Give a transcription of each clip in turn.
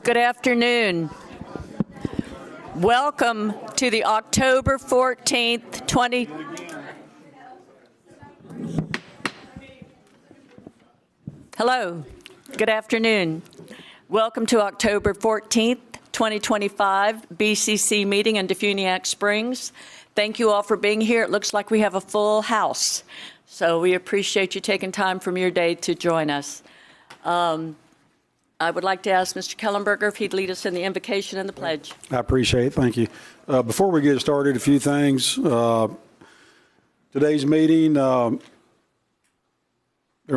Good afternoon. Welcome to the October 14th, 20... Hello. Good afternoon. Welcome to October 14th, 2025 BCC meeting in Defuniak Springs. Thank you all for being here. It looks like we have a full house, so we appreciate you taking time from your day to join us. I would like to ask Mr. Kellenberger if he'd lead us in the invocation and the pledge. I appreciate it. Thank you. Before we get started, a few things. Today's meeting, there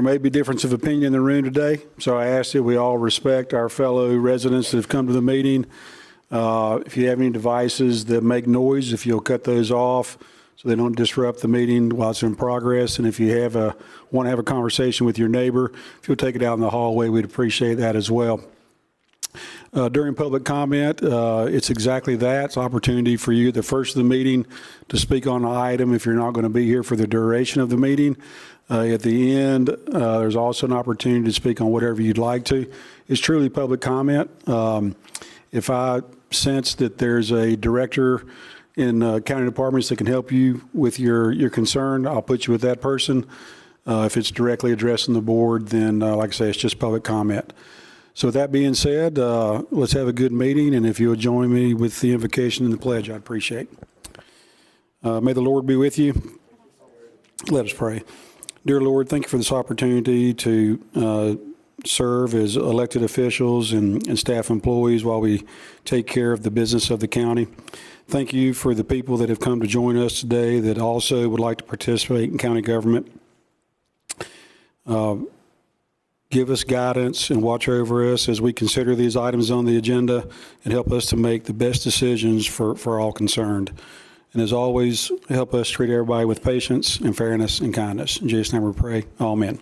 may be difference of opinion in the room today, so I ask that we all respect our fellow residents that have come to the meeting. If you have any devices that make noise, if you'll cut those off so they don't disrupt the meeting while it's in progress. And if you want to have a conversation with your neighbor, if you'll take it out in the hallway, we'd appreciate that as well. During public comment, it's exactly that. It's an opportunity for you at the first of the meeting to speak on an item if you're not going to be here for the duration of the meeting. At the end, there's also an opportunity to speak on whatever you'd like to. It's truly public comment. If I sense that there's a director in county departments that can help you with your concern, I'll put you with that person. If it's directly addressing the board, then like I say, it's just public comment. So with that being said, let's have a good meeting, and if you'll join me with the invocation and the pledge, I'd appreciate it. May the Lord be with you. Let us pray. Dear Lord, thank you for this opportunity to serve as elected officials and staff employees while we take care of the business of the county. Thank you for the people that have come to join us today that also would like to participate in county government. Give us guidance and watch over us as we consider these items on the agenda and help us to make the best decisions for all concerned. And as always, help us treat everybody with patience and fairness and kindness. In Jesus' name we pray. Amen.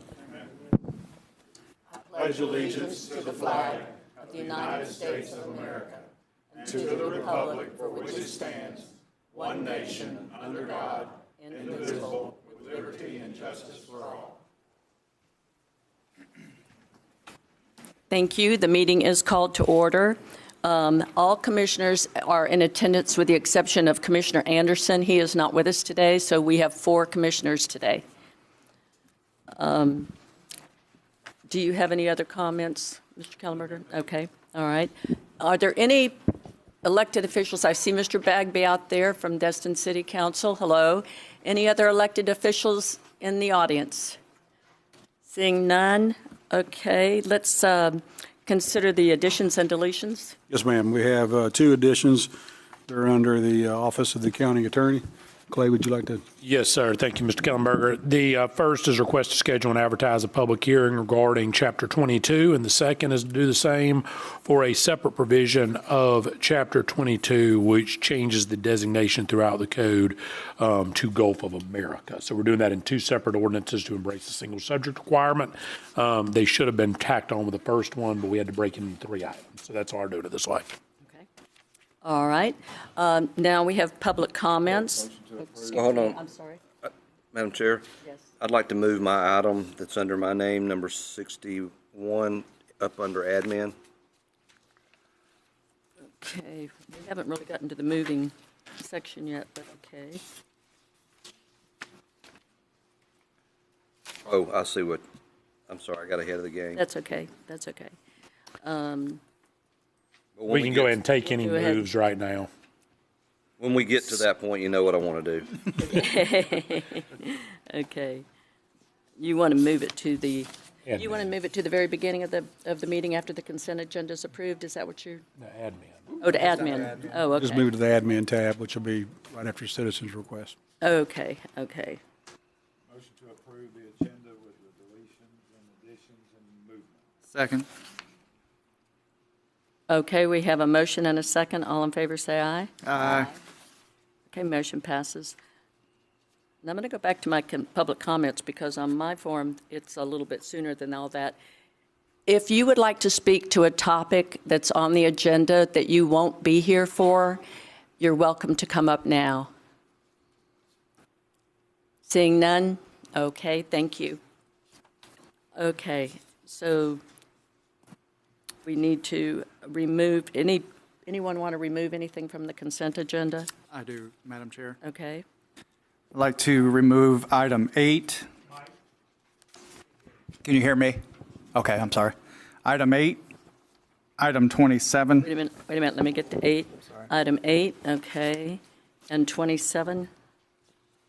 I pledge allegiance to the flag of the United States of America and to the republic for which it stands, one nation, under God, indivisible, with liberty and justice for all. Thank you. The meeting is called to order. All commissioners are in attendance with the exception of Commissioner Anderson. He is not with us today, so we have 4 commissioners today. Do you have any other comments, Mr. Kellenberger? Okay. All right. Are there any elected officials? I see Mr. Bagby out there from Destin City Council. Hello. Any other elected officials in the audience? Seeing none. Okay. Let's consider the additions and deletions. Yes, ma'am. We have 2 additions. They're under the Office of the County Attorney. Clay, would you like to? Yes, sir. Thank you, Mr. Kellenberger. The first is request to schedule and advertise a public hearing regarding Chapter 22, and the second is to do the same for a separate provision of Chapter 22, which changes the designation throughout the code to Gulf of America. So we're doing that in 2 separate ordinances to embrace the single subject requirement. They should have been tacked on with the first one, but we had to break it into 3 items. So that's why we're doing it this way. All right. Now we have public comments. Hold on. I'm sorry. Madam Chair? Yes. I'd like to move my item that's under my name, number 61, up under admin. Okay. We haven't really gotten to the moving section yet, but okay. Oh, I see what, I'm sorry, I got ahead of the game. That's okay. That's okay. But We can go ahead and take any Go ahead. moves right now. When we get to that point, you know what I want to do. Okay. You want to move it to the, you want to move it to the very beginning of the meeting after the consent agenda is approved? Is that what you're? The admin. Oh, to admin. Oh, okay. Just move to the admin tab, which will be right after citizens' request. Okay, okay. Motion to approve the agenda with the deletions and additions and movement. Second. Okay, we have a motion and a second. All in favor, say aye. Aye. Okay, motion passes. And I'm going to go back to my public comments because on my form, it's a little bit sooner than all that. If you would like to speak to a topic that's on the agenda that you won't be here for, you're welcome to come up now. Seeing none? Okay, thank you. Okay, so we need to remove, anyone want to remove anything from the consent agenda? I do, Madam Chair. Okay. I'd like to remove item 8. Can you hear me? Okay, I'm sorry. Item 8, item 27, Wait a minute, let me get to 8. Item 8, okay. And 27?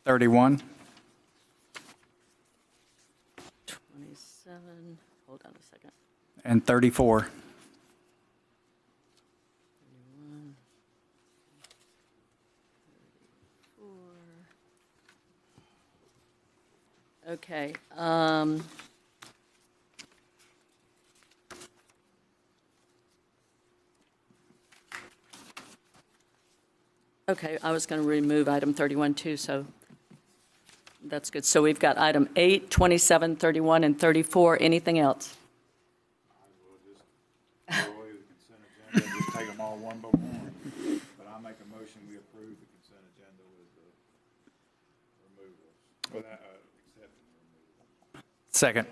31, 27, hold on a second. and 34. Okay. Okay, I was going to remove item 31 too, so that's good. So we've got item 8, 27, 31, and 34. Anything else? Go away with the consent agenda, just take them all one by one. But I make a motion, we approve the consent agenda with the removals, without, accepting the removal. Second.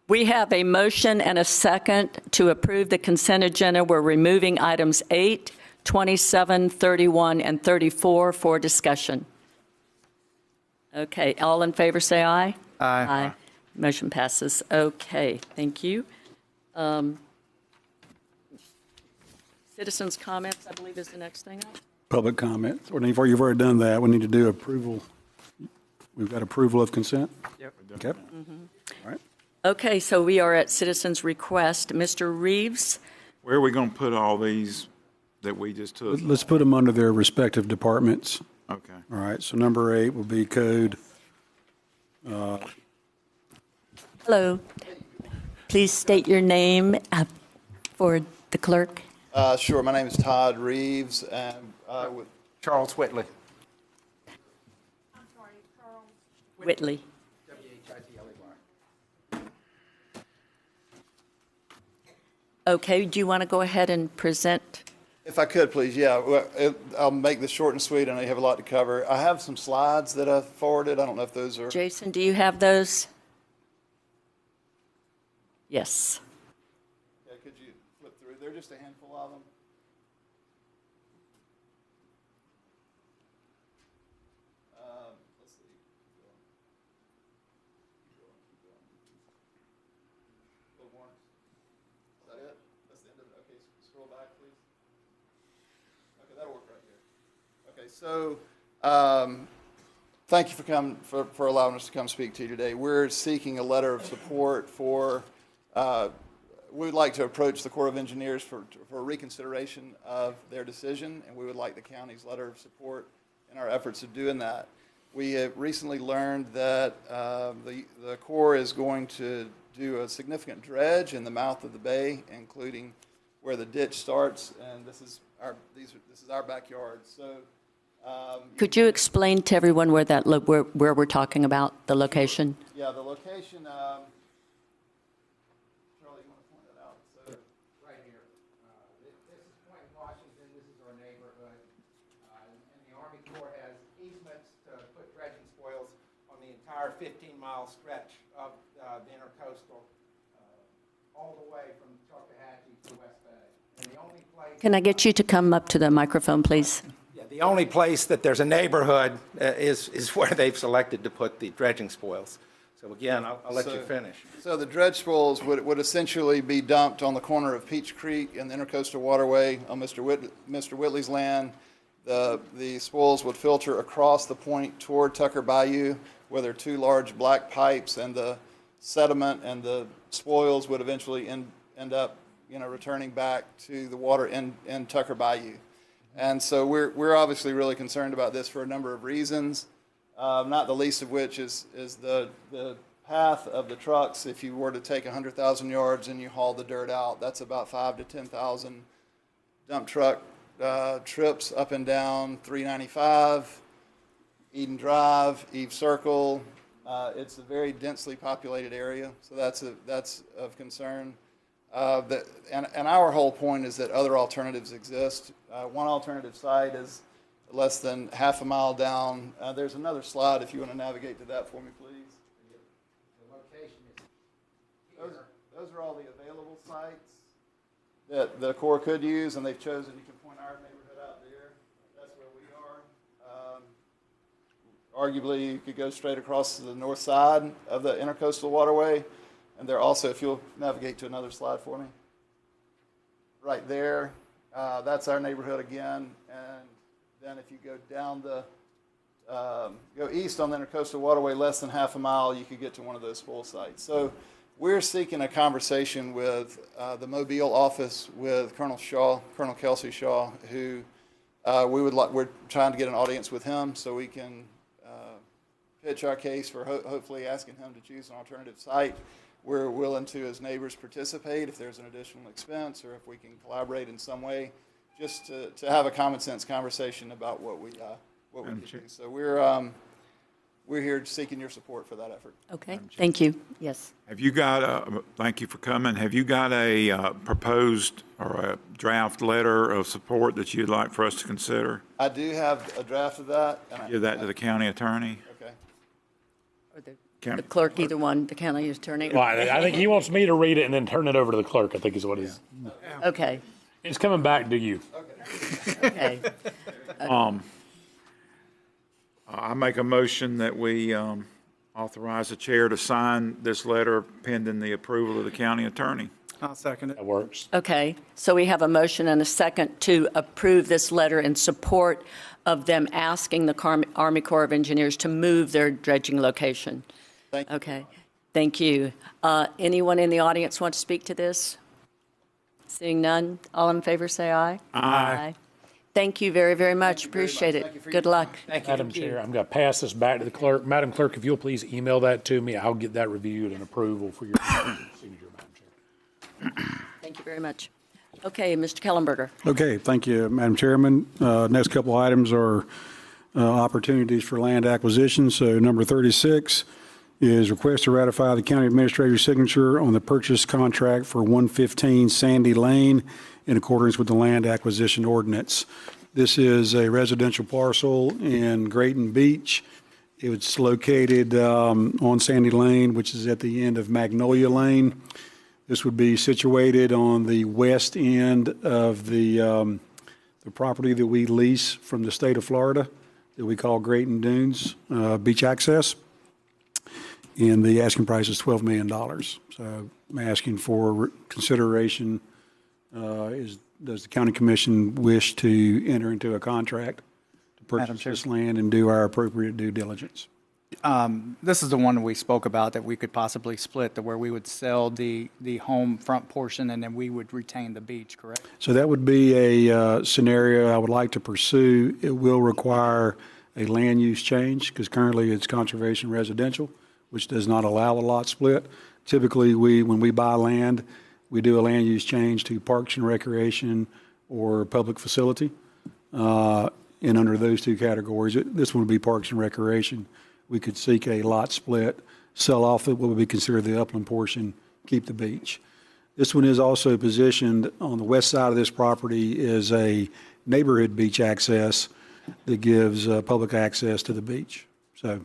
We have a motion and a second to approve the consent agenda. We're removing items 8, 27, 31, and 34 for discussion. Okay, all in favor, say aye. Aye. Motion passes. Okay, thank you. Citizens' comments, I believe, is the next thing up. Public comment. Or you've already done that. We need to do approval. We've got approval of consent? Yep. Okay. All right. Okay, so we are at citizens' request. Mr. Reeves, Where are we gonna put all these that we just took? Let's put them under their respective departments. Okay. All right, so number 8 will be code. hello. Please state your name for the clerk. Sure. My name is Todd Reeves, and with Charles Whitley. Whitley. Okay, do you want to go ahead and present? if I could, please, yeah. I'll make this short and sweet. I know you have a lot to cover. I have some slides that I forwarded. I don't know if those are. Jason, do you have those? Yes. Yeah, could you flip through? They're just a handful of them. Let's see. Keep going. Keep going. A little more. Is that it? That's the end of it. Okay, scroll back, please. Okay, that'll work right here. Okay, so thank you for allowing us to come speak to you today. We're seeking a letter of support for. We would like to approach the Corps of Engineers for reconsideration of their decision, and we would like the county's letter of support in our efforts of doing that. We have recently learned that the Corps is going to do a significant dredge in the mouth of the bay, including where the ditch starts, and this is our backyard. So. Could you explain to everyone where that where we're talking about the location? Yeah, the location. Charlie, you want to point that out? So, Right here. This is Point Washington, this is our neighborhood. And the Army Corps has easements to put dredging spoils on the entire 15-mile stretch of the intercoastal, all the way from Choctawhatchee to West Bay. And the only place. Can I get you to come up to the microphone, please? Yeah, the only place that there's a neighborhood is where they've selected to put the dredging spoils. So again, I'll let you finish. So the dredge spoils would essentially be dumped on the corner of Peach Creek and the Intercoastal Waterway on Mr. Whitley's land. The spoils would filter across the point toward Tucker Bayou, where there are two large black pipes, and the sediment and the spoils would eventually end up, returning back to the water in Tucker Bayou. And so we're obviously really concerned about this for a number of reasons. Not the least of which is the path of the trucks. If you were to take 100,000 yards and you haul the dirt out, that's about 5,000 to 10,000 dump truck trips up and down 395, Eden Drive, Eve Circle. It's a very densely populated area, so that's of concern. And our whole point is that other alternatives exist. One alternative site is less than half a mile down. There's another slide if you want to navigate to that for me, please. The location is here. those are all the available sites that the Corps could use, and they've chosen, you can point our neighborhood out there, that's where we are. Arguably, you could go straight across to the north side of the Intercoastal Waterway, and they're also, if you'll navigate to another slide for me, right there, that's our neighborhood again, and then if you go down go east on the Intercoastal Waterway less than half a mile, you could get to one of those spoil sites. So we're seeking a conversation with the Mobile office with Colonel Kelsey Shaw, who we're trying to get an audience with him so we can pitch our case for hopefully asking him to choose an alternative site. We're willing to, as neighbors, participate if there's an additional expense or if we can collaborate in some way, just to have a common sense conversation about what we could do. So we're here seeking your support for that effort. Okay, thank you. Yes. Have you got thank you for coming. Have you got a proposed or a draft letter of support that you'd like for us to consider? I do have a draft of that. And Give that to the county attorney? Okay. Or the clerk, either one, the county attorney. Well, I think he wants me to read it and then turn it over to the clerk, I think is what he's, Okay, it's coming back to you. okay. I make a motion that we authorize the chair to sign this letter pending the approval of the county attorney. I'll second it. That works. Okay, so we have a motion and a second to approve this letter in support of them asking the Army Corps of Engineers to move their dredging location. Thank you. Okay, thank you. Anyone in the audience want to speak to this? Seeing none, all in favor say aye. Aye. Thank you very, very much. Appreciate Thank you it. for Good your luck. Madam Chair, I'm going to pass this back to the clerk. Madam Clerk, if you'll please email that to me, I'll get that reviewed and approval for your signature, Madam Chair. Thank you very much. Okay, Mr. Kellenberger. Okay, thank you, Madam Chairman. Next couple items are opportunities for land acquisition. So number 36 is request to ratify the county administrator's signature on the purchase contract for 115 Sandy Lane in accordance with the land acquisition ordinance. This is a residential parcel in Grayton Beach. It's located on Sandy Lane, which is at the end of Magnolia Lane. This would be situated on the west end of the property that we lease from the state of Florida that we call Grayton Dunes Beach Access. And the asking price is $12 million. So I'm asking for consideration. Does the county commission wish to enter into a contract to purchase this land and do our appropriate due diligence? This is the one we spoke about that we could possibly split, to where we would sell the home front portion and then we would retain the beach, correct? So that would be a scenario I would like to pursue. It will require a land use change because currently it's conservation residential, which does not allow a lot split. Typically, when we buy land, we do a land use change to parks and recreation or public facility. And under those two categories, this one would be parks and recreation. We could seek a lot split, sell off what would be considered the upland portion, keep the beach. This one is also positioned on the west side of this property is a neighborhood beach access that gives public access to the beach. So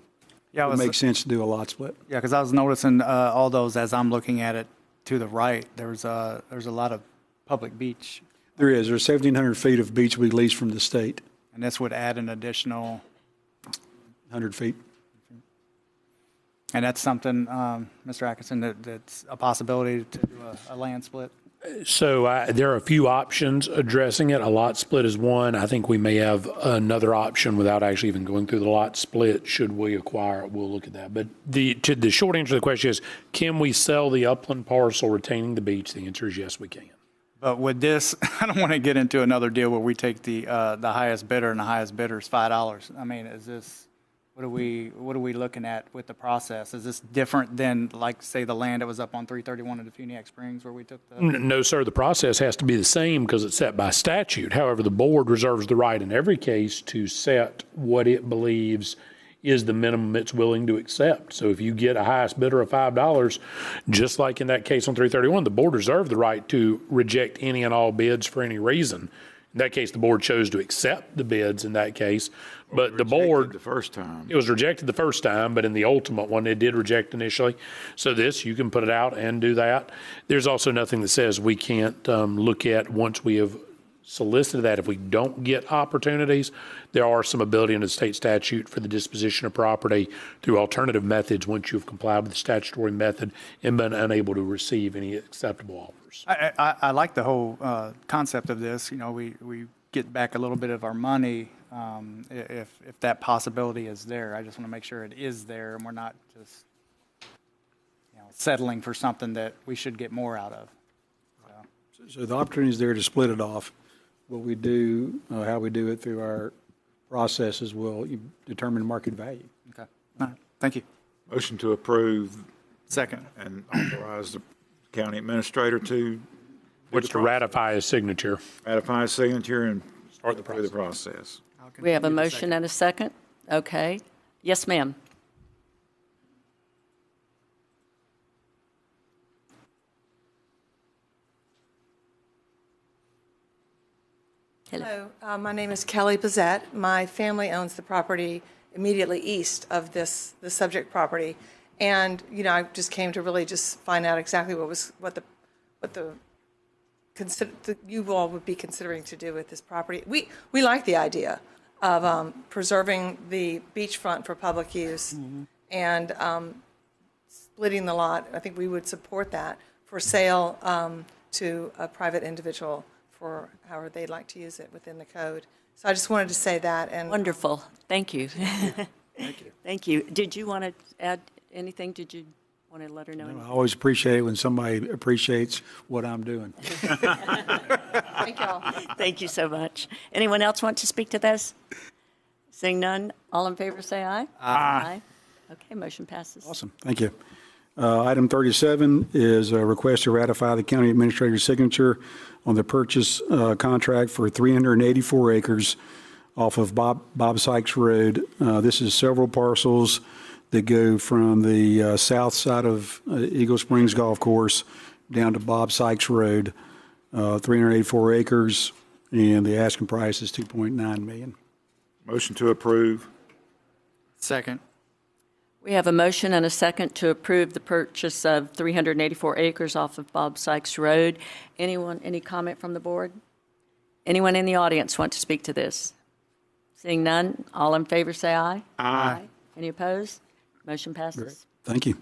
Yeah, it makes sense to do a lot split. Yeah, because I was noticing all those as I'm looking at it to the right. There's a lot of public beach, There's 1,700 feet of beach we lease from the state, and this would add an additional. 100 feet. And that's something, Mr. Atkinson, that's a possibility to do a land split. So there are a few options addressing it. A lot split is one. I think we may have another option without actually even going through the lot split. Should we acquire it, we'll look at that. But the short answer to the question is, can we sell the upland parcel retaining the beach? The answer is yes, we can. But with this, I don't want to get into another deal where we take the highest bidder, and the highest bidder is $5. I mean, is this, what are we looking at with the process? Is this different than, like, say, the land that was up on 331 in Defuniak Springs where we took the? No, sir, the process has to be the same because it's set by statute. However, the board reserves the right in every case to set what it believes is the minimum it's willing to accept. So if you get a highest bidder of $5, just like in that case on 331, the board reserved the right to reject any and all bids for any reason. In that case, the board chose to accept the bids in that case, but the board. The first time. It was rejected the first time, but in the ultimate one, it did reject initially. So this, you can put it out and do that. There's also nothing that says we can't look at, once we have solicited that, if we don't get opportunities, there are some ability in the state statute for the disposition of property through alternative methods once you've complied with the statutory method and been unable to receive any acceptable offers. I like the whole concept of this. You know, we get back a little bit of our money if that possibility is there. I just want to make sure it is there and we're not just, you know, settling for something that we should get more out of. So the opportunity is there to split it off. What we do, how we do it through our processes will determine market value. Okay. All right. Thank you. Motion to approve Second. and authorize the county administrator to Which to ratify his signature. ratify his signature and Start the through the process. We have a motion and a second? Okay. Yes, ma'am. Hello, my name is Kelly Bazette. My family owns the property immediately east of the subject property. And, you know, I just came to really just find out exactly what you all would be considering to do with this property. We like the idea of preserving the beachfront for public use and splitting the lot. I think we would support that for sale to a private individual for however they'd like to use it within the code. So I just wanted to say that. And Wonderful. Thank you. Thank you. Did you want to add anything? Did you want to let her know? I always appreciate it when somebody appreciates what I'm doing. thank you all. Thank you so much. Anyone else want to speak to this? Seeing none, all in favor say aye. Aye. Okay, motion passes. Awesome, thank you. Item 37 is a request to ratify the county administrator's signature on the purchase contract for 384 acres off of Bob Sykes Road. This is several parcels that go from the south side of Eagle Springs Golf Course down to Bob Sykes Road, 384 acres, and the asking price is $2.9 million. Motion to approve. Second. We have a motion and a second to approve the purchase of 384 acres off of Bob Sykes Road. Anyone, any comment from the board? Anyone in the audience want to speak to this? Seeing none, all in favor say aye. Aye. Any opposed? Motion passes. Thank you.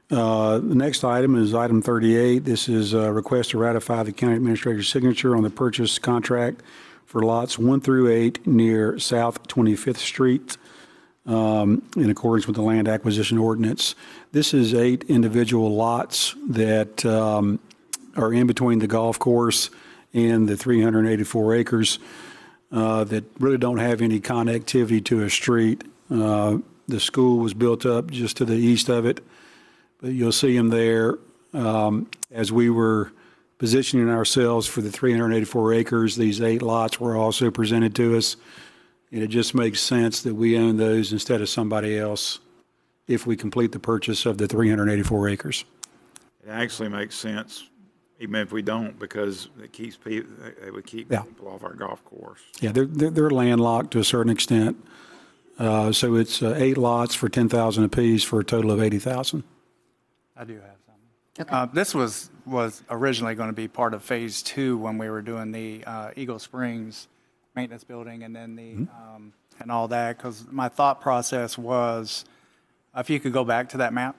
The next item is item 38. This is a request to ratify the county administrator's signature on the purchase contract for lots 1 through 8 near South 25th Street in accordance with the land acquisition ordinance. This is 8 individual lots that are in between the golf course and the 384 acres that really don't have any connectivity to a street. The school was built up just to the east of it, but you'll see them there. As we were positioning ourselves for the 384 acres, these 8 lots were also presented to us. And it just makes sense that we own those instead of somebody else if we complete the purchase of the 384 acres. It actually makes sense, even if we don't, because it keeps people, it would keep Yeah. people off our golf course. Yeah, they're landlocked to a certain extent. So it's 8 lots for $10,000 apiece for a total of $80,000. I do have something. This was originally going to be part of Phase 2 when we were doing the Eagle Springs maintenance building and then the and all that, because my thought process was, if you could go back to that map,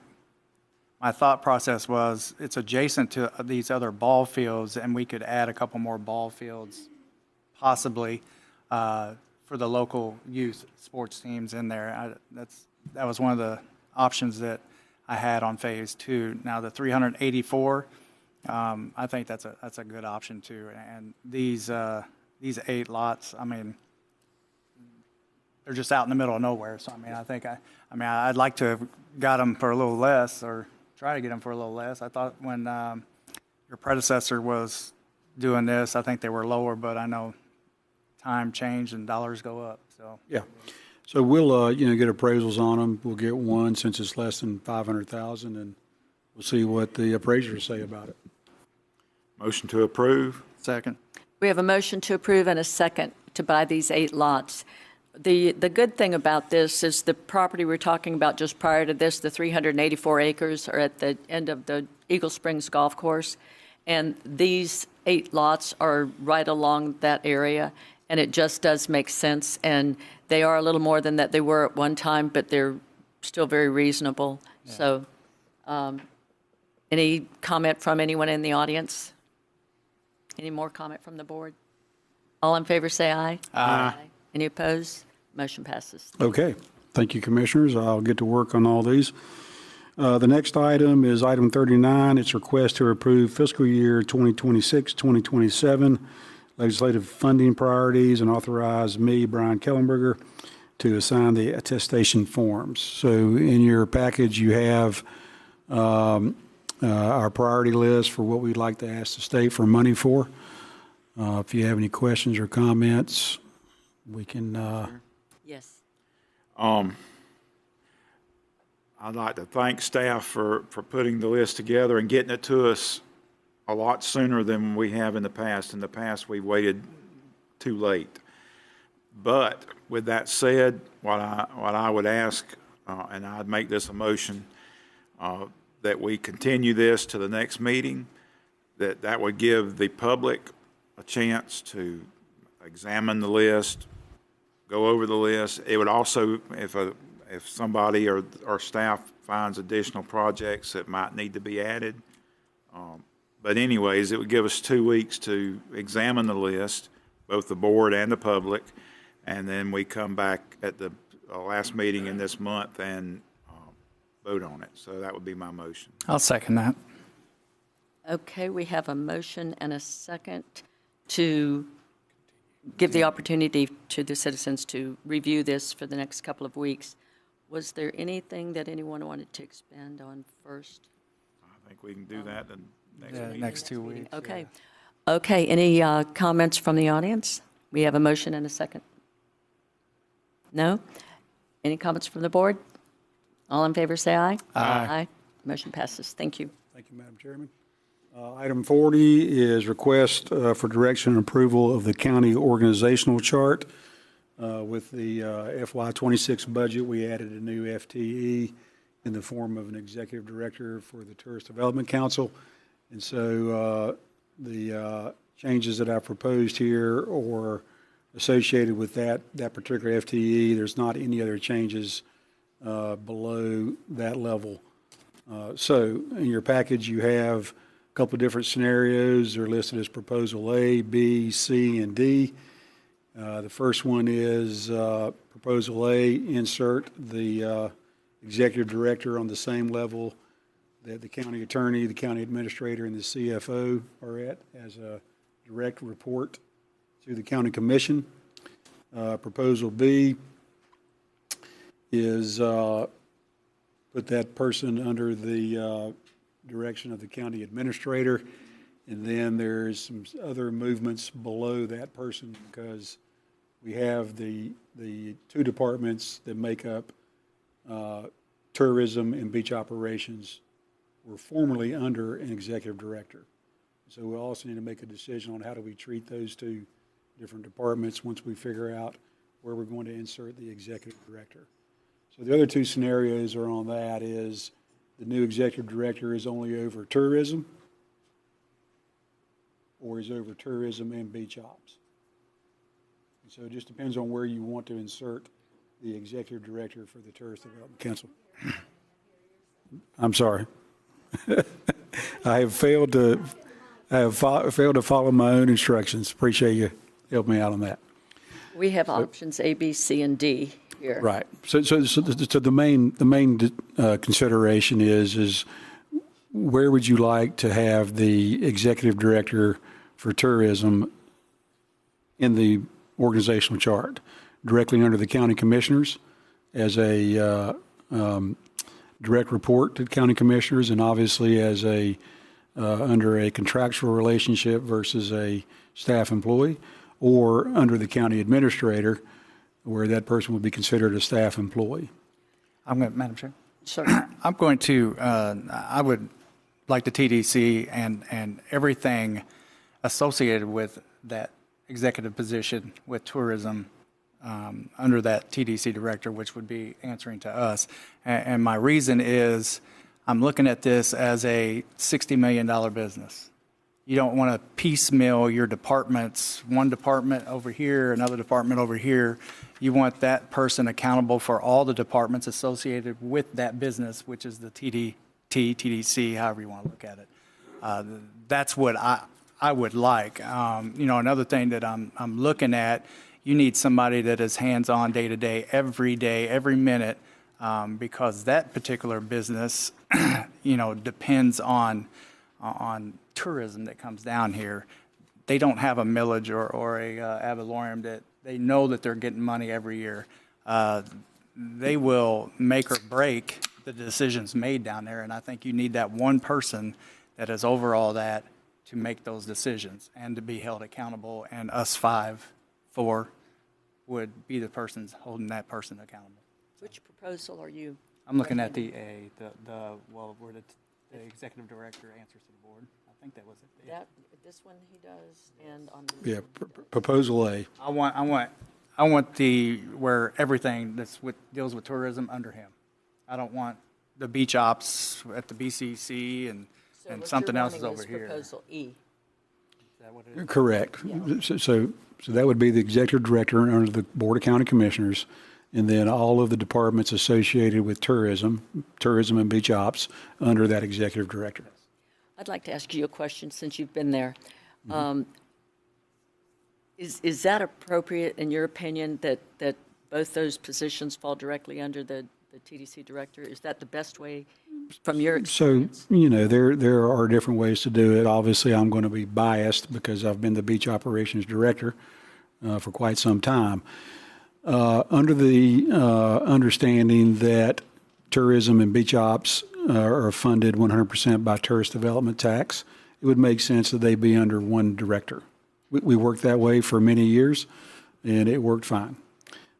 my thought process was it's adjacent to these other ball fields and we could add a couple more ball fields possibly for the local youth sports teams in there. That was one of the options that I had on Phase 2. Now the 384, I think that's a good option too. And these 8 lots, I mean, they're just out in the middle of nowhere. So I mean, I'd like to have got them for a little less, or try to get them for a little less. I thought when your predecessor was doing this, I think they were lower, but I know time changed and dollars go up. So Yeah. So we'll, get appraisals on them. We'll get one since it's less than $500,000, and we'll see what the appraisers say about it. Motion to approve. second. We have a motion to approve and a second to buy these 8 lots. The good thing about this is the property we're talking about just prior to this, the 384 acres, are at the end of the Eagle Springs Golf Course. And these 8 lots are right along that area, and it just does make sense. And they are a little more than that they were at one time, but they're still very reasonable. So, any comment from anyone in the audience? Any more comment from the board? All in favor, say aye. Aye. Any opposed? Motion passes. Okay, thank you, Commissioners. I'll get to work on all these. The next item is item 39. It's request to approve fiscal year 2026, 2027 legislative funding priorities and authorize me, Brian Kellenberger, to assign the attestation forms. So in your package, you have our priority list for what we'd like to ask the state for money for. If you have any questions or comments, we can, Yes. I'd like to thank staff for putting the list together and getting it to us a lot sooner than we have in the past. In the past, we waited too late. But with that said, what I would ask, and I'd make this a motion, that we continue this to the next meeting, that would give the public a chance to examine the list, go over the list. It would also, if somebody or staff finds additional projects that might need to be added. But anyways, it would give us 2 weeks to examine the list, both the board and the public, and then we come back at the last meeting in this month and vote on it. So that would be my motion. I'll second that. Okay, we have a motion and a second to give the opportunity to the citizens to review this for the next couple of weeks. Was there anything that anyone wanted to expand on first? I think we can do that the next Yeah, meeting. next 2 weeks. Okay. Okay, any comments from the audience? We have a motion and a second. No? Any comments from the board? All in favor, say aye. Aye. Motion passes. Thank you. thank you, Madam Chairman. Item 40 is request for direction and approval of the county organizational chart. With the FY26 budget, we added a new FTE in the form of an executive director for the Tourist Development Council. And so the changes that I've proposed here are associated with that particular FTE. There's not any other changes below that level. So in your package, you have a couple of different scenarios. They're listed as Proposal A, B, C, and D. The first one is Proposal A, insert the executive director on the same level that the county attorney, the county administrator, and the CFO are at as a direct report to the county commission. Proposal B is put that person under the direction of the county administrator. And then there's some other movements below that person because we have the 2 departments that make up tourism and beach operations were formerly under an executive director. So we also need to make a decision on how do we treat those 2 different departments once we figure out where we're going to insert the executive director. So the other 2 scenarios are on that is the new executive director is only over tourism or is over tourism and beach ops. And so it just depends on where you want to insert the executive director for the Tourist Development Council. I'm sorry. I have failed to follow my own instructions. Appreciate you helping me out on that. We have options A, B, C, and D here. Right. So the main consideration is where would you like to have the executive director for tourism in the organizational chart? Directly under the county commissioners as a direct report to the county commissioners, and obviously as under a contractual relationship versus a staff employee, or under the county administrator, where that person would be considered a staff employee. Madam Chair? Sure. I'm going to, I would like the TDC and everything associated with that executive position with tourism under that TDC director, which would be answering to us. And my reason is I'm looking at this as a $60 million business. You don't want to piecemeal your departments, one department over here, another department over here. You want that person accountable for all the departments associated with that business, which is the TDC, however you want to look at it. That's what I would like. Another thing that I'm looking at, you need somebody that is hands-on day-to-day, every minute, because that particular business, depends on tourism that comes down here. They don't have a millage or a ad valorem that they know that they're getting money every year. They will make or break the decisions made down there, and I think you need that one person that is over all that to make those decisions and to be held accountable, and us four would be the persons holding that person accountable. Which proposal are you? I'm looking at where the executive director answers to the board. I think that was it. This one he does, and on. Yeah, proposal A. I want where everything deals with tourism under him. I don't want the beach ops at the BCC and something else is over here. Proposal E. Is that what it is? Correct. So that would be the executive director under the Board of County Commissioners, and then all of the departments associated with tourism and beach ops under that executive director. I'd like to ask you a question since you've been there. Is that appropriate in your opinion that both those positions fall directly under the TDC director? Is that the best way from your experience? So, there are different ways to do it. Obviously, I'm going to be biased because I've been the beach operations director for quite some time. Under the understanding that tourism and beach ops are funded 100% by tourist development tax, it would make sense that they be under one director. We worked that way for many years, and it worked fine.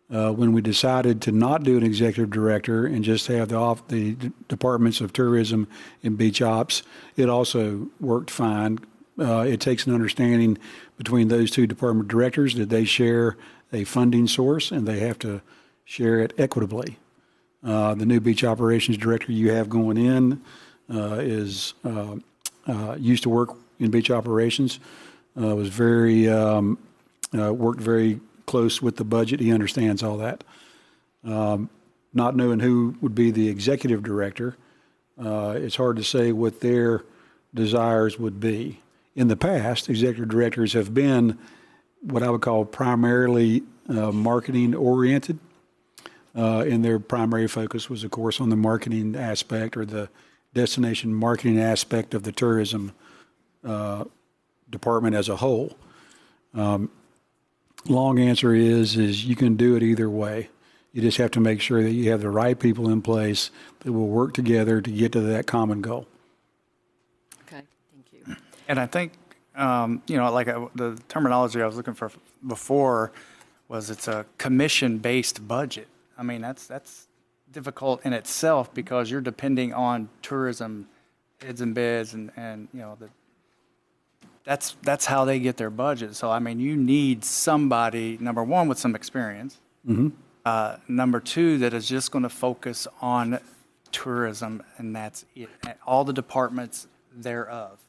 When we decided to not do an executive director and just have the departments of tourism and beach ops, it also worked fine. It takes an understanding between those two department directors that they share a funding source and they have to share it equitably. The new beach operations director you have going in is used to work in beach operations, was worked very close with the budget. He understands all that. Not knowing who would be the executive director, it's hard to say what their desires would be. In the past, executive directors have been what I would call primarily marketing oriented. And their primary focus was, of course, on the marketing aspect or the destination marketing aspect of the tourism department as a whole. Long answer is you can do it either way. You just have to make sure that you have the right people in place that will work together to get to that common goal. Okay, thank you. And I think, the terminology I was looking for before was it's a commission-based budget. I mean, that's difficult in itself because you're depending on tourism bids and bids and that's how they get their budget. So, I mean, you need somebody, number one, with some experience. Number two, that is just going to focus on tourism, and that's it. All the departments thereof.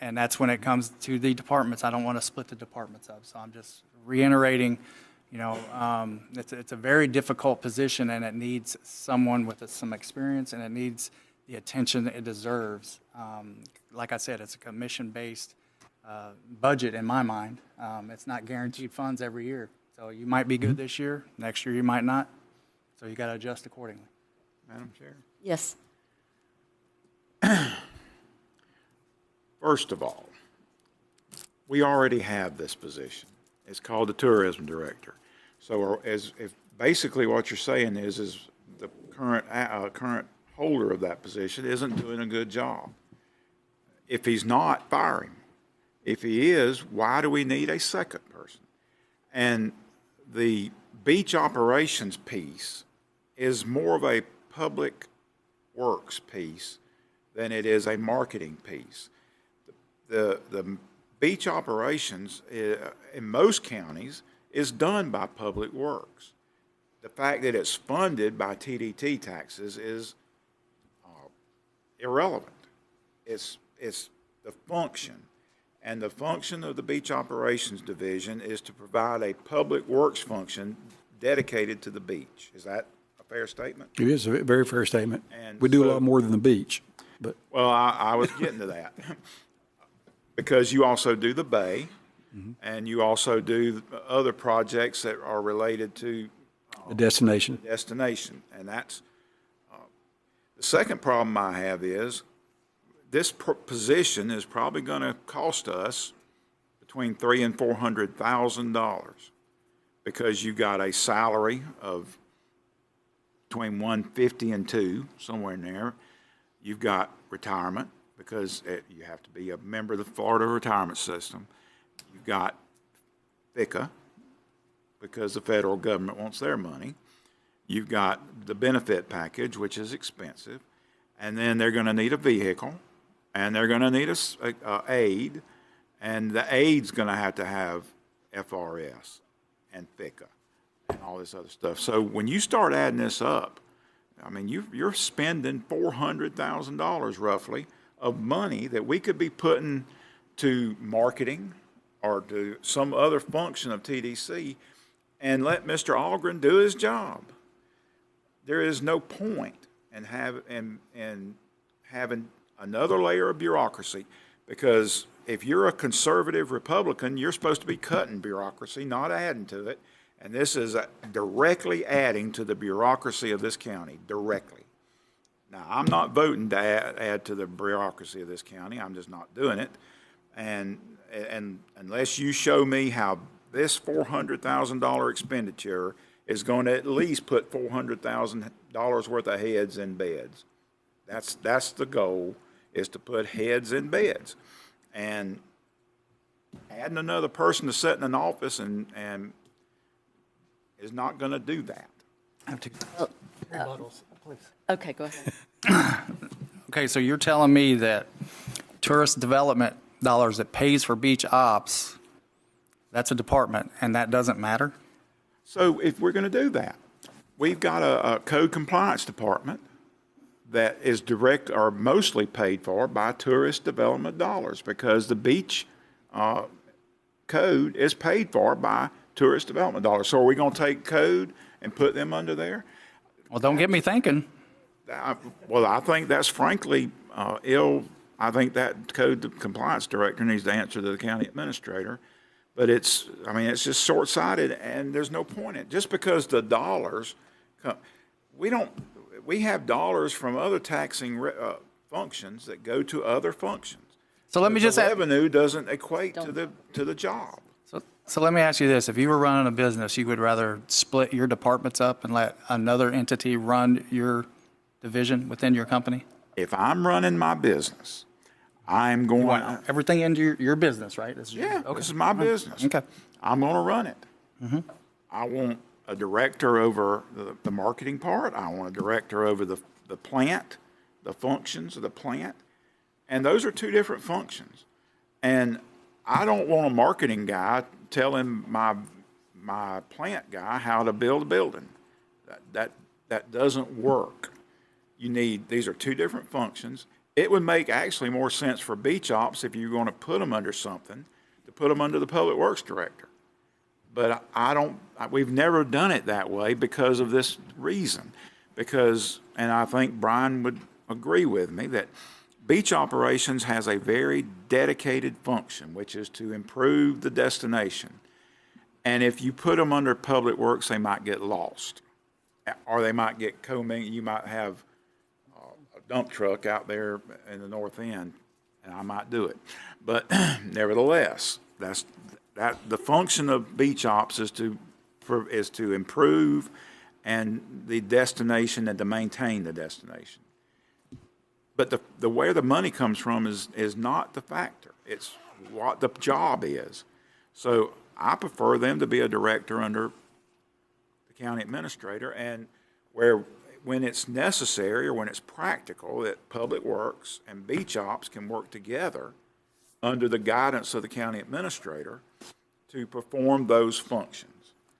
And that's when it comes to the departments. I don't want to split the departments up. So I'm just reiterating, it's a very difficult position, and it needs someone with some experience, and it needs the attention that it deserves. Like I said, it's a commission-based budget in my mind. It's not guaranteed funds every year. So you might be good this year, next year you might not. So you got to adjust accordingly. Madam Chair. Yes. First of all, we already have this position. It's called the tourism director. So if basically what you're saying is the current holder of that position isn't doing a good job. If he's not, fire him. If he is, why do we need a second person? And the beach operations piece is more of a public works piece than it is a marketing piece. The beach operations in most counties is done by Public Works. The fact that it's funded by TDT taxes is irrelevant. It's the function. And the function of the Beach Operations Division is to provide a public works function dedicated to the beach. Is that a fair statement? It is a very fair statement. And We do a so- lot more than the beach, but Well, I was getting to that. Because you also do the bay, and you also do other projects that are related to the destination. destination. And that's, the second problem I have is, this position is probably going to cost us between $300,000 and $400,000, because you got a salary of between 150 and 2, somewhere in there. You've got retirement, because you have to be a member of the Florida retirement system. You've got FICA, because the federal government wants their money. You've got the benefit package, which is expensive, and then they're going to need a vehicle, and they're going to need a aid, and the aid's going to have FRS and FICA and all this other stuff. So when you start adding this up, I mean, you're spending $400,000 roughly of money that we could be putting to marketing or to some other function of TDC, and let Mr. Algren do his job. There is no point in having another layer of bureaucracy, because if you're a conservative Republican, you're supposed to be cutting bureaucracy, not adding to it. And this is directly adding to the bureaucracy of this county, directly. Now, I'm not voting to add to the bureaucracy of this county. I'm just not doing it. And unless you show me how this $400,000 expenditure is going to at least put $400,000 worth of heads in beds. That's the goal, is to put heads in beds. And adding another person to sit in an office and is not going to do that. Okay, go ahead. Okay, so you're telling me that tourist development dollars that pays for beach ops, that's a department, and that doesn't matter? So if we're going to do that, we've got a code compliance department that is direct or mostly paid for by tourist development dollars, because the beach code is paid for by tourist development dollars. So are we going to take code and put them under there? Well, don't get me thinking. Well, I think that's frankly ill. I think that code compliance director needs to answer to the county administrator. But it's just short-sighted, and there's no point in it. Just because the dollars come, we have dollars from other taxing functions that go to other functions. So let me just The add, revenue doesn't equate to the job. so let me ask you this. If you were running a business, you would rather split your departments up and let another entity run your division within your company? If I'm running my business, I'm going. Everything into your business, right? This is Yeah, okay. this is my business. Okay. I'm going to run it. I want a director over the marketing part. I want a director over the plant, the functions of the plant. And those are two different functions. And I don't want a marketing guy telling my plant guy how to build a building. That doesn't work. These are two different functions. It would make actually more sense for beach ops, if you're going to put them under something, to put them under the public works director. But we've never done it that way because of this reason. And I think Brian would agree with me, that beach operations has a very dedicated function, which is to improve the destination. And if you put them under public works, they might get lost. Or they might get commingled. You might have a dump truck out there in the north end, and I might do it. But nevertheless, the function of beach ops is to improve and the destination and to maintain the destination. But the where the money comes from is not the factor. It's what the job is. So I prefer them to be a director under the county administrator, and when it's necessary or when it's practical, that Public Works and beach ops can work together under the guidance of the county administrator to perform those functions.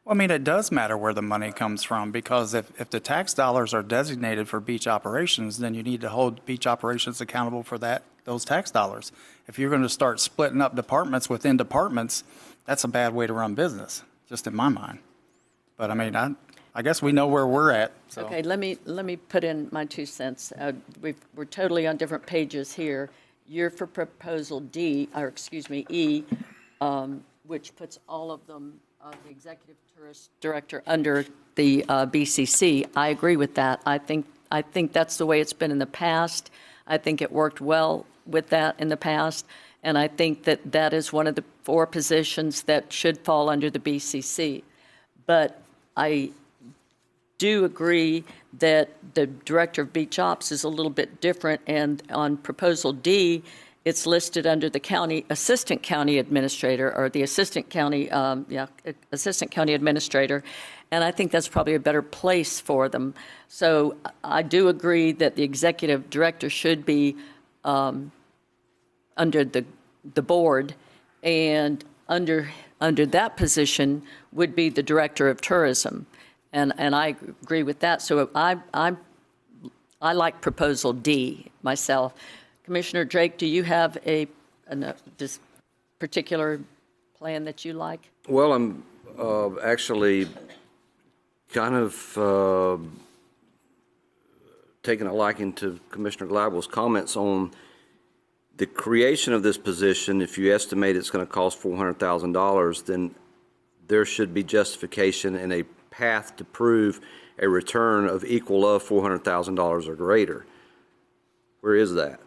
Well, I mean, it does matter where the money comes from, because if the tax dollars are designated for beach operations, then you need to hold beach operations accountable for those tax dollars. If you're going to start splitting up departments within departments, that's a bad way to run business, just in my mind. But I mean, I guess we know where we're at, so. Okay, let me put in my 2 cents. We're totally on different pages here. You're for proposal D, or excuse me, E, which puts all of them, the executive tourist director under the BCC. I agree with that. I think that's the way it's been in the past. I think it worked well with that in the past, and I think that that is one of the 4 positions that should fall under the BCC. But I do agree that the director of beach ops is a little bit different, and on proposal D, it's listed under the assistant county administrator, or the assistant county administrator, and I think that's probably a better place for them. So I do agree that the executive director should be under the board, and under that position would be the director of tourism, and I agree with that. So I like proposal D myself. Commissioner Drake, do you have this particular plan that you like? Well, I'm actually kind of taking a liking to Commissioner Gladwell's comments on the creation of this position. If you estimate it's going to cost $400,000, then there should be justification and a path to prove a return of equal of $400,000 or greater. Where is that?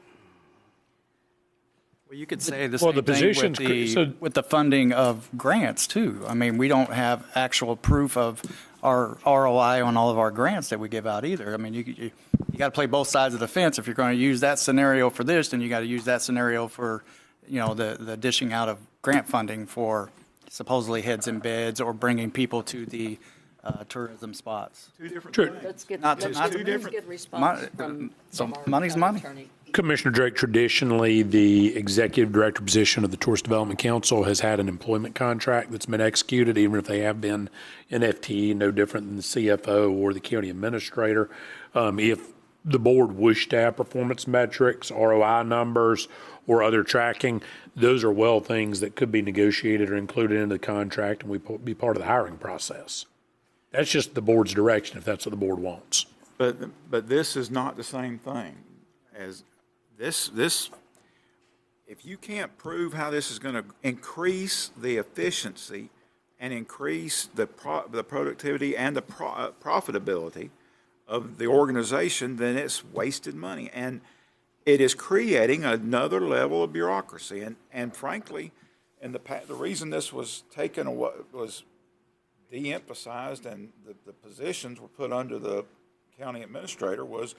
Well, you could say the Well, same the thing positions with the funding of grants, too. I mean, we don't have actual proof of our ROI on all of our grants that we give out either. I mean, you got to play both sides of the fence. If you're going to use that scenario for this, then you got to use that scenario for, the dishing out of grant funding for supposedly heads and beds or bringing people to the tourism spots. Two different Sure. things. Let's get, Not- let's not- get, two let's different- get response So from our money's county money. attorney. Commissioner Drake, traditionally, the executive director position of the Tourist Development Council has had an employment contract that's been executed, even if they have been an FTE, no different than the CFO or the county administrator. If the board wished to have performance metrics, ROI numbers, or other tracking, those are well things that could be negotiated or included into the contract, and we be part of the hiring process. That's just the board's direction, if that's what the board wants. But this is not the same thing as this, if you can't prove how this is going to increase the efficiency and increase the productivity and the profitability of the organization, then it's wasted money. And it is creating another level of bureaucracy. And frankly, the reason this was taken away, was de-emphasized, and the positions were put under the county administrator was,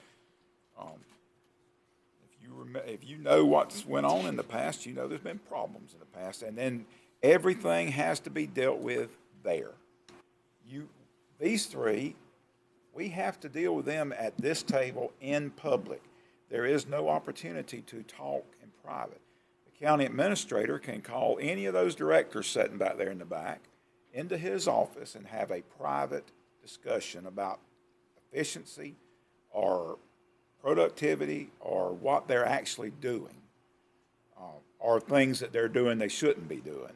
if you know what's went on in the past, you know there's been problems in the past, and then everything has to be dealt with there. These 3, we have to deal with them at this table in public. There is no opportunity to talk in private. The county administrator can call any of those directors sitting back there in the back into his office and have a private discussion about efficiency or productivity or what they're actually doing, or things that they're doing they shouldn't be doing.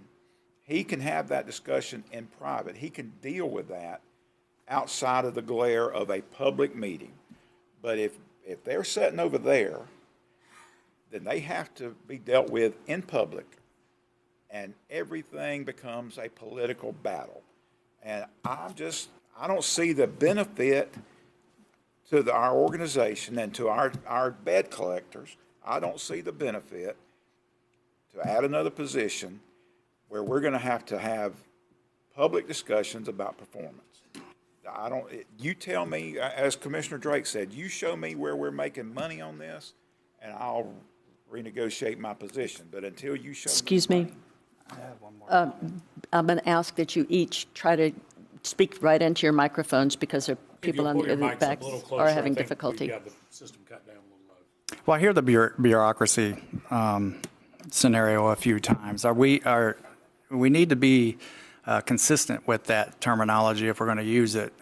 He can have that discussion in private. He can deal with that outside of the glare of a public meeting. But if they're sitting over there, then they have to be dealt with in public, and everything becomes a political battle. And I don't see the benefit to our organization and to our bed collectors. I don't see the benefit to add another position where we're going to have public discussions about performance. You tell me, as Commissioner Drake said, you show me where we're making money on this, and I'll renegotiate my position. But until you show Excuse me me. I'm going to ask that you each try to speak right into your microphones, because there are people on the other back are having difficulty. Well, I hear the bureaucracy scenario a few times. We need to be consistent with that terminology if we're going to use it,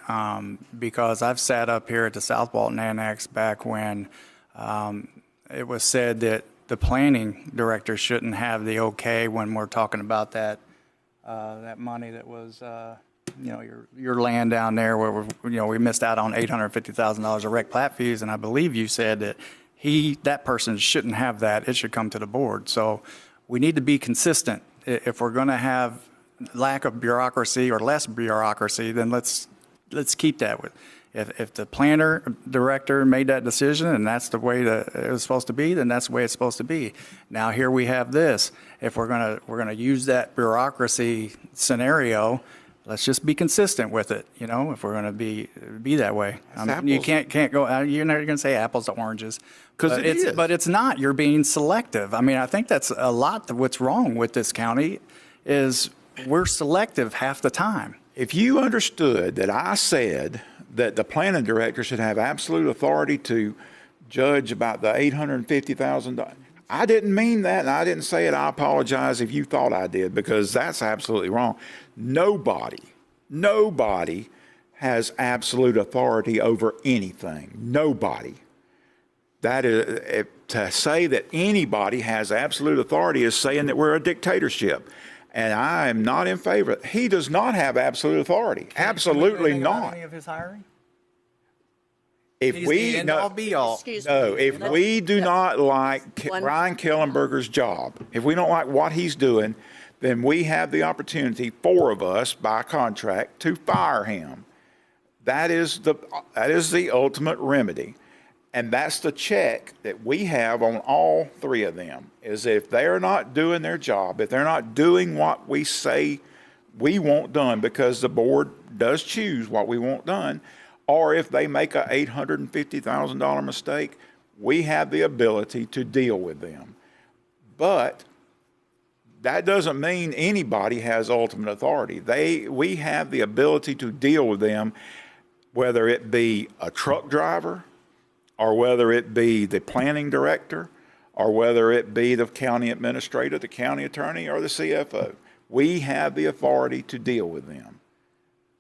because I've sat up here at the South Walton Annex back when it was said that the planning director shouldn't have the okay when we're talking about that money that was, your land down there where we missed out on $850,000 of rec plat fees, and I believe you said that that person shouldn't have that. It should come to the board. So we need to be consistent. If we're going to have lack of bureaucracy or less bureaucracy, then let's keep that with. If the planner director made that decision and that's the way that it was supposed to be, then that's the way it's supposed to be. Now here we have this. If we're gonna use that bureaucracy scenario, let's just be consistent with it. If we're gonna be that way. You can't go. You're never gonna say apples to oranges. But it's not. You're being selective. I mean, I think that's a lot of what's wrong with this county is we're selective half the time. If you understood that I said that the planning director should have absolute authority to judge about the $850,000, I didn't mean that, and I didn't say it. I apologize if you thought I did, because that's absolutely wrong. Nobody has absolute authority over anything. Nobody. That is, to say that anybody has absolute authority is saying that we're a dictatorship. And I am not in favor. He does not have absolute authority. Absolutely not. Any of his hiring? If He's we the end-all, be-all. Excuse no, me. if we do not like One- Brian Kellenberger's job, if we don't like what he's doing, then we have the opportunity, 4 of us by contract, to fire him. That is the ultimate remedy. And that's the check that we have on all 3 of them, is if they're not doing their job, if they're not doing what we say we want done, because the board does choose what we want done, or if they make a $850,000 mistake, we have the ability to deal with them. But that doesn't mean anybody has ultimate authority. We have the ability to deal with them, whether it be a truck driver, or whether it be the planning director, or whether it be the county administrator, the county attorney, or the CFO. We have the authority to deal with them.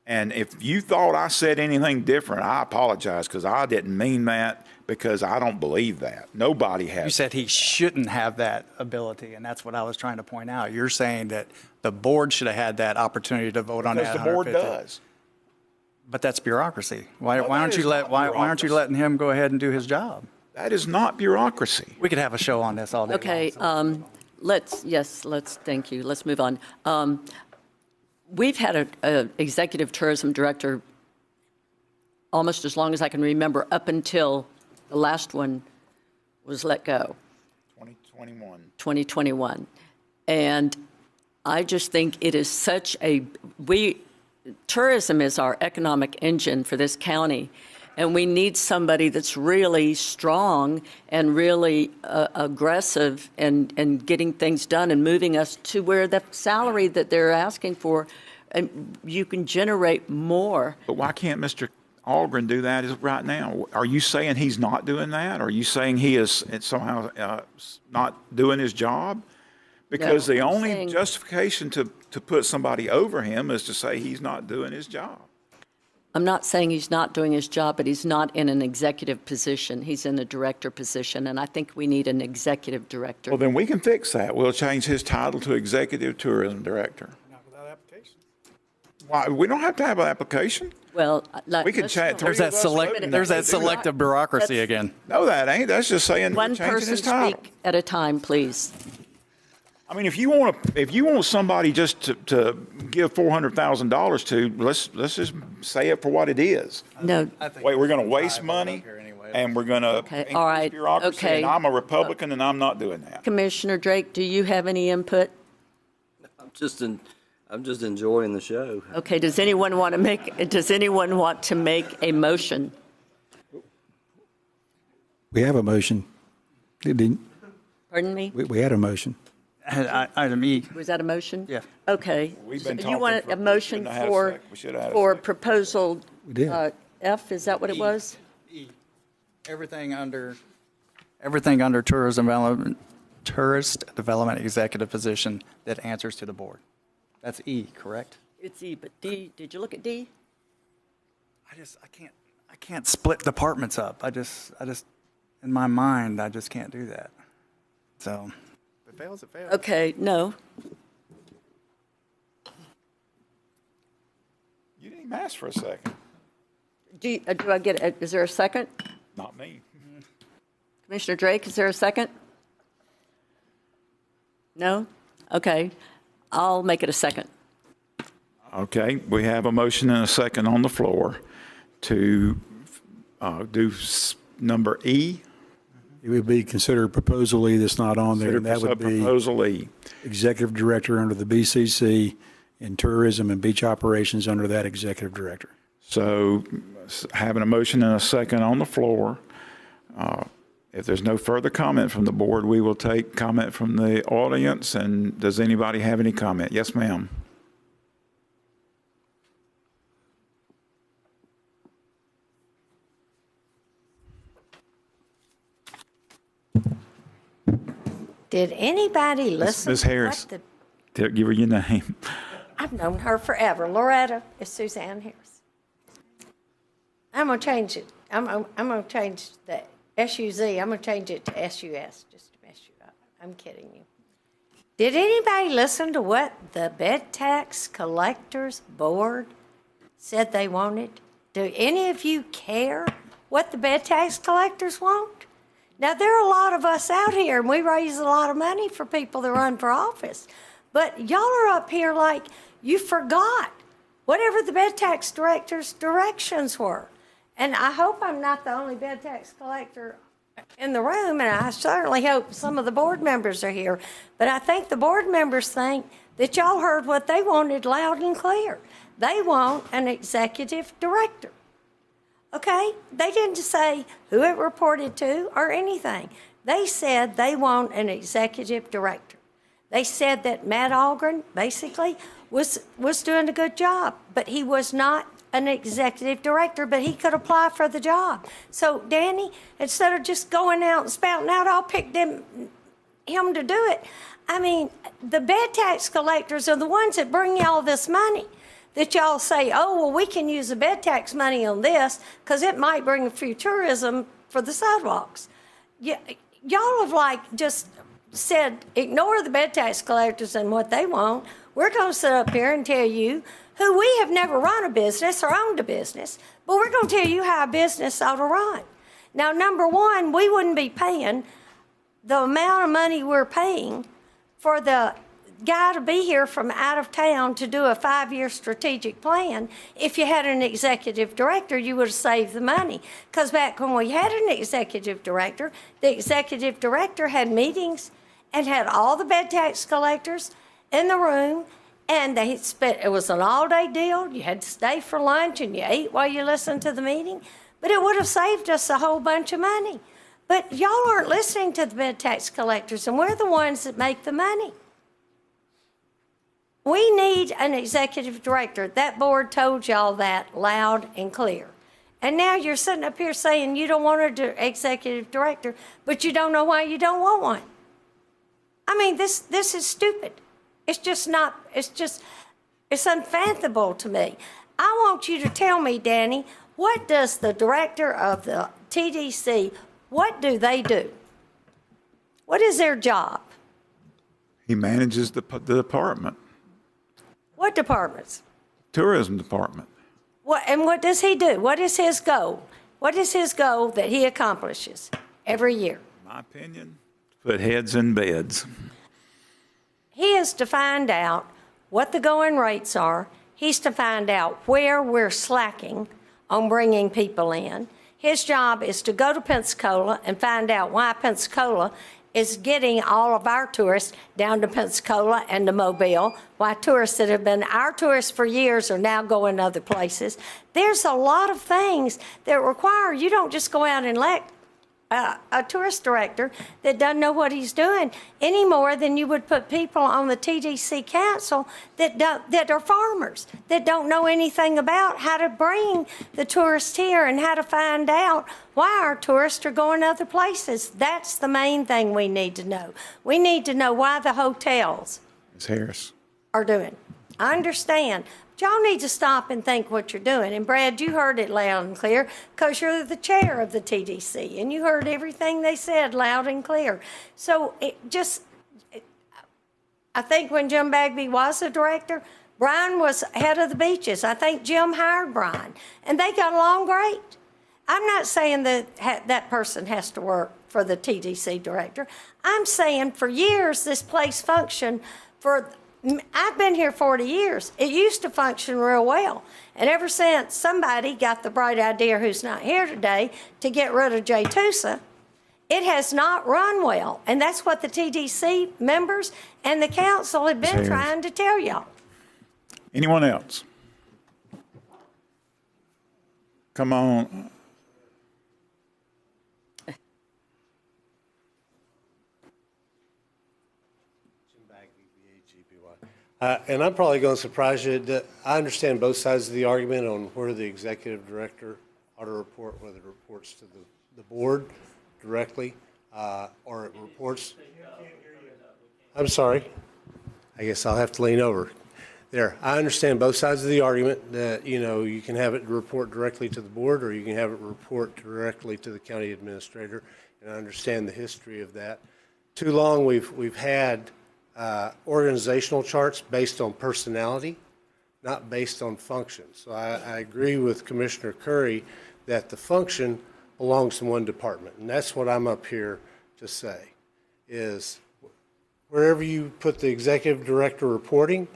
And if you thought I said anything different, I apologize, because I didn't mean that, because I don't believe that. Nobody has. You said he shouldn't have that ability, and that's what I was trying to point out. You're saying that the board should have had that opportunity to vote on that Because the board 150. does. But that's bureaucracy. Why that aren't is you not why aren't you letting him go ahead and do his job? That is not bureaucracy. We could have a show on this all day Okay, long. thank you. Let's move on. We've had an executive tourism director almost as long as I can remember, up until the last one was let go. 2021. And I just think it is such tourism is our economic engine for this county. And we need somebody that's really strong and really aggressive and getting things done and moving us to where the salary that they're asking for, and you can generate more. But why can't Mr. Algren do that right now? Are you saying he's not doing that? Are you saying he is somehow not doing his job? Because No, the I'm only saying- justification to put somebody over him is to say he's not doing his job. I'm not saying he's not doing his job, but he's not in an executive position. He's in a director position, and I think we need an executive director. Well, then we can fix that. We'll change his title to Executive Tourism Director. Not without application. Why? We don't have to have an application. Well, We can chat. There's that selective bureaucracy That's- again. No, that ain't. That's just saying we're One changing person his title. speak at a time, please. I mean, if you want somebody just to give $400,000 to, let's just say it for what it is. No, Wait, we're going to waste money, and we're going to Okay, all right, increase bureaucracy, okay. and I'm a Republican, and I'm not doing that. Commissioner Drake, do you have any input? I'm just enjoying the show. Okay, does anyone want to make a motion? We have a motion. Pardon me? We had a motion. Item E. Was that a motion? Yeah. Okay. We've been So you talking want for- a motion shouldn't have had a for, sec. We should have had a for sec. proposal We did. F, is that what it was? Everything under tourism development, tourist development executive position that answers to the board. That's E, correct? It's E, but D, did you look at D? I can't split departments up. I just, in my mind, I just can't do that. So, if it fails, it fails. Okay, no. You didn't even ask for a second. Do I get, is there a second? Not me. Commissioner Drake, is there a second? No? Okay, I'll make it a second. Okay, we have a motion and a second on the floor to do number E. It would be considered proposal E that's not on there, and that would be Proposal E. executive director under the BCC and tourism and beach operations under that executive director. So having a motion and a second on the floor, if there's no further comment from the board, we will take comment from the audience. And does anybody have any comment? Yes, ma'am. Did anybody listen? Ms. to Harris. what the- Give her your name. I've known her forever. Loretta is Suzanne Harris. I'm gonna change it. I'm gonna change the SUZ. I'm gonna change it to SUS just to mess you up. I'm kidding you. Did anybody listen to what the bed tax collectors board said they wanted? Do any of you care what the bed tax collectors want? Now, there are a lot of us out here, and we raise a lot of money for people that run for office. But y'all are up here like you forgot whatever the bed tax director's directions were. And I hope I'm not the only bed tax collector in the room, and I certainly hope some of the board members are here. But I think the board members think that y'all heard what they wanted loud and clear. They want an executive director. Okay? They didn't say who it reported to or anything. They said they want an executive director. They said that Matt Algren basically was doing a good job, but he was not an executive director, but he could apply for the job. So, Danny, instead of just going out and spouting out, I'll pick him to do it. I mean, the bed tax collectors are the ones that bring y'all this money. That y'all say, oh, well, we can use the bed tax money on this because it might bring a few tourism for the sidewalks. Y'all have like just said, ignore the bed tax collectors and what they want. We're going to sit up here and tell you who we have never run a business or owned a business, but we're going to tell you how a business ought to run. Now, number one, we wouldn't be paying the amount of money we're paying for the guy to be here from out of town to do a 5-year strategic plan. If you had an executive director, you would have saved the money. Because back when we had an executive director, the executive director had meetings and had all the bed tax collectors in the room, and it was an all-day deal. You had to stay for lunch and you ate while you listened to the meeting, but it would have saved us a whole bunch of money. But y'all aren't listening to the bed tax collectors, and we're the ones that make the money. We need an executive director. That board told y'all that loud and clear. And now you're sitting up here saying you don't want an executive director, but you don't know why you don't want one. I mean, this is stupid. It's just not, it's unfathomable to me. I want you to tell me, Danny, what does the director of the TDC, what do they do? What is their job? He manages the department, What departments? tourism department. What does he do? What is his goal? What is his goal that he accomplishes every year? My opinion, put heads in beds. He is to find out what the going rates are. He's to find out where we're slacking on bringing people in. His job is to go to Pensacola and find out why Pensacola is getting all of our tourists down to Pensacola and to Mobile, why tourists that have been our tourists for years are now going other places. There's a lot of things that require you don't just go out and elect a tourist director that doesn't know what he's doing any more than you would put people on the TDC council that are farmers, that don't know anything about how to bring the tourists here and how to find out why our tourists are going other places. That's the main thing we need to know. We need to know why the hotels Ms. Harris. are doing. I understand. But y'all need to stop and think what you're doing. And Brad, you heard it loud and clear because you're the chair of the TDC and you heard everything they said loud and clear. So I think when Jim Bagby was the director, Brian was head of the beaches. I think Jim hired Brian and they got along great. I'm not saying that that person has to work for the TDC director. I'm saying for years this place functioned I've been here 40 years. It used to function real well. And ever since somebody got the bright idea, who's not here today, to get rid of Jay Tusa, it has not run well. And that's what the TDC members and the council have been trying to tell y'all. Anyone else? Come on. And I'm probably going to surprise you. I understand both sides of the argument on where the executive director ought to report, whether it reports to the board directly or it reports. I'm sorry. I guess I'll have to lean over. There. I understand both sides of the argument that, you can have it report directly to the board or you can have it report directly to the county administrator. And I understand the history of that. Too long we've had organizational charts based on personality, not based on function. So I agree with Commissioner Curry that the function belongs to one department. And that's what I'm up here to say, is wherever you put the executive director reporting,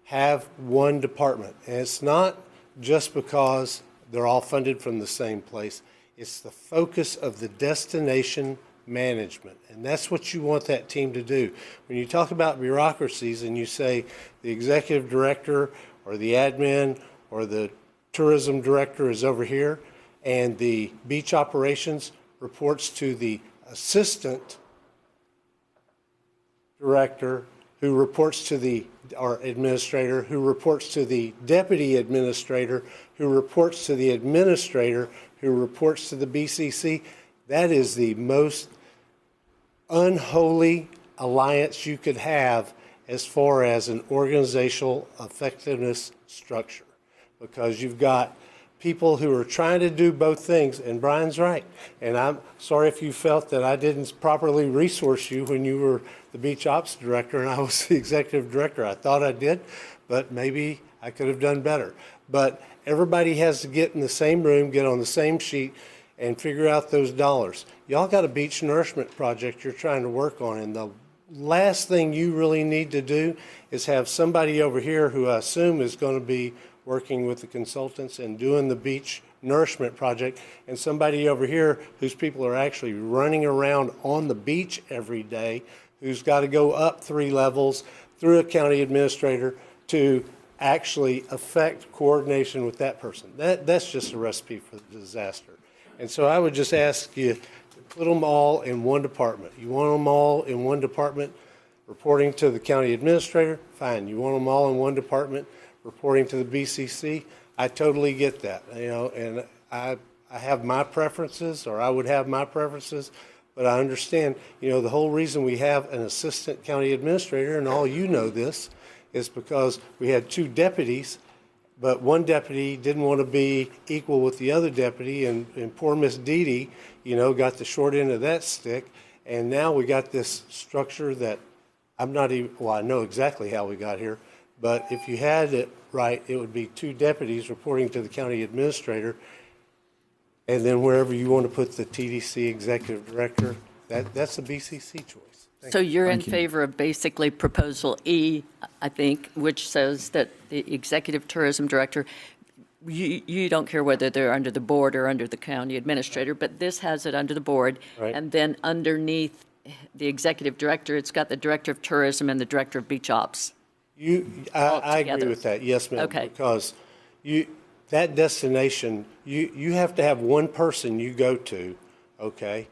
have one department. And it's not just because they're all funded from the same place. It's the focus of the destination management. And that's what you want that team to do. When you talk about bureaucracies and you say the executive director or the admin or the tourism director is over here and the beach operations reports to the assistant director who reports to the administrator, who reports to the deputy administrator, who reports to the administrator, who reports to the BCC, that is the most unholy alliance you could have as far as an organizational effectiveness structure, because you've got people who are trying to do both things, and Brian's right. And I'm sorry if you felt that I didn't properly resource you when you were the beach ops director and I was the executive director. I thought I did, but maybe I could have done better. But everybody has to get in the same room, get on the same sheet, and figure out those dollars. Y'all got a beach nourishment project you're trying to work on, and the last thing you really need to do is have somebody over here who I assume is going to be working with the consultants and doing the beach nourishment project, and somebody over here whose people are actually running around on the beach every day, who's got to go up 3 levels through a county administrator to actually affect coordination with that person. That's just a recipe for disaster. And so I would just ask you to put them all in one department. You want them all in one department reporting to the county administrator? Fine. You want them all in one department reporting to the BCC? I totally get that, and I have my preferences, or I would have my preferences, but I understand, the whole reason we have an assistant county administrator, and all you know this, is because we had 2 deputies, but one deputy didn't want to be equal with the other deputy, and poor Miss Dee Dee, got the short end of that stick, and now we got this structure that I'm not even, well, I know exactly how we got here, but if you had it right, it would be 2 deputies reporting to the county administrator, and then wherever you want to put the TDC executive director, that's a BCC choice. So you're in favor of basically Proposal E, I think, which says that the executive tourism director, you don't care whether they're under the board or under the county administrator, but this has it under the board. Right. And then underneath the executive director, it's got the director of tourism and the director of beach ops. I agree with that, yes, ma'am. Okay. Because that destination, you have to have one person you go to, okay,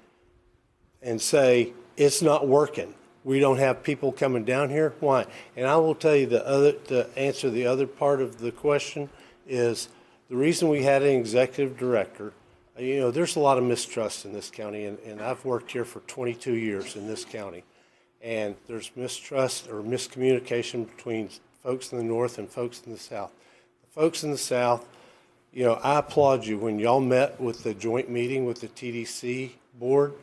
and say, it's not working. We don't have people coming down here. Why? And I will tell you to answer the other part of the question is the reason we had an executive director, there's a lot of mistrust in this county, and I've worked here for 22 years in this county. And there's mistrust or miscommunication between folks in the north and folks in the south. The folks in the south, I applaud you when y'all met with the joint meeting with the TDC board.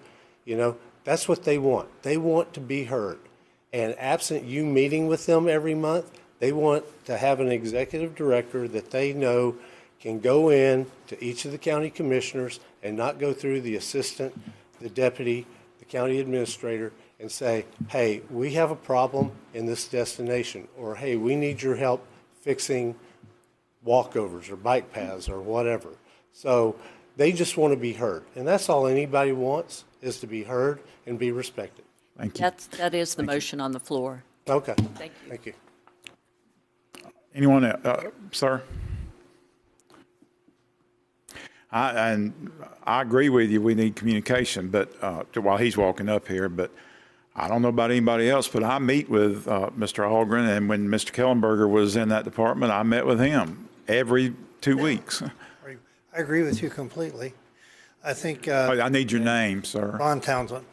That's what they want. They want to be heard. And absent you meeting with them every month, they want to have an executive director that they know can go in to each of the county commissioners and not go through the assistant, the deputy, the county administrator, and say, hey, we have a problem in this destination, or hey, we need your help fixing walkovers or bike paths or whatever. So they just want to be heard. And that's all anybody wants, is to be heard and be respected. Thank you. That is the motion on the floor. Okay. Thank you. Thank you. Anyone else? Sir? I agree with you. We need communication, but while he's walking up here, but I don't know about anybody else, but I meet with Mr. Algren, and when Mr. Kellenberger was in that department, I met with him every 2 weeks. I agree with you completely. I think. I need your name, sir. Ron Townsend.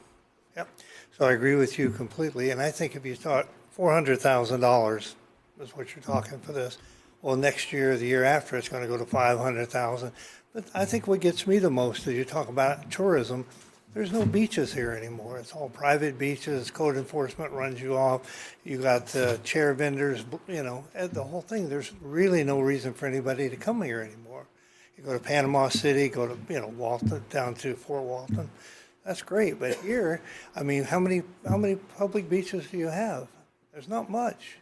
Yep. So I agree with you completely. And I think if you thought $400,000 is what you're talking for this, well, next year, the year after, it's going to go to $500,000. But I think what gets me the most is you talk about tourism. There's no beaches here anymore. It's all private beaches. Code enforcement runs you off. You got chair vendors, and the whole thing. There's really no reason for anybody to come here anymore. You go to Panama City, go to, Walton, down to Fort Walton. That's great. But here, I mean, how many public beaches do you have? There's not much,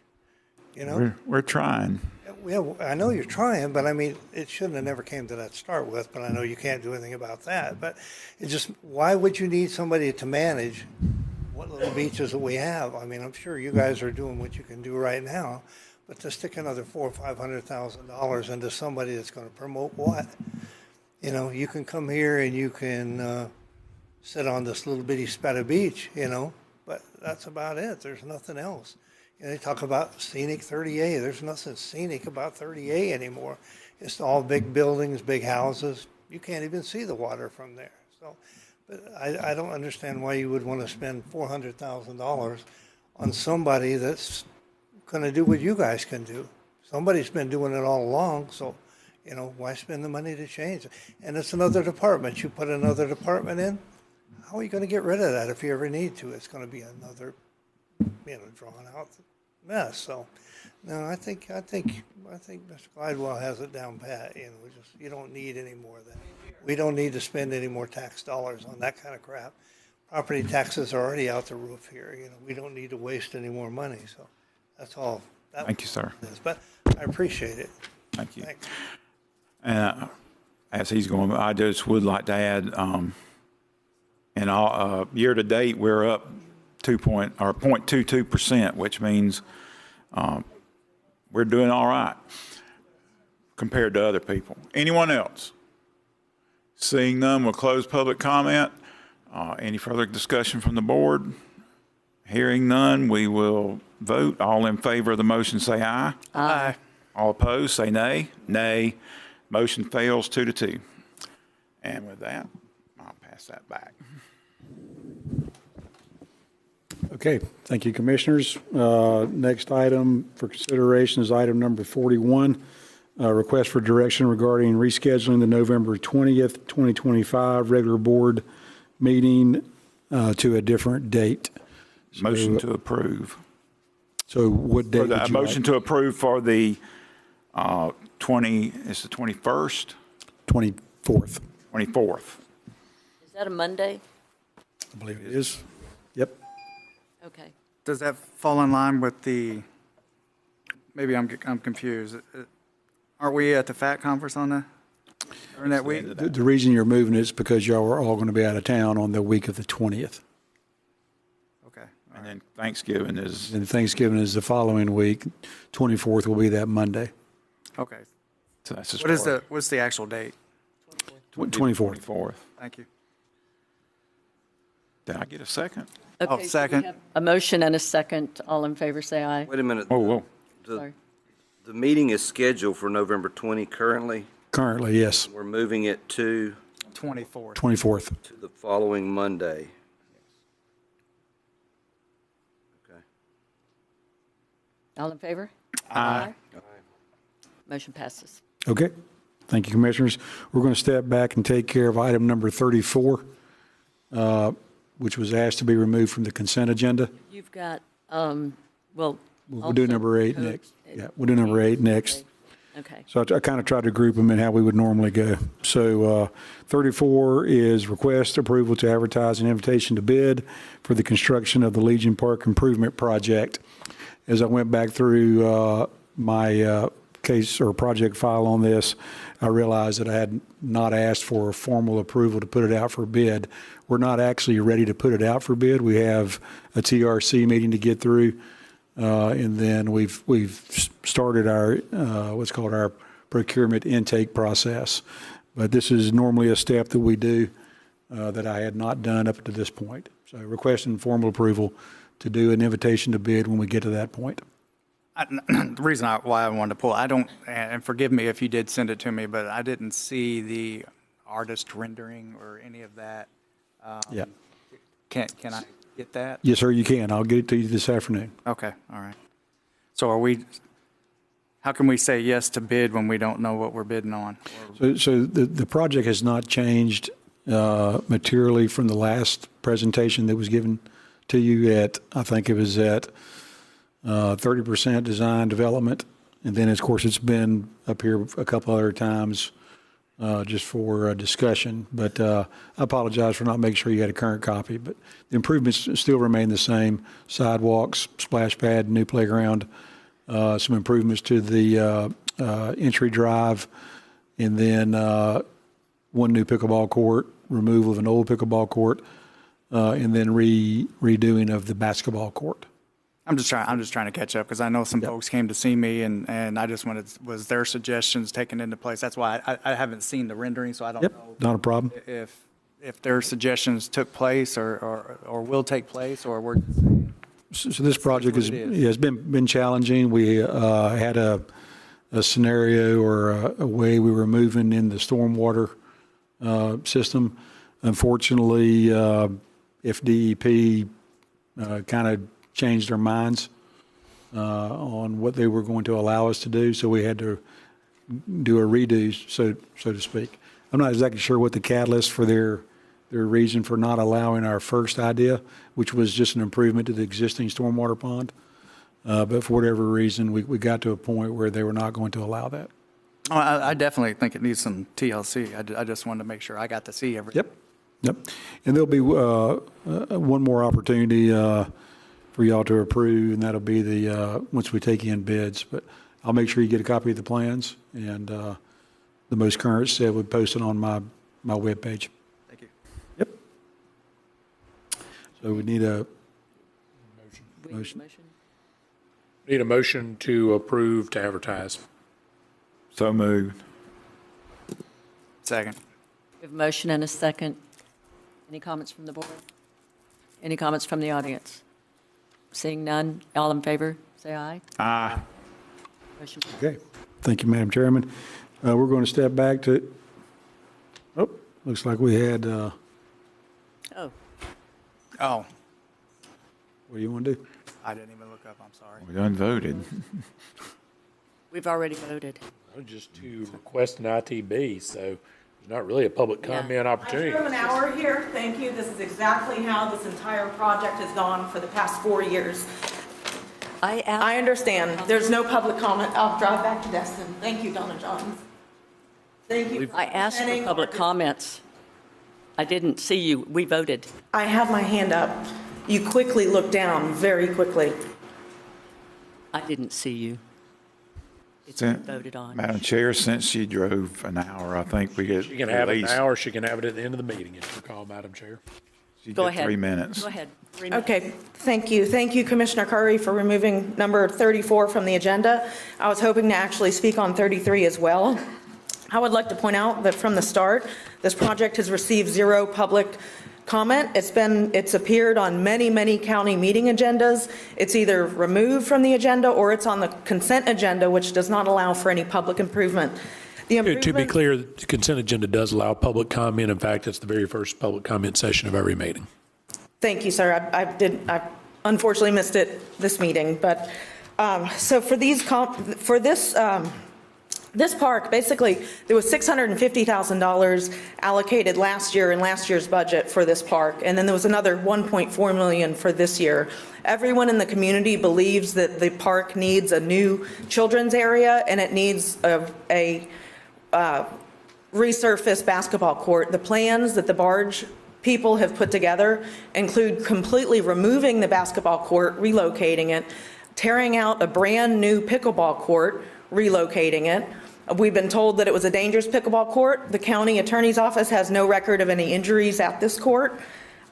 We're trying. Yeah, I know you're trying, but I mean, it shouldn't have never came to that to start with, but I know you can't do anything about that. But why would you need somebody to manage what little beaches that we have? I mean, I'm sure you guys are doing what you can do right now, but to stick another $400,000 or $500,000 into somebody that's going to promote what? You can come here and you can sit on this little bitty spot of beach, but that's about it. There's nothing else. They talk about scenic 30A. There's nothing scenic about 30A anymore. It's all big buildings, big houses. You can't even see the water from there. So, but I don't understand why you would want to spend $400,000 on somebody that's going to do what you guys can do. Somebody's been doing it all along, so, why spend the money to change it? And it's another department. You put another department in, how are you going to get rid of that if you ever need to? It's going to be another drawn out mess. So, no, I think Mr. Glidewell has it down pat. You don't need any more of that. We don't need to spend any more tax dollars on that kind of crap. Property taxes are already out the roof here. We don't need to waste any more money. So, that's all. Thank you, sir. But I appreciate it. Thank you. Thanks. And as he's going, I just would like to add, in all, year to date, we're up 0.22%, which means we're doing all right compared to other people. Anyone else? Seeing none, we'll close public comment. Any further discussion from the board? Hearing none, we will vote. All in favor of the motion, say aye. Aye. All opposed, say nay. Nay. Motion fails 2-2. And with that, I'll pass that back. Okay, thank you, Commissioners. Next item for consideration is item number 41, request for direction regarding rescheduling the November 20th, 2025 regular board meeting to a different date. Motion to approve. So what date would you like? Motion to approve for the it's the 21st? 24th, 24th. Is that a Monday? I believe it is. Yep. Okay. Does that fall in line with maybe I'm confused. Aren't we at the FAT conference during that week? The reason you're moving is because y'all are all going to be out of town on the week of the 20th. Okay. And then Thanksgiving is. And Thanksgiving is the following week. 24th will be that Monday. Okay. So that's just What's the actual date? 24th. 24th. Thank you. Did I get a second? Okay, so we second. have a motion and a second. All in favor, say aye. Wait a minute. Oh, whoa. Sorry. The meeting is scheduled for November 20 currently. Currently, yes, We're moving it to 24th. 24th. the following Monday. Okay. All in favor? Aye. Motion passes. Okay, thank you, Commissioners. We're going to step back and take care of item number 34, which was asked to be removed from the consent agenda. You've got, We'll do number 8 next. Yeah, we'll do number 8 next. Okay. So I kind of tried to group them in how we would normally go. So 34 is request approval to advertise an invitation to bid for the construction of the Legion Park Improvement Project. As I went back through my case or project file on this, I realized that I had not asked for a formal approval to put it out for bid. We're not actually ready to put it out for bid. We have a TRC meeting to get through. And then we've started our, what's called our procurement intake process. But this is normally a step that we do that I had not done up to this point. So requesting formal approval to do an invitation to bid when we get to that point. The reason why I wanted to pull, I don't, and forgive me if you did send it to me, but I didn't see the artist rendering or any of that. Yeah. Can I get that? Yes, sir, you can. I'll get it to you this afternoon. Okay, all right. So how can we say yes to bid when we don't know what we're bidding on? So the project has not changed materially from the last presentation that was given to you at, I think it was at 30% design development. And then, of course, it's been up here a couple other times just for discussion. But I apologize for not making sure you had a current copy. But the improvements still remain the same. Sidewalks, splash pad, new playground, some improvements to the entry drive, and then one new pickleball court, removal of an old pickleball court, and then redoing of the basketball court. I'm just trying to catch up because I know some Yep. folks came to see me and I just was their suggestions taken into place? That's why I haven't seen the rendering, so I don't Yep, know not a problem. if their suggestions took place or will take place, or we're just saying. So this project what it is. has been challenging. We had a scenario or a way we were moving in the stormwater system. Unfortunately, FDEP kind of changed their minds on what they were going to allow us to do, so we had to do a redo, so to speak. I'm not exactly sure what the catalyst for their reason for not allowing our first idea, which was just an improvement to the existing stormwater pond. But for whatever reason, we got to a point where they were not going to allow that. Oh, I definitely think it needs some TLC. I just wanted to make sure I got to see everything. Yep. And there'll be one more opportunity for y'all to approve, and that'll be once we take in bids. But I'll make sure you get a copy of the plans, and the most current set we post it on my webpage. Thank you. Yep. So we need a motion. Need a motion to approve to advertise. So moved. Second. We have a motion and a second. Any comments from the board? Any comments from the audience? Seeing none, all in favor, say aye. Aye. Motion passes. Okay. Thank you, Madam Chairman. We're going to step back to, looks like we had, what Oh, do you want to do? I didn't even look up. I'm sorry. We done voted. We've already voted. Just to request an ITB, so there's not really a public comment opportunity. I drove an hour here, thank you. This is exactly how this entire project has gone for the past 4 years. I understand, there's no public comment. I'll drive back to Destin. Thank you, Donna Johns. Thank you. I asked for presenting public our- comments. I didn't see you. We voted. I have my hand up. You quickly looked down, very quickly. I didn't see you. It's been voted on. Madam Chair, since she drove an hour, I think we get She can at have it an least, hour, she can have it at the end of the meeting, if you recall, Madam Chair. she Go get ahead. 3 minutes. Go ahead. 3 minutes. Okay, thank you. Thank you, Commissioner Curry, for removing number 34 from the agenda. I was hoping to actually speak on 33 as well. I would like to point out that from the start, this project has received 0 public comment. It's appeared on many, many county meeting agendas. It's either removed from the agenda or it's on the consent agenda, which does not allow for any public improvement. The To be improvement- clear, the consent agenda does allow public comment. In fact, it's the very first public comment session of every meeting. Thank you, sir. I unfortunately missed it this meeting, but, so for this park, basically, there was $650,000 allocated last year in last year's budget for this park, and then there was another $1.4 million for this year. Everyone in the community believes that the park needs a new children's area, and it needs a resurfaced basketball court. The plans that the barge people have put together include completely removing the basketball court, relocating it, tearing out a brand-new pickleball court, relocating it. We've been told that it was a dangerous pickleball court. The county attorney's office has no record of any injuries at this court.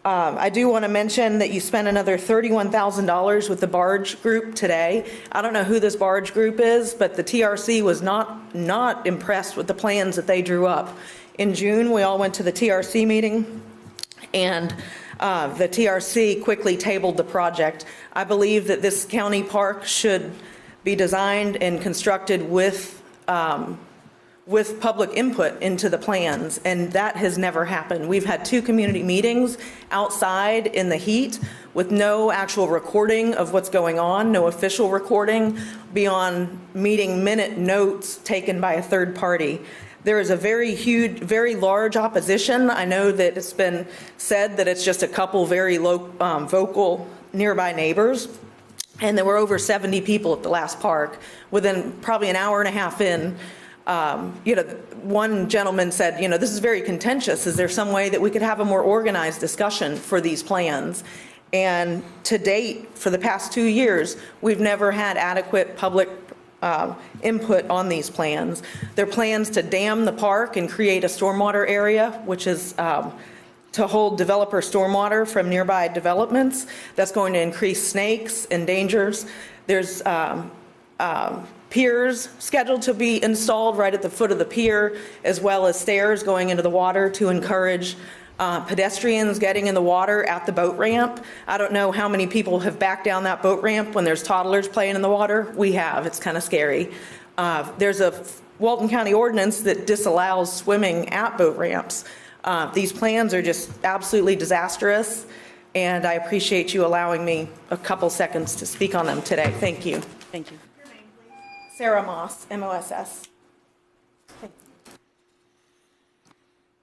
I do want to mention that you spent another $31,000 with the barge group today. I don't know who this barge group is, but the TRC was not impressed with the plans that they drew up. In June, we all went to the TRC meeting, and the TRC quickly tabled the project. I believe that this county park should be designed and constructed with public input into the plans, and that has never happened. We've had 2 community meetings outside in the heat with no actual recording of what's going on, no official recording beyond meeting minute notes taken by a third party. There is a very large opposition. I know that it's been said that it's just a couple very vocal nearby neighbors. And there were over 70 people at the last park. Within probably an hour and a half in, one gentleman said, this is very contentious. Is there some way that we could have a more organized discussion for these plans? And to date, for the past 2 years, we've never had adequate public input on these plans. There are plans to dam the park and create a stormwater area, which is to hold developer stormwater from nearby developments. That's going to increase snakes and dangers. There's piers scheduled to be installed right at the foot of the pier, as well as stairs going into the water to encourage pedestrians getting in the water at the boat ramp. I don't know how many people have backed down that boat ramp when there's toddlers playing in the water. We have. It's kind of scary. There's a Walton County ordinance that disallows swimming at boat ramps. These plans are just absolutely disastrous, and I appreciate you allowing me a couple seconds to speak on them today. Thank you. Thank you. Your name, please? Sarah Moss, MOSS.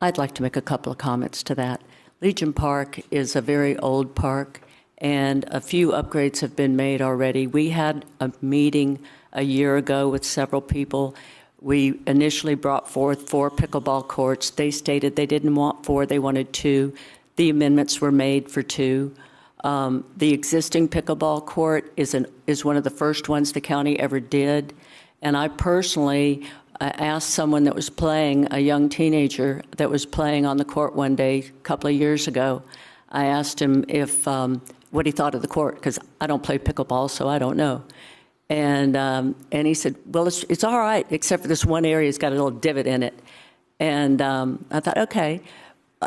I'd like to make a couple of comments to that. Legion Park is a very old park, and a few upgrades have been made already. We had a meeting a year ago with several people. We initially brought forth 4 pickleball courts. They stated they didn't want 4, they wanted 2. The amendments were made for 2. The existing pickleball court is one of the first ones the county ever did. And I personally asked someone that was playing, a young teenager that was playing on the court one day a couple of years ago. I asked him if what he thought of the court, because I don't play pickleball, so I don't know. And he said, well, it's all right, except for this one area, it's got a little divot in it. And I thought, okay.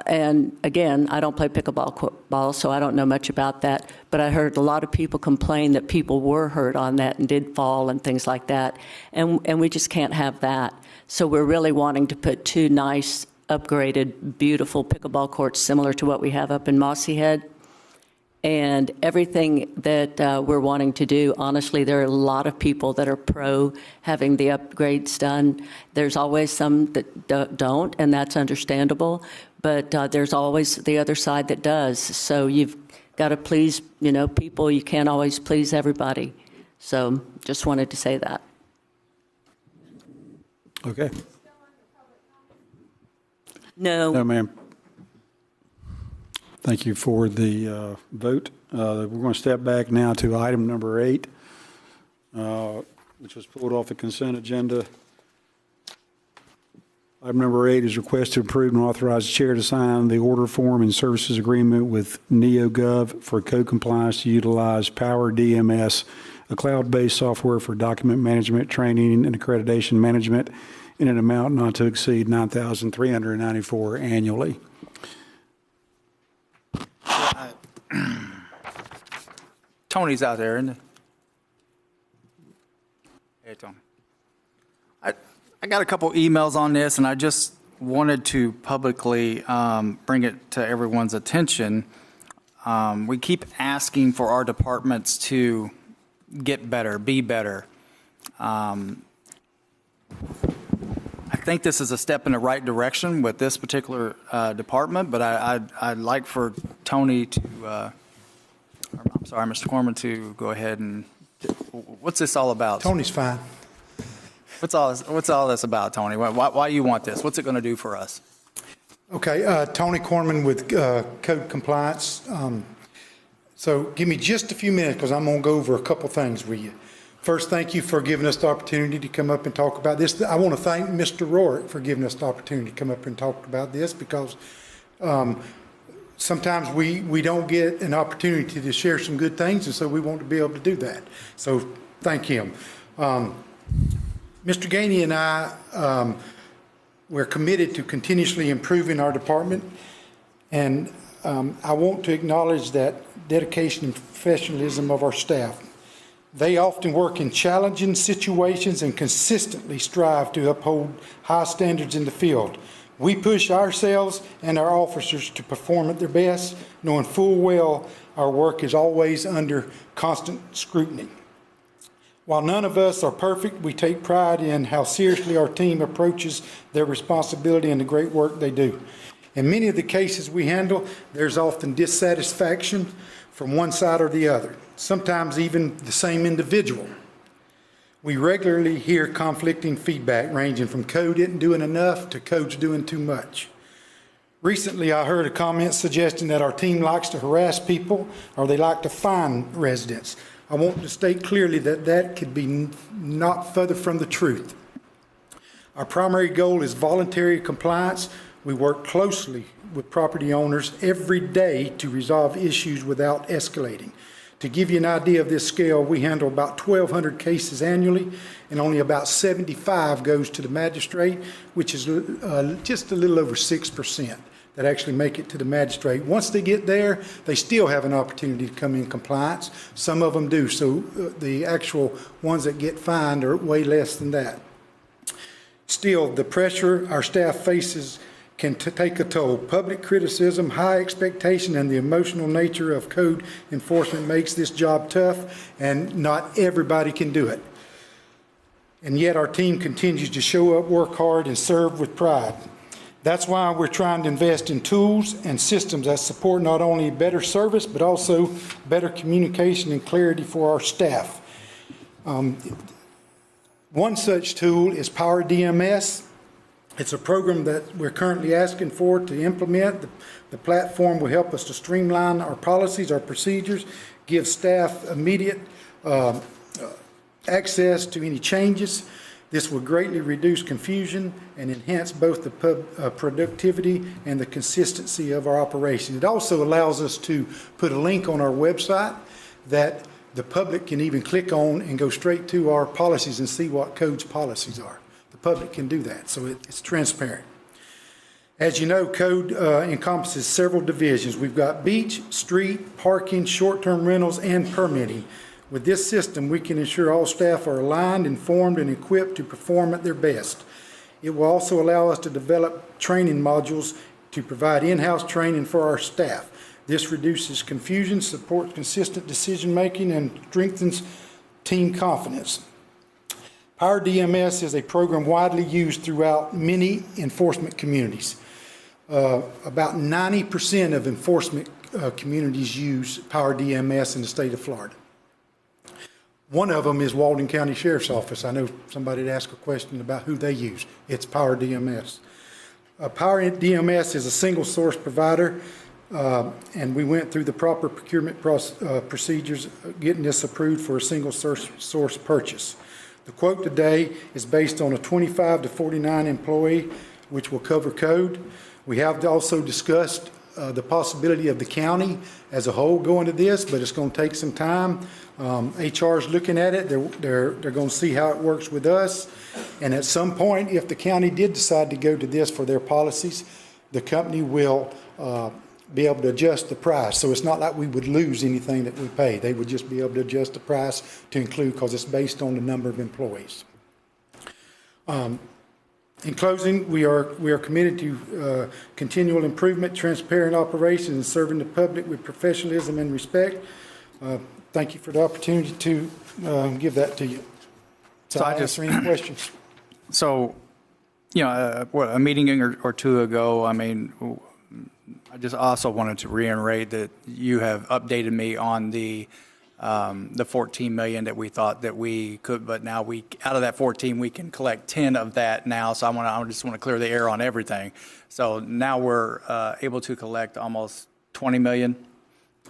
And again, I don't play pickleball, so I don't know much about that. But I heard a lot of people complain that people were hurt on that and did fall and things like that. And we just can't have that. So we're really wanting to put 2 nice, upgraded, beautiful pickleball courts similar to what we have up in Mossy Head. And everything that we're wanting to do, honestly, there are a lot of people that are pro having the upgrades done. There's always some that don't, and that's understandable. But there's always the other side that does. So you've got to please, people. You can't always please everybody. So just wanted to say that. Okay. No. No, ma'am. Thank you for the vote. We're going to step back now to item number 8, which was pulled off the consent agenda. Item number 8 is request to approve and authorize the chair to sign the order form and services agreement with NeoGov for code compliance to utilize Power DMS, a cloud-based software for document management, training, and accreditation management in an amount not to exceed $9,394 annually. Tony's out there, isn't he? Hey, Tony. I got a couple emails on this, and I just wanted to publicly bring it to everyone's attention. We keep asking for our departments to get better, be better. I think this is a step in the right direction with this particular department, but I'd like for Tony to, I'm sorry, Mr. Corman, to go ahead and, what's this all about? Tony's fine. What's all this about, Tony? Why you want this? What's it going to do for us? Okay, Tony Corman with Code Compliance. So give me just a few minutes because I'm going to go over a couple things with you. First, thank you for giving us the opportunity to come up and talk about this. I want to thank Mr. Rourke for giving us the opportunity to come up and talk about this because sometimes we don't get an opportunity to share some good things, and so we want to be able to do that. So thank him. Mr. Gainey and I, we're committed to continuously improving our department, and I want to acknowledge that dedication and professionalism of our staff. They often work in challenging situations and consistently strive to uphold high standards in the field. We push ourselves and our officers to perform at their best, knowing full well our work is always under constant scrutiny. While none of us are perfect, we take pride in how seriously our team approaches their responsibility and the great work they do. In many of the cases we handle, there's often dissatisfaction from one side or the other, sometimes even the same individual. We regularly hear conflicting feedback ranging from code isn't doing enough to code's doing too much. Recently, I heard a comment suggesting that our team likes to harass people or they like to fine residents. I want to state clearly that that could be not further from the truth. Our primary goal is voluntary compliance. We work closely with property owners every day to resolve issues without escalating. To give you an idea of this scale, we handle about 1,200 cases annually, and only about 75 goes to the magistrate, which is just a little over 6% that actually make it to the magistrate. Once they get there, they still have an opportunity to come in compliance. Some of them do, so the actual ones that get fined are way less than that. Still, the pressure our staff faces can take a toll. Public criticism, high expectation, and the emotional nature of code enforcement makes this job tough, and not everybody can do it. And yet our team continues to show up, work hard, and serve with pride. That's why we're trying to invest in tools and systems that support not only better service, but also better communication and clarity for our staff. One such tool is Power DMS. It's a program that we're currently asking for to implement. The platform will help us to streamline our policies, our procedures, give staff immediate access to any changes. This will greatly reduce confusion and enhance both the productivity and the consistency of our operation. It also allows us to put a link on our website that the public can even click on and go straight to our policies and see what code's policies are. The public can do that, so it's transparent. As you know, code encompasses several divisions. We've got beach, street, parking, short-term rentals, and permitting. With this system, we can ensure all staff are aligned, informed, and equipped to perform at their best. It will also allow us to develop training modules to provide in-house training for our staff. This reduces confusion, supports consistent decision-making, and strengthens team confidence. Power DMS is a program widely used throughout many enforcement communities. About 90% of enforcement communities use Power DMS in the state of Florida. One of them is Walden County Sheriff's Office. I know somebody had asked a question about who they use. It's Power DMS. Power DMS is a single source provider, and we went through the proper procurement procedures getting this approved for a single source purchase. The quote today is based on a 25 to 49 employee, which will cover code. We have also discussed the possibility of the county as a whole going to this, but it's going to take some time. HR is looking at it. They're going to see how it works with us. And at some point, if the county did decide to go to this for their policies, the company will be able to adjust the price. So it's not like we would lose anything that we pay. They would just be able to adjust the price to include, because it's based on the number of employees. In closing, we are committed to continual improvement, transparent operations, and serving the public with professionalism and respect. Thank you for the opportunity to give that to you. So I answer any questions. So, you know, a meeting or two ago, I mean, I just also wanted to reiterate that you have updated me on the 14 million that we thought that we could, but now out of that 14, we can collect 10 of that now. So I just want to clear the air on everything. So now we're able to collect almost 20 million,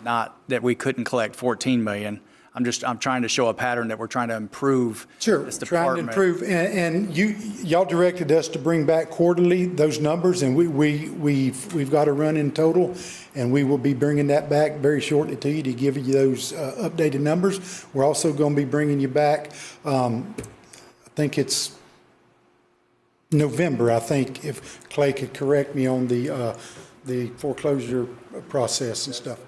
not that we couldn't collect 14 million. I'm trying to show a pattern that we're trying to improve this department. Trying to improve, and y'all directed us to bring back quarterly those numbers, and we've got a run in total, and we will be bringing that back very shortly to you to give you those updated numbers. We're also going to be bringing you back, I think it's November, I think, if Clay could correct me on the foreclosure process and stuff.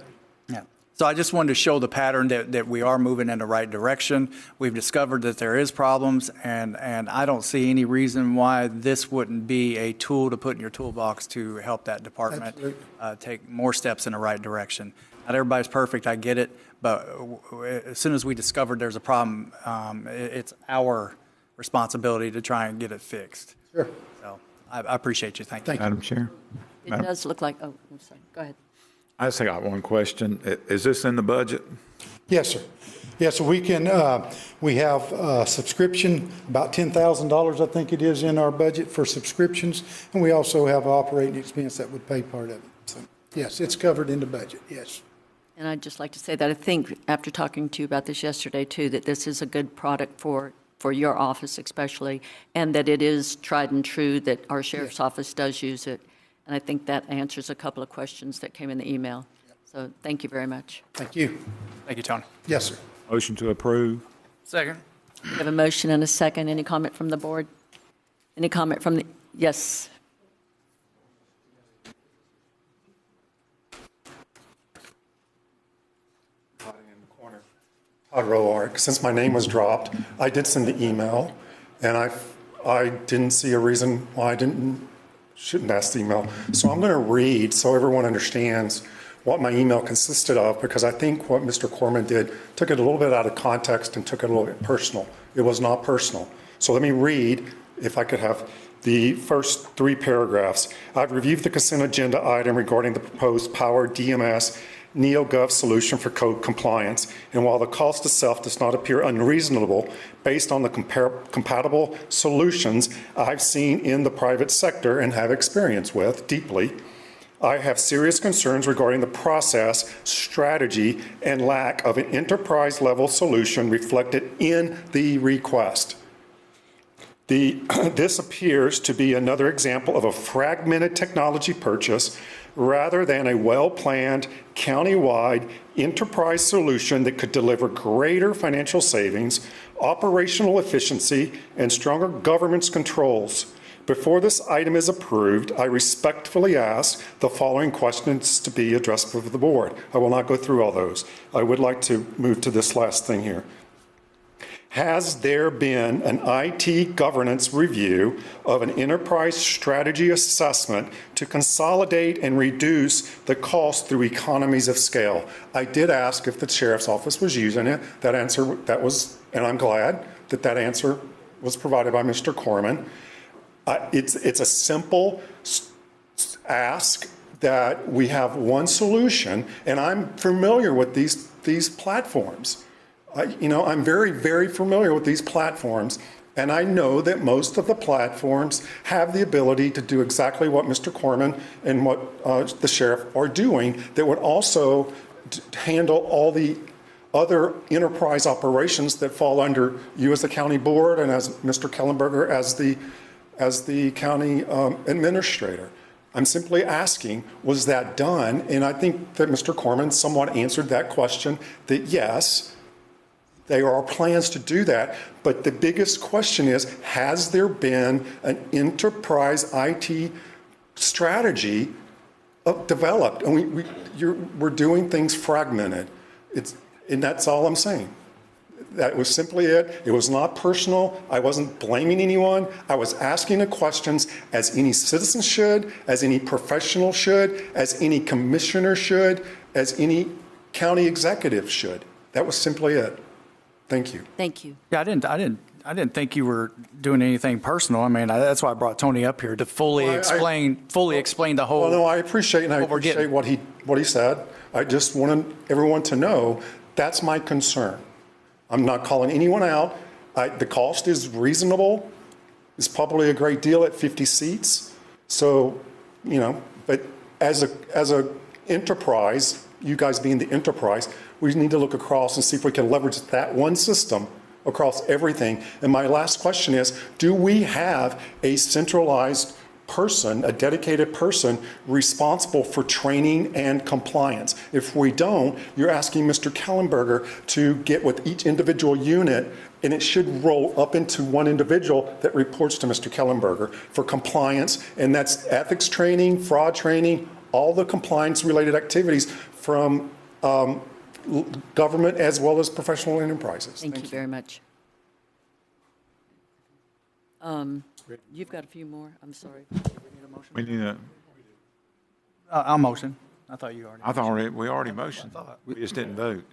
Yeah. So I just wanted to show the pattern that we are moving in the right direction. We've discovered that there is problems, and I don't see any reason why this wouldn't be a tool to put in your toolbox to help that department take more steps in the right direction. Not everybody's perfect, I get it, but as soon as we discovered there's a problem, it's our responsibility to try and get it fixed. Sure. So I appreciate you. Thank you. Madam Chair? It does look like, oh, I'm sorry, go ahead. I just got one question. Is this in the budget? Yes, sir. Yes, so we can, we have a subscription, about $10,000, I think it is, in our budget for subscriptions, and we also have operating expense that would pay part of it. So, yes, it's covered in the budget, yes. And I'd just like to say that I think, after talking to you about this yesterday, too, that this is a good product for your office especially, and that it is tried and true, that our sheriff's office does use it. And I think that answers a couple of questions that came in the email. So thank you very much. Thank you. Thank you, Tony. Yes, sir. Motion to approve. Second. We have a motion and a second. Any comment from the board? Any comment from the, yes. Todd Roark. Since my name was dropped, I did send the email, and I didn't see a reason why I shouldn't ask the email. So I'm going to read so everyone understands what my email consisted of, because I think what Mr. Corman did took it a little bit out of context and took it a little bit personal. It was not personal. So let me read, if I could have the first 3 paragraphs. I've reviewed the consent agenda item regarding the proposed Power DMS NeoGov solution for code compliance, and while the cost itself does not appear unreasonable based on the compatible solutions I've seen in the private sector and have experience with deeply, I have serious concerns regarding the process, strategy, and lack of an enterprise-level solution reflected in the request. This appears to be another example of a fragmented technology purchase rather than a well-planned, county-wide enterprise solution that could deliver greater financial savings, operational efficiency, and stronger governance controls. Before this item is approved, I respectfully ask the following questions to be addressed with the board. I will not go through all those. I would like to move to this last thing here. Has there been an IT governance review of an enterprise strategy assessment to consolidate and reduce the cost through economies of scale? I did ask if the sheriff's office was using it. That answer, and I'm glad that that answer was provided by Mr. Corman. It's a simple ask that we have one solution, and I'm familiar with these platforms. I'm very, very familiar with these platforms, and I know that most of the platforms have the ability to do exactly what Mr. Corman and what the sheriff are doing, that would also handle all the other enterprise operations that fall under you as the county board and as Mr. Kellenberger as the county administrator. I'm simply asking, was that done? And I think that Mr. Corman somewhat answered that question, that yes, there are plans to do that, but the biggest question is, has there been an enterprise IT strategy developed, and we're doing things fragmented. And that's all I'm saying. That was simply it. It was not personal. I wasn't blaming anyone. I was asking the questions as any citizen should, as any professional should, as any commissioner should, as any county executive should. That was simply it. Thank you. Thank you. Yeah, I didn't think you were doing anything personal. I mean, that's why I brought Tony up here to fully explain the whole. Well, no, I appreciate what he said. I just wanted everyone to know that's my concern. I'm not calling anyone out. The cost is reasonable. It's probably a great deal at 50 seats. So, but as a enterprise, you guys being the enterprise, we need to look across and see if we can leverage that one system across everything. And my last question is, do we have a centralized person, a dedicated person responsible for training and compliance? If we don't, you're asking Mr. Kellenberger to get with each individual unit, and it should roll up into one individual that reports to Mr. Kellenberger for compliance, and that's ethics training, fraud training, all the compliance related activities from government as well as professional enterprises. Thank you very much. You've got a few more. I'm sorry. We need a, I'll motion. I thought you already. I thought we already motioned. We just didn't vote.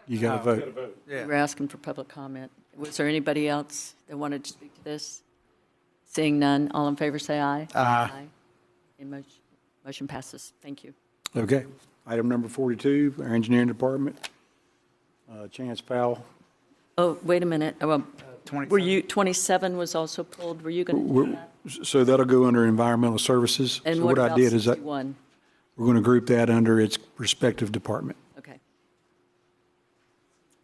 You got to vote. We were asking for public comment. Was there anybody else that wanted to speak to this? Seeing none, all in favor say aye. Aye. And motion passes. Thank you. Okay. Item number 42, our engineering department. Chance Powell. Oh, wait a minute. Were 27. you, 27 was also pulled. Were you going to do that? So that'll go under environmental services. And So what I about did is 61? we're going to group that under its respective department. Okay.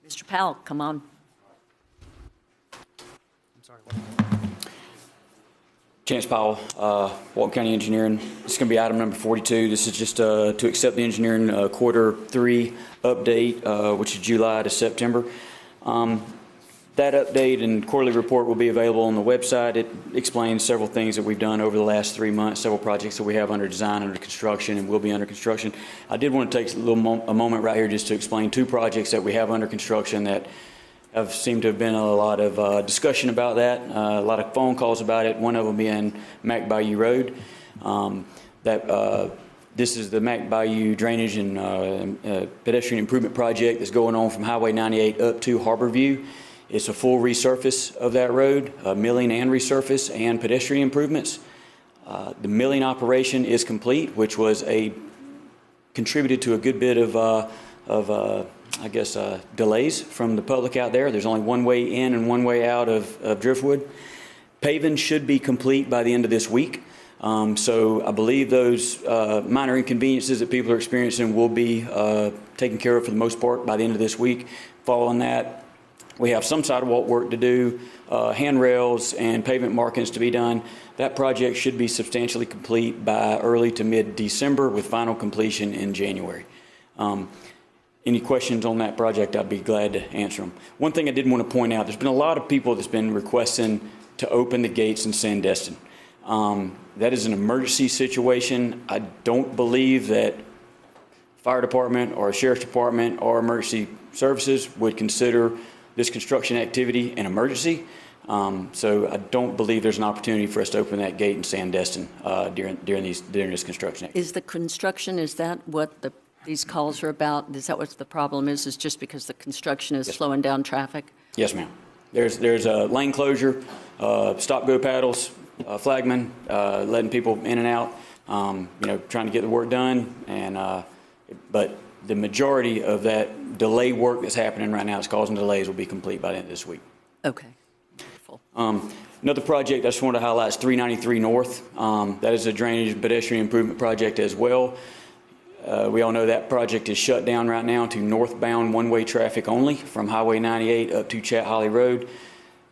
Mr. Powell, come on. Chance Powell, Walton County Engineering. This is going to be item number 42. This is just to accept the engineering Q3 update, which is July to September. That update and quarterly report will be available on the website. It explains several things that we've done over the last 3 months, several projects that we have under design, under construction, and will be under construction. I did want to take a moment right here just to explain 2 projects that we have under construction that have seemed to have been a lot of discussion about that, a lot of phone calls about it, one of them being Mac Bayou Road. This is the Mac Bayou Drainage and Pedestrian Improvement Project that's going on from Highway 98 up to Harborview. It's a full resurface of that road, milling and resurface and pedestrian improvements. The milling operation is complete, which was contributed to a good bit of delays from the public out there. There's only one way in and one way out of Driftwood. Paving should be complete by the end of this week. So I believe those minor inconveniences that people are experiencing will be taken care of for the most part by the end of this week. Following that, we have some sidewalk work to do, handrails and pavement markings to be done. That project should be substantially complete by early to mid-December with final completion in January. Any questions on that project, I'd be glad to answer them. One thing I did want to point out, there's been a lot of people that's been requesting to open the gates in Sandestin. That is an emergency situation. I don't believe that fire department or sheriff's department or emergency services would consider this construction activity an emergency. So I don't believe there's an opportunity for us to open that gate in Sandestin during this construction activity. Is the construction, is that what these calls are about? Is that what the problem is just because the construction is slowing down traffic? Yes, ma'am. There's a lane closure, stop-go paddles, flagmen, letting people in and out, trying to get the work done. But the majority of that delay work that's happening right now that's causing delays will be complete by the end of this week. Okay. Another project I just want to highlight is 393 North. That is a drainage and pedestrian improvement project as well. We all know that project is shut down right now to northbound one-way traffic only from Highway 98 up to Chat Holly Road.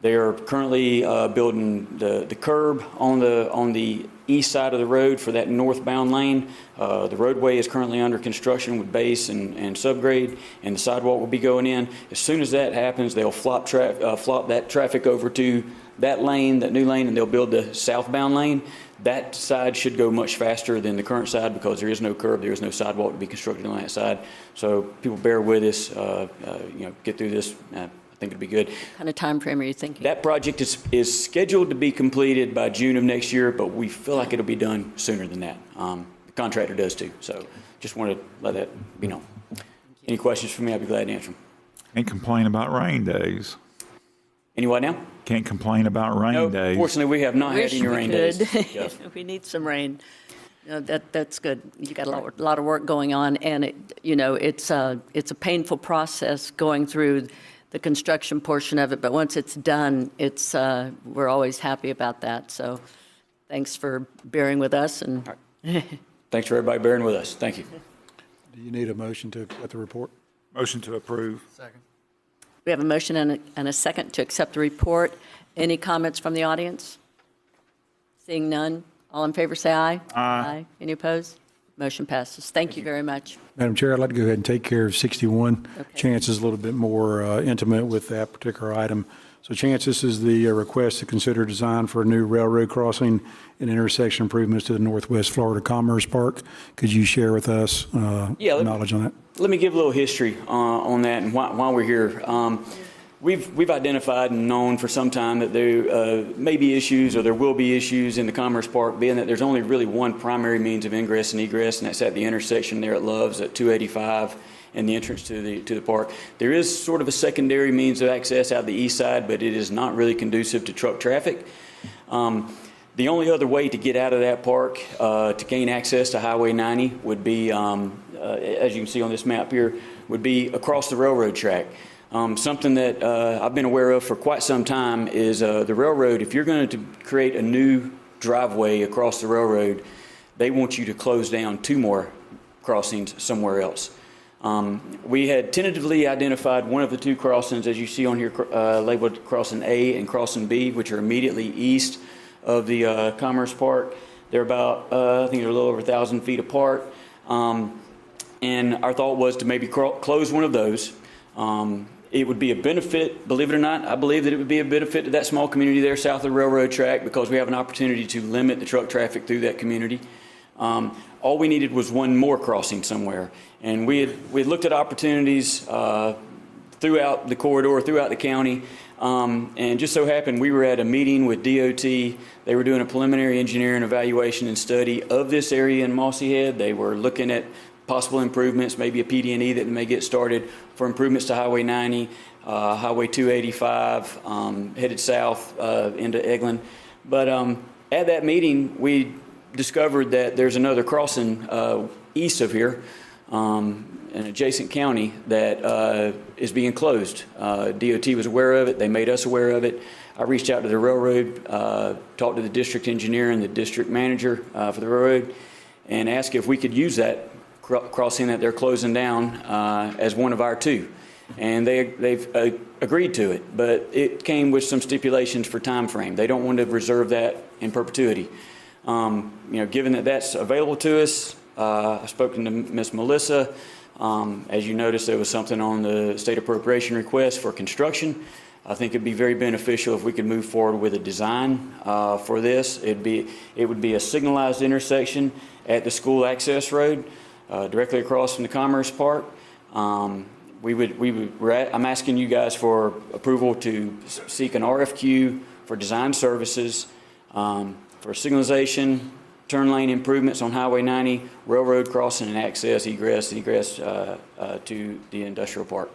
They are currently building the curb on the east side of the road for that northbound lane. The roadway is currently under construction with base and subgrade, and the sidewalk will be going in. As soon as that happens, they'll flop that traffic over to that lane, that new lane, and they'll build the southbound lane, that side should go much faster than the current side because there is no curb, there is no sidewalk to be constructed on that side. So people bear with us, get through this. I think it'll be good. What kind of time frame are you thinking? That project is scheduled to be completed by June of next year, but we feel like it'll be done sooner than that. The contractor does too. So just wanted to let that be known. Any questions for me? I'd be glad to answer them. Can't complain about rain days. Any what now? Can't complain about rain days. Fortunately, we have not had Wish any we rain could. days. Yes. We need some rain. No, that's good. You got a lot of work going on, and it's a painful process going through the construction portion of it. But once it's done, we're always happy about that. So, thanks for bearing with us. And Thanks for everybody bearing with us. Thank you. Do you need a motion to accept the report? Motion to approve. Second. we have a motion and a second to accept the report. Any comments from the audience? Seeing none, all in favor say aye. Aye. Any opposed? Motion passes. Thank you very much. Madam Chair, I'd like to go ahead and take care of 61. Okay. Chance is a little bit more intimate with that particular item. So Chance, this is the request to consider design for a new railroad crossing and intersection improvements to the Northwest Florida Commerce Park. Could you share with us knowledge on that? Let me give a little history on that and why we're here. We've identified and known for some time that there may be issues or there will be issues in the Commerce Park, being that there's only really one primary means of ingress and egress, and that's at the intersection there at Love's at 285 and the entrance to the park. There is sort of a secondary means of access out the east side, but it is not really conducive to truck traffic. The only other way to get out of that park to gain access to Highway 90 would be, as you can see on this map here, would be across the railroad track. Something that I've been aware of for quite some time is the railroad, if you're going to create a new driveway across the railroad, they want you to close down 2 more crossings somewhere else. We had tentatively identified one of the 2 crossings, as you see on here, labeled Crossing A and Crossing B, which are immediately east of the Commerce Park. They're about, I think they're a little over 1,000 feet apart. And our thought was to maybe close one of those. It would be a benefit, believe it or not, I believe that it would be a benefit to that small community there south of the railroad track because we have an opportunity to limit the truck traffic through that community. All we needed was one more crossing somewhere. And we had looked at opportunities throughout the corridor, throughout the county. And just so happened we were at a meeting with DOT. They were doing a preliminary engineering evaluation and study of this area in Mossy Head. They were looking at possible improvements, maybe a PD&E that may get started for improvements to Highway 90, Highway 285, headed south into Eglin. But at that meeting, we discovered that there's another crossing east of here, an adjacent county that is being closed. DOT was aware of it. They made us aware of it. I reached out to the railroad, talked to the district engineer and the district manager for the railroad, and asked if we could use that crossing that they're closing down as one of our 2. And they've agreed to it, but it came with some stipulations for time frame. They don't want to reserve that in perpetuity. Given that that's available to us, I've spoken to Ms. Melissa. As you noticed, there was something on the state appropriation request for construction. I think it'd be very beneficial if we could move forward with a design for this. It would be a signalized intersection at the school access road, directly across from the Commerce Park. I'm asking you guys for approval to seek an RFQ for design services for signalization, turn lane improvements on Highway 90, railroad crossing and access, egress to the industrial park.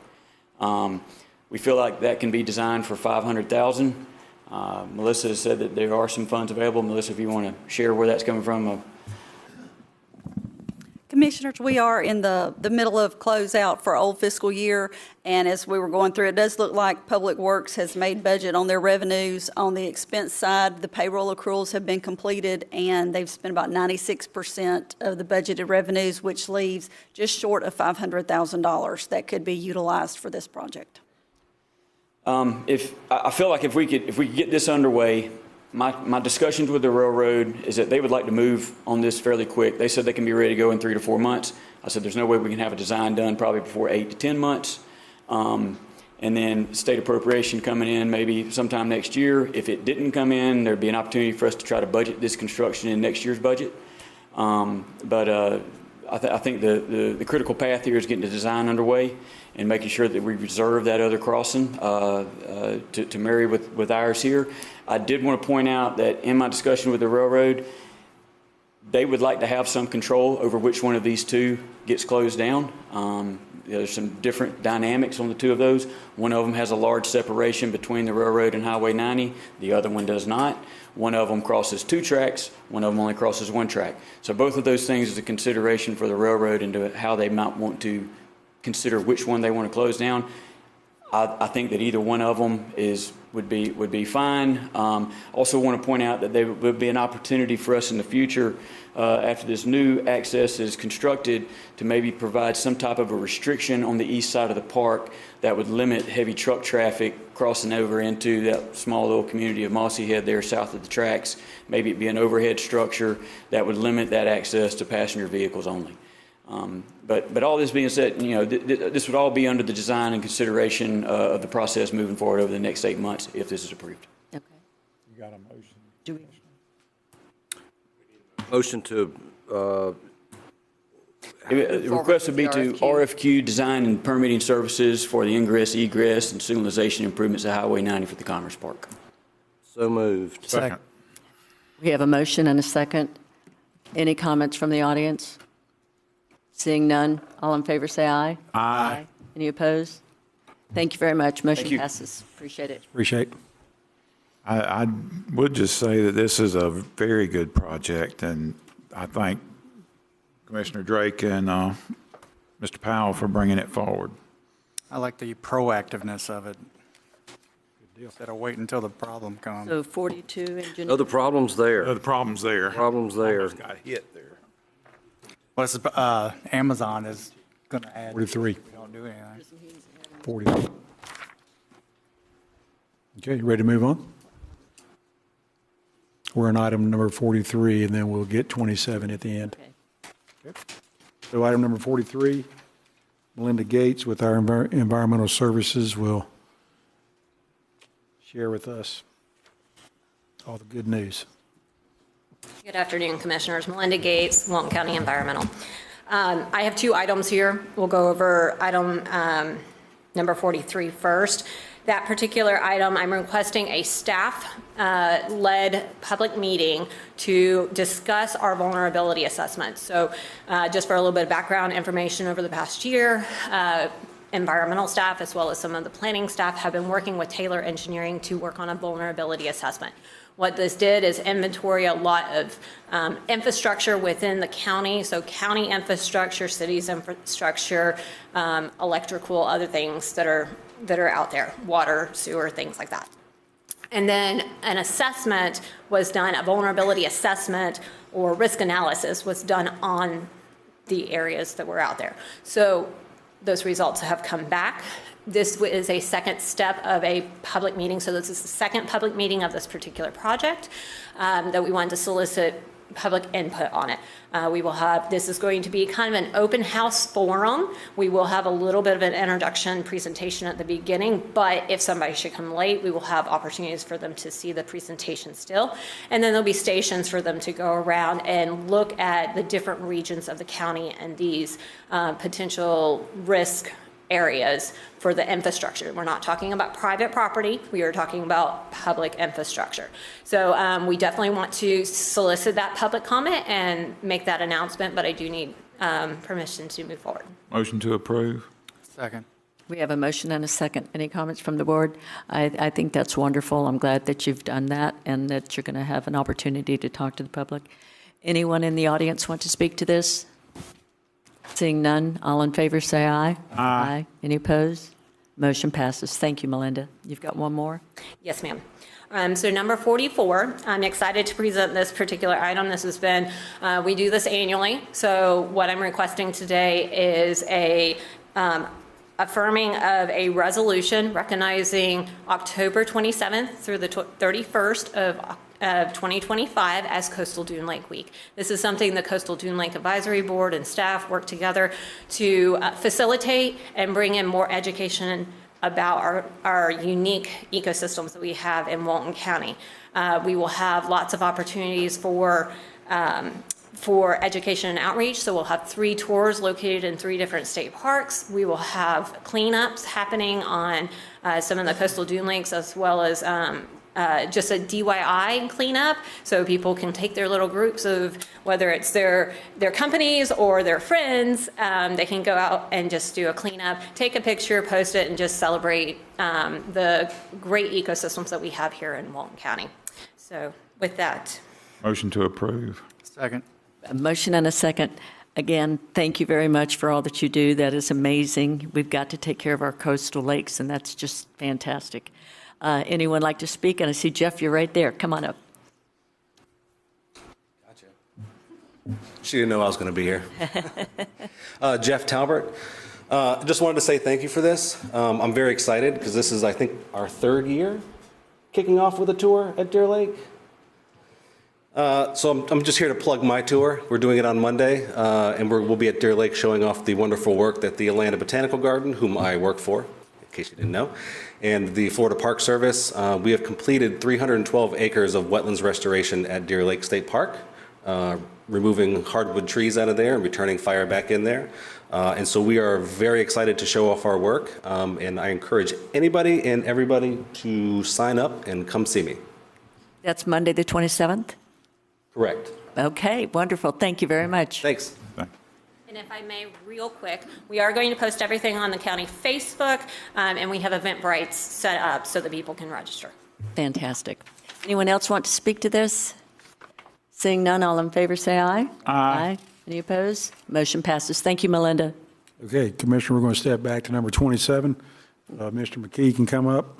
We feel like that can be designed for $500,000. Melissa has said that there are some funds available. Melissa, if you want to share where that's coming from. Commissioners, we are in the middle of closeout for old fiscal year, and as we were going through, it does look like Public Works has made budget on their revenues. On the expense side, the payroll accruals have been completed, and they've spent about 96% of the budgeted revenues, which leaves just short of $500,000 that could be utilized for this project. I feel like if we could get this underway, my discussions with the railroad is that they would like to move on this fairly quick. They said they can be ready to go in 3 to 4 months. I said there's no way we can have a design done probably before 8 to 10 months. and then state appropriation coming in maybe sometime next year. If it didn't come in, there'd be an opportunity for us to try to budget this construction in next year's budget. I think the critical path here is getting the design underway and making sure that we reserve that other crossing to marry with ours here. I did want to point out that in my discussion with the railroad, they would like to have some control over which one of these two gets closed down. There's some different dynamics on the two of those. One of them has a large separation between the railroad and Highway 90. The other one does not. One of them crosses 2 tracks. One of them only crosses 1 track. So both of those things is a consideration for the railroad into how they might want to consider which one they want to close down. I think that either one of them would be fine. Also want to point out that there would be an opportunity for us in the future after this new access is constructed to maybe provide some type of a restriction on the east side of the park that would limit heavy truck traffic crossing over into that small little community of Mossy Head there south of the tracks. Maybe it'd be an overhead structure that would limit that access to passenger vehicles only. But all this being said, this would all be under the design and consideration of the process moving forward over the next 8 months if this is approved. Okay. You got a motion? Do we? Motion to, The request would be to RFQ design and permitting services for the ingress, egress, and signalization improvements at Highway 90 for the Commerce Park. so moved. Second. We have a motion and a second. Any comments from the audience? Seeing none, all in favor say aye. Aye. Any opposed? Thank you very much. Motion passes. Appreciate it. Appreciate. I would just say that this is a very good project, and I thank Commissioner Drake and Mr. Powell for bringing it forward. I like the proactiveness of it. Instead of waiting until the problem comes. So 42 engineers. Oh, the problem's there. The problem's there. Problem's there. Got hit there. Well, Amazon is going to add. 43. We don't do anything. 40. Okay, you ready to move on? We're on item number 43, and then we'll get 27 at the end. Okay. So item number 43, Melinda Gates with our Environmental Services will share with us all the good news. Good afternoon, Commissioners. Melinda Gates, Walton County Environmental. I have 2 items here. We'll go over item number 43 first. That particular item, I'm requesting a staff-led public meeting to discuss our vulnerability assessment. So just for a little bit of background information, over the past year, environmental staff as well as some of the planning staff have been working with Taylor Engineering to work on a vulnerability assessment. What this did is inventory a lot of infrastructure within the county, so county infrastructure, cities infrastructure, electrical, other things that are out there, water, sewer, things like that. And then an assessment was done, a vulnerability assessment or risk analysis was done on the areas that were out there. So those results have come back. This is a second step of a public meeting. So this is the second public meeting of this particular project that we wanted to solicit public input on it. We will have, this is going to be kind of an open house forum. We will have a little bit of an introduction presentation at the beginning, but if somebody should come late, we will have opportunities for them to see the presentation still. And then there'll be stations for them to go around and look at the different regions of the county and these potential risk areas for the infrastructure. We're not talking about private property. We are talking about public infrastructure. So we definitely want to solicit that public comment and make that announcement, but I do need permission to move forward. Motion to approve. Second. We have a motion and a second. Any comments from the board? I think that's wonderful. I'm glad that you've done that and that you're going to have an opportunity to talk to the public. Anyone in the audience want to speak to this? Seeing none, all in favor say aye. Aye. Any opposed? Motion passes. Thank you, Melinda. You've got one more? Yes, ma'am. So number 44, I'm excited to present this particular item. This has been, we do this annually. So what I'm requesting today is a affirming of a resolution recognizing October 27th through the 31st of 2025 as Coastal Dune Lake Week. This is something the Coastal Dune Lake Advisory Board and staff work together to facilitate and bring in more education about our unique ecosystems that we have in Walton County. We will have lots of opportunities for education and outreach. So we'll have 3 tours located in 3 different state parks. We will have cleanups happening on some of the coastal dune lakes, as well as just a DIY cleanup, so people can take their little groups of, whether it's their companies or their friends, they can go out and just do a cleanup, take a picture, post it, and just celebrate the great ecosystems that we have here in Walton County. So with that. Motion to approve. Second. A motion and a second. Again, thank you very much for all that you do. That is amazing. We've got to take care of our coastal lakes, and that's just fantastic. Anyone like to speak? And I see Jeff, you're right there. Come on up. She didn't know I was going to be here. Jeff Talbert. Just wanted to say thank you for this. I'm very excited because this is, I think, our 3rd year kicking off with a tour at Deer Lake. So I'm just here to plug my tour. We're doing it on Monday, and we'll be at Deer Lake showing off the wonderful work that the Atlanta Botanical Garden, whom I work for, in case you didn't know, and the Florida Park Service. We have completed 312 acres of wetlands restoration at Deer Lake State Park, removing hardwood trees out of there and returning fire back in there. And so we are very excited to show off our work, and I encourage anybody and everybody to sign up and come see me. That's Monday, the 27th? Correct. Okay, wonderful. Thank you very much. Thanks. And if I may, real quick, we are going to post everything on the county Facebook, and we have Eventbrite set up so that people can register. Fantastic. Anyone else want to speak to this? Seeing none, all in favor say aye. Aye. Any opposed? Motion passes. Thank you, Melinda. Okay, Commissioner, we're going to step back to number 27. Mr. McKee can come up.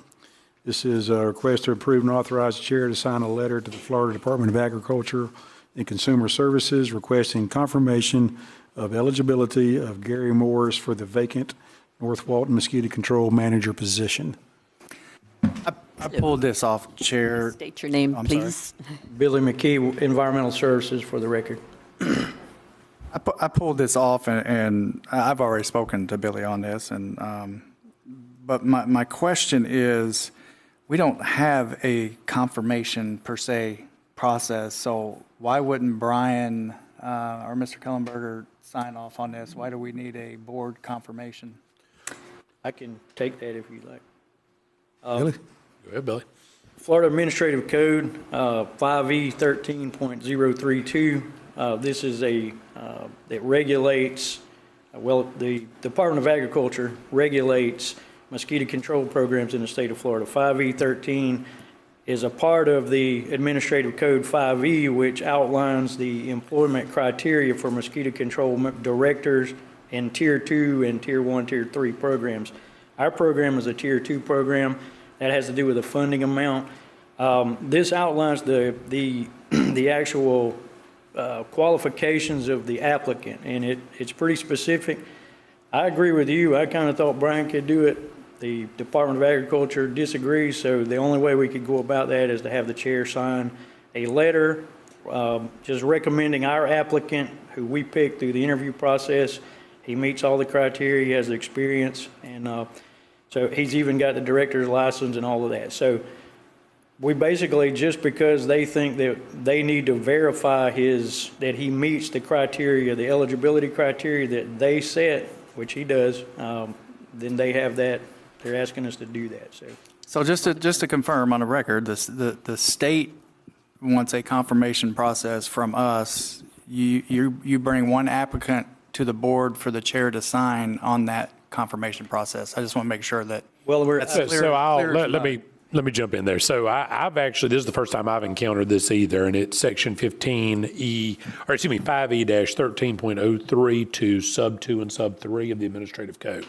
This is a request to approve and authorize the chair to sign a letter to the Florida Department of Agriculture and Consumer Services requesting confirmation of eligibility of Gary Morris for the vacant North Walton Mosquito Control Manager position. I pulled this off, Chair. State your name, I'm please. Billy McKee, Environmental Services, for the record. I pulled this off, and I've already spoken to Billy on this, and but my question is, we don't have a confirmation per se process, so why wouldn't Brian or Mr. Kellenberger sign off on this? Why do we need a board confirmation? I can take that if you like. Billy? Go ahead, Billy. Florida Administrative Code 5E 13.032. This is it regulates, the Department of Agriculture regulates mosquito control programs in the state of Florida. 5E 13 is a part of the Administrative Code 5E, which outlines the employment criteria for mosquito control directors in Tier 2 and Tier 1, Tier 3 programs. Our program is a Tier 2 program. That has to do with the funding amount. This outlines the actual qualifications of the applicant, and it's pretty specific. I agree with you. I kind of thought Brian could do it. The Department of Agriculture disagrees, so the only way we could go about that is to have the chair sign a letter just recommending our applicant, who we picked through the interview process. He meets all the criteria, he has the experience, and so he's even got the director's license and all of that. So we basically, just because they think that they need to verify that he meets the criteria, the eligibility criteria that they set, which he does, then they have that. They're asking us to do that. So just to confirm on the record, the state wants a confirmation process from us. You bring one applicant to the board for the chair to sign on that confirmation process. I just want to make sure that that's clear. So let me jump in there. So I've actually, this is the first time I've encountered this either, and it's section 5E-13.03 to sub 2 and sub 3 of the administrative code.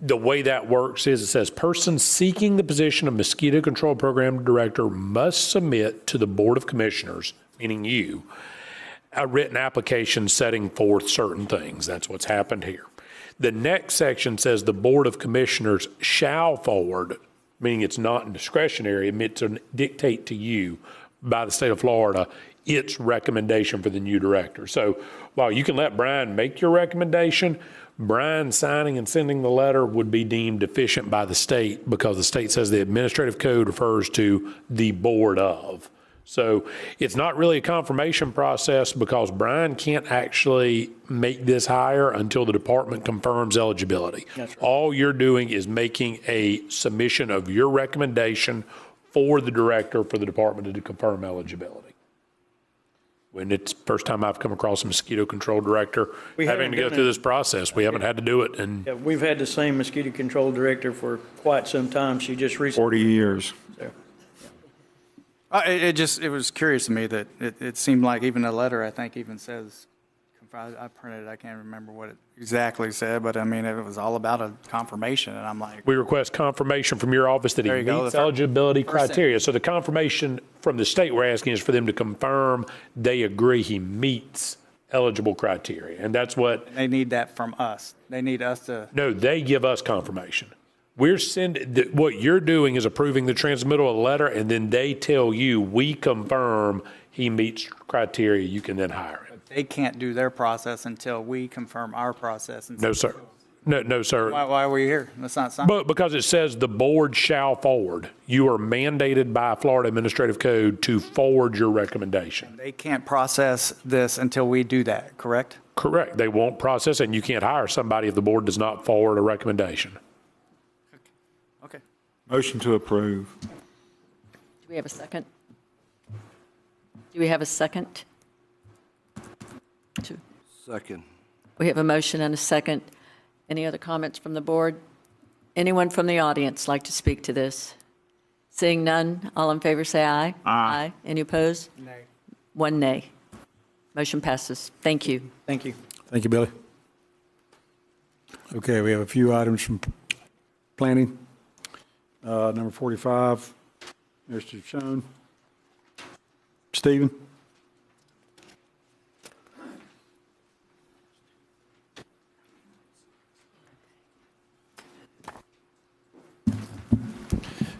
The way that works is it says persons seeking the position of mosquito control program director must submit to the Board of Commissioners, meaning you, a written application setting forth certain things. That's what's happened here. The next section says the Board of Commissioners shall forward, meaning it's not discretionary, it's to dictate to you by the state of Florida its recommendation for the new director. So while you can let Brian make your recommendation, Brian signing and sending the letter would be deemed deficient by the state because the state says the administrative code refers to the board of. So it's not really a confirmation process because Brian can't actually make this hire until the department confirms eligibility. That's right. All you're doing is making a submission of your recommendation for the director for the department to confirm eligibility. When it's first time I've come across a mosquito control director We having to haven't go done through it. this process. We haven't had to do it, and Yeah, we've had the same mosquito control director for quite some time. She just recently. 40 years. So, It was curious to me that it seemed like even the letter, I think, even says, I printed it, I can't remember what it exactly said, but I mean, it was all about a confirmation, and I'm like, we request confirmation from your office that he There you go. meets The eligibility first thing. criteria. So the confirmation from the state we're asking is for them to confirm they agree he meets eligible criteria. And that's what, they need that from us. They need us to, no, they give us confirmation. We're sending, what you're doing is approving the transmittal of a letter, and then they tell you, we confirm he meets criteria, you can then hire him. they can't do their process until we confirm our process. And No, sir. No, sir. Why are we here? That's not something. But because it says the board shall forward, you are mandated by Florida Administrative Code to forward your recommendation. They can't process this until we do that, correct? Correct. They won't process it, and you can't hire somebody if the board does not forward a recommendation. Okay. Motion to approve. Do we have a second? Do we have a second? Second. We have a motion and a second. Any other comments from the board? Anyone from the audience like to speak to this? Seeing none, all in favor say aye. Aye. Any opposed? Nay. One nay. Motion passes. Thank you. thank you. Thank you, Billy. Okay, we have a few items from planning. Number 45, Mr. Schoen. Stephen?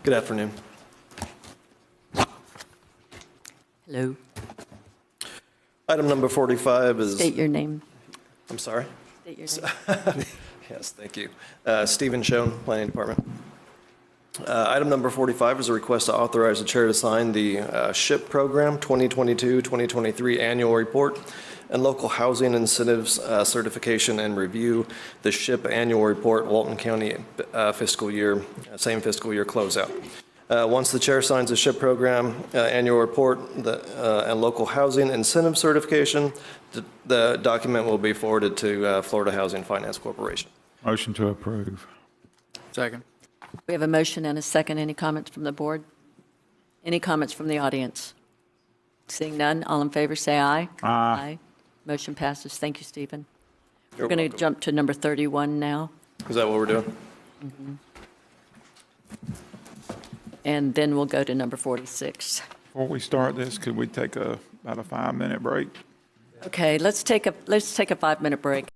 Good afternoon. Hello. Item number 45 is... State your name. I'm sorry? State your name. Yes, thank you. Stephen Schoen, Planning Department. Item number 45 is a request to authorize the chair to sign the SHIP Program 2022-2023 Annual Report and Local Housing Incentives Certification and Review, the SHIP Annual Report, Walton County fiscal year, same fiscal year closeout. Once the chair signs the SHIP Program Annual Report and Local Housing Incentive Certification, the document will be forwarded to Florida Housing Finance Corporation. Motion to approve. Second. We have a motion and a second. Any comments from the board? Any comments from the audience? Seeing none, all in favor say aye. Aye. Motion passes. Thank you, Stephen. You're We're going to welcome. jump to number 31 now, Is that what we're doing? and then we'll go to number 46. Before we start this, could we take about a 5-minute break? Okay, let's take a 5-minute break.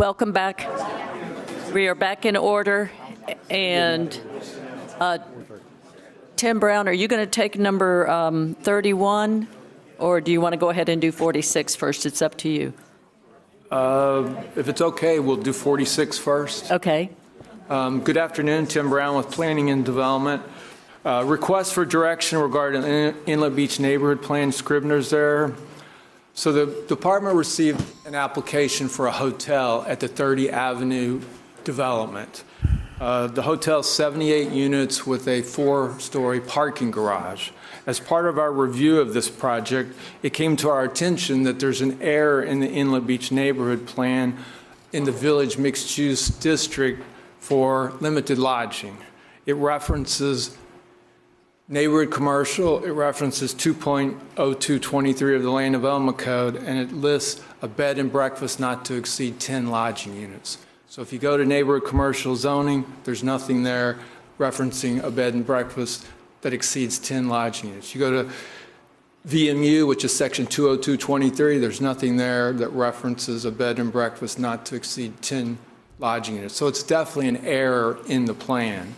welcome back. We are back in order. And Tim Brown, are you going to take number 31? Or do you want to go ahead and do 46 first? It's up to you. If it's okay, we'll do 46 first. Okay. Good afternoon, Tim Brown with Planning and Development. Request for direction regarding Inlet Beach Neighborhood Plan, Scribner's there. So the department received an application for a hotel at the 30 Avenue development. The hotel's 78 units with a 4-story parking garage. As part of our review of this project, it came to our attention that there's an error in the Inlet Beach Neighborhood Plan in the Village Mixed Use District for limited lodging. It references neighborhood commercial, it references 2.0223 of the Land Development Code, and it lists a bed and breakfast not to exceed 10 lodging units. So if you go to neighborhood commercial zoning, there's nothing there referencing a bed and breakfast that exceeds 10 lodging units. You go to VMU, which is section 20223, there's nothing there that references a bed and breakfast not to exceed 10 lodging units. So it's definitely an error in the plan.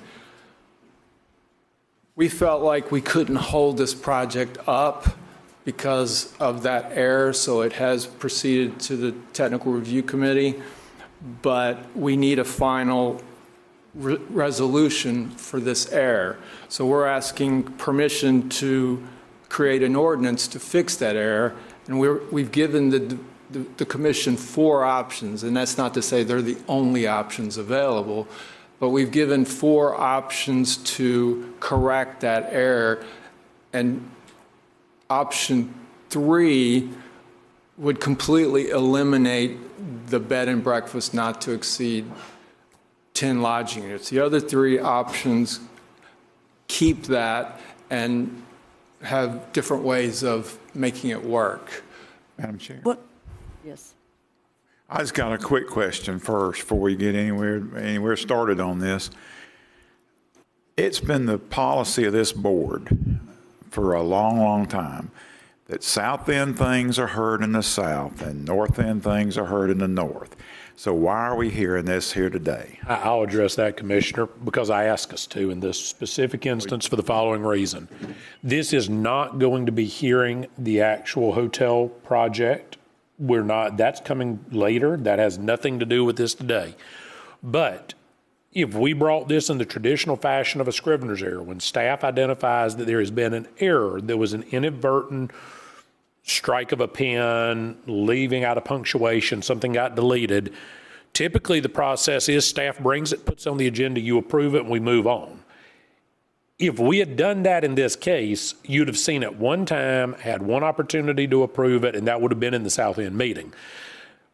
We felt like we couldn't hold this project up because of that error, so it has proceeded to the Technical Review Committee, but we need a final resolution for this error. So we're asking permission to create an ordinance to fix that error, and we've given the commission 4 options, and that's not to say they're the only options available, but we've given 4 options to correct that error, and option 3 would completely eliminate the bed and breakfast not to exceed 10 lodging units. The other 3 options keep that and have different ways of making it work. Madam Chair. What? Yes. I just got a quick question first before we get anywhere started on this. It's been the policy of this board for a long, long time that south end things are heard in the south and north end things are heard in the north. So why are we hearing this here today? I'll address that, Commissioner, because I asked us to in this specific instance for the following reason. This is not going to be hearing the actual hotel project. We're not, that's coming later. That has nothing to do with this today. But if we brought this in the traditional fashion of a Scrivener's error, when staff identifies that there has been an error, there was an inadvertent strike of a pen, leaving out a punctuation, something got deleted, typically the process is staff brings it, puts it on the agenda, you approve it, and we move on. If we had done that in this case, you'd have seen it one time, had one opportunity to approve it, and that would have been in the South End meeting.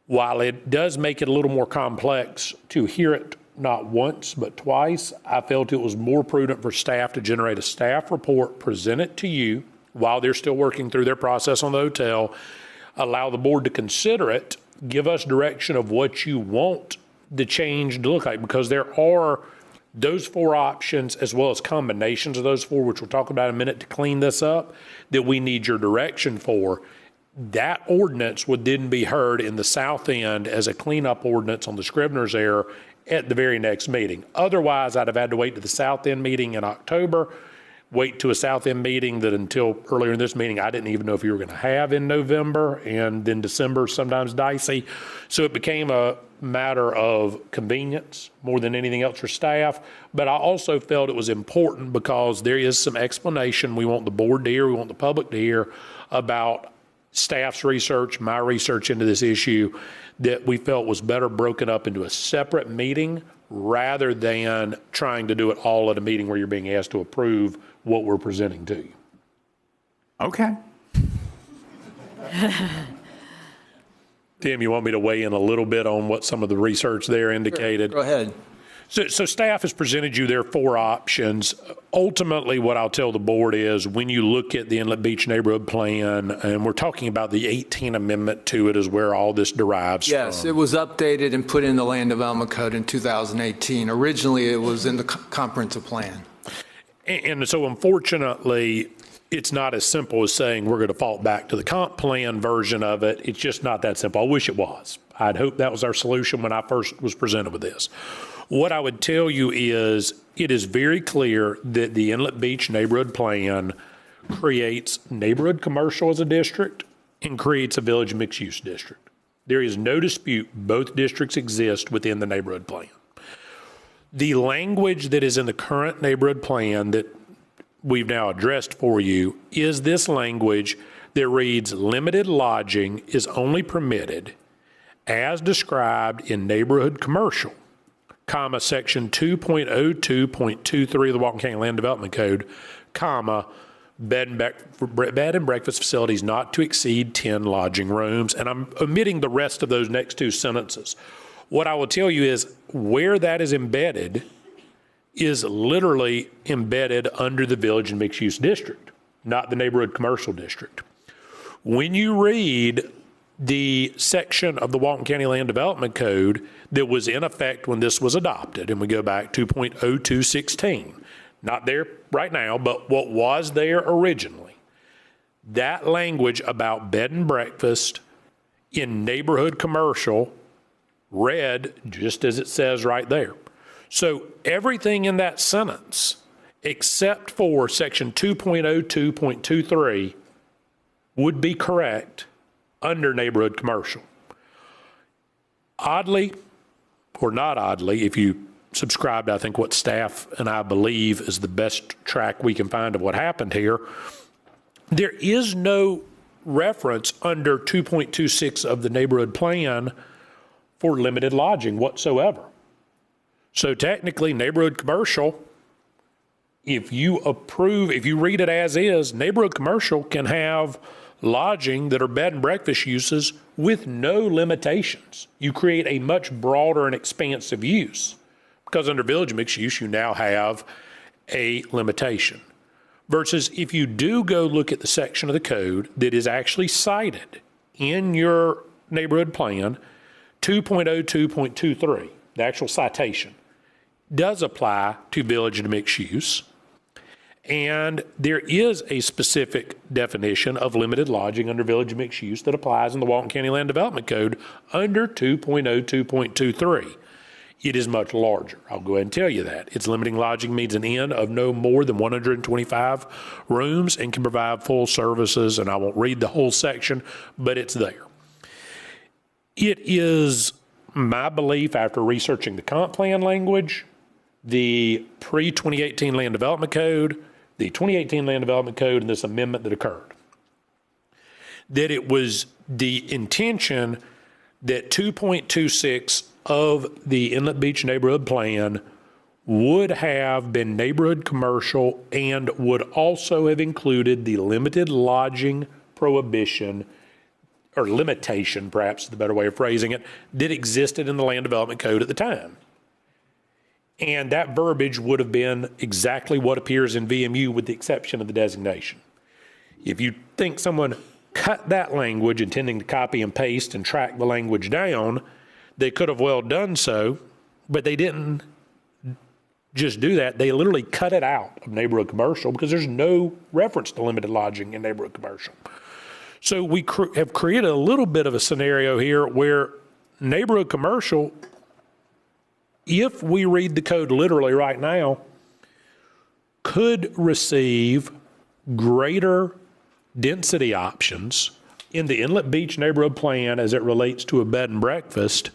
While it does make it a little more complex to hear it not once but twice, I felt it was more prudent for staff to generate a staff report, present it to you while they're still working through their process on the hotel, allow the board to consider it, give us direction of what you want the change to look like, because there are those 4 options as well as combinations of those 4, which we'll talk about in a minute to clean this up, that we need your direction for. That ordinance would then be heard in the South End as a cleanup ordinance on the Scrivener's error at the very next meeting. Otherwise, I'd have had to wait to the South End meeting in October, wait to a South End meeting that until earlier in this meeting, I didn't even know if you were going to have in November, and then December sometimes dicey. So it became a matter of convenience more than anything else for staff. But I also felt it was important because there is some explanation we want the board to hear, we want the public to hear about staff's research, my research into this issue, that we felt was better broken up into a separate meeting rather than trying to do it all at a meeting where you're being asked to approve what we're presenting to you. Okay. Tim, you want me to weigh in a little bit on what some of the research there indicated? Go ahead. So staff has presented you their 4 options. Ultimately, what I'll tell the board is when you look at the Inlet Beach Neighborhood Plan, and we're talking about the 18 amendment to it is where all this derives from. Yes, it was updated and put in the Land Development Code in 2018. Originally, it was in the comprehensive plan. And so unfortunately, it's not as simple as saying we're going to default back to the comp plan version of it. It's just not that simple. I wish it was. I'd hoped that was our solution when I first was presented with this. What I would tell you is it is very clear that the Inlet Beach Neighborhood Plan creates neighborhood commercial as a district and creates a village mixed-use district. There is no dispute both districts exist within the neighborhood plan. The language that is in the current neighborhood plan that we've now addressed for you is this language that reads limited lodging is only permitted as described in neighborhood commercial, comma, section 2.02.23 of the Walton County Land Development Code, comma, bed and breakfast facilities not to exceed 10 lodging rooms. And I'm omitting the rest of those next two sentences. What I will tell you is where that is embedded is literally embedded under the village and mixed use district, not the neighborhood commercial district. When you read the section of the Walton County Land Development Code that was in effect when this was adopted, and we go back 2.0216, not there right now, but what was there originally, that language about bed and breakfast in neighborhood commercial read just as it says right there. So everything in that sentence, except for section 2.02.23, would be correct under neighborhood commercial. Oddly, or not oddly, if you subscribe to, I think, what staff and I believe is the best track we can find of what happened here, there is no reference under 2.26 of the neighborhood plan for limited lodging whatsoever. So technically, neighborhood commercial, if you read it as is, neighborhood commercial can have lodging that are bed and breakfast uses with no limitations. You create a much broader and expansive use because under village mixed use, you now have a limitation. Versus if you do go look at the section of the code that is actually cited in your neighborhood plan, 2.02.23, the actual citation, does apply to village and mixed use. And there is a specific definition of limited lodging under village and mixed use that applies in the Walton County Land Development Code under 2.02.23. It is much larger. I'll go ahead and tell you that. Its limiting lodging means an inn of no more than 125 rooms and can provide full services. And I won't read the whole section, but it's there. It is my belief after researching the comp plan language, the pre-2018 Land Development Code, the 2018 Land Development Code, and this amendment that occurred, that it was the intention that 2.26 of the Inlet Beach Neighborhood Plan would have been neighborhood commercial and would also have included the limited lodging prohibition, or limitation, perhaps the better way of phrasing it, that existed in the Land Development Code at the time. And that verbiage would have been exactly what appears in VMU with the exception of the designation. If you think someone cut that language intending to copy and paste and track the language down, they could have well done so, but they didn't just do that. They literally cut it out of neighborhood commercial because there's no reference to limited lodging in neighborhood commercial. So we have created a little bit of a scenario here where neighborhood commercial, if we read the code literally right now, could receive greater density options in the Inlet Beach Neighborhood Plan as it relates to a bed and breakfast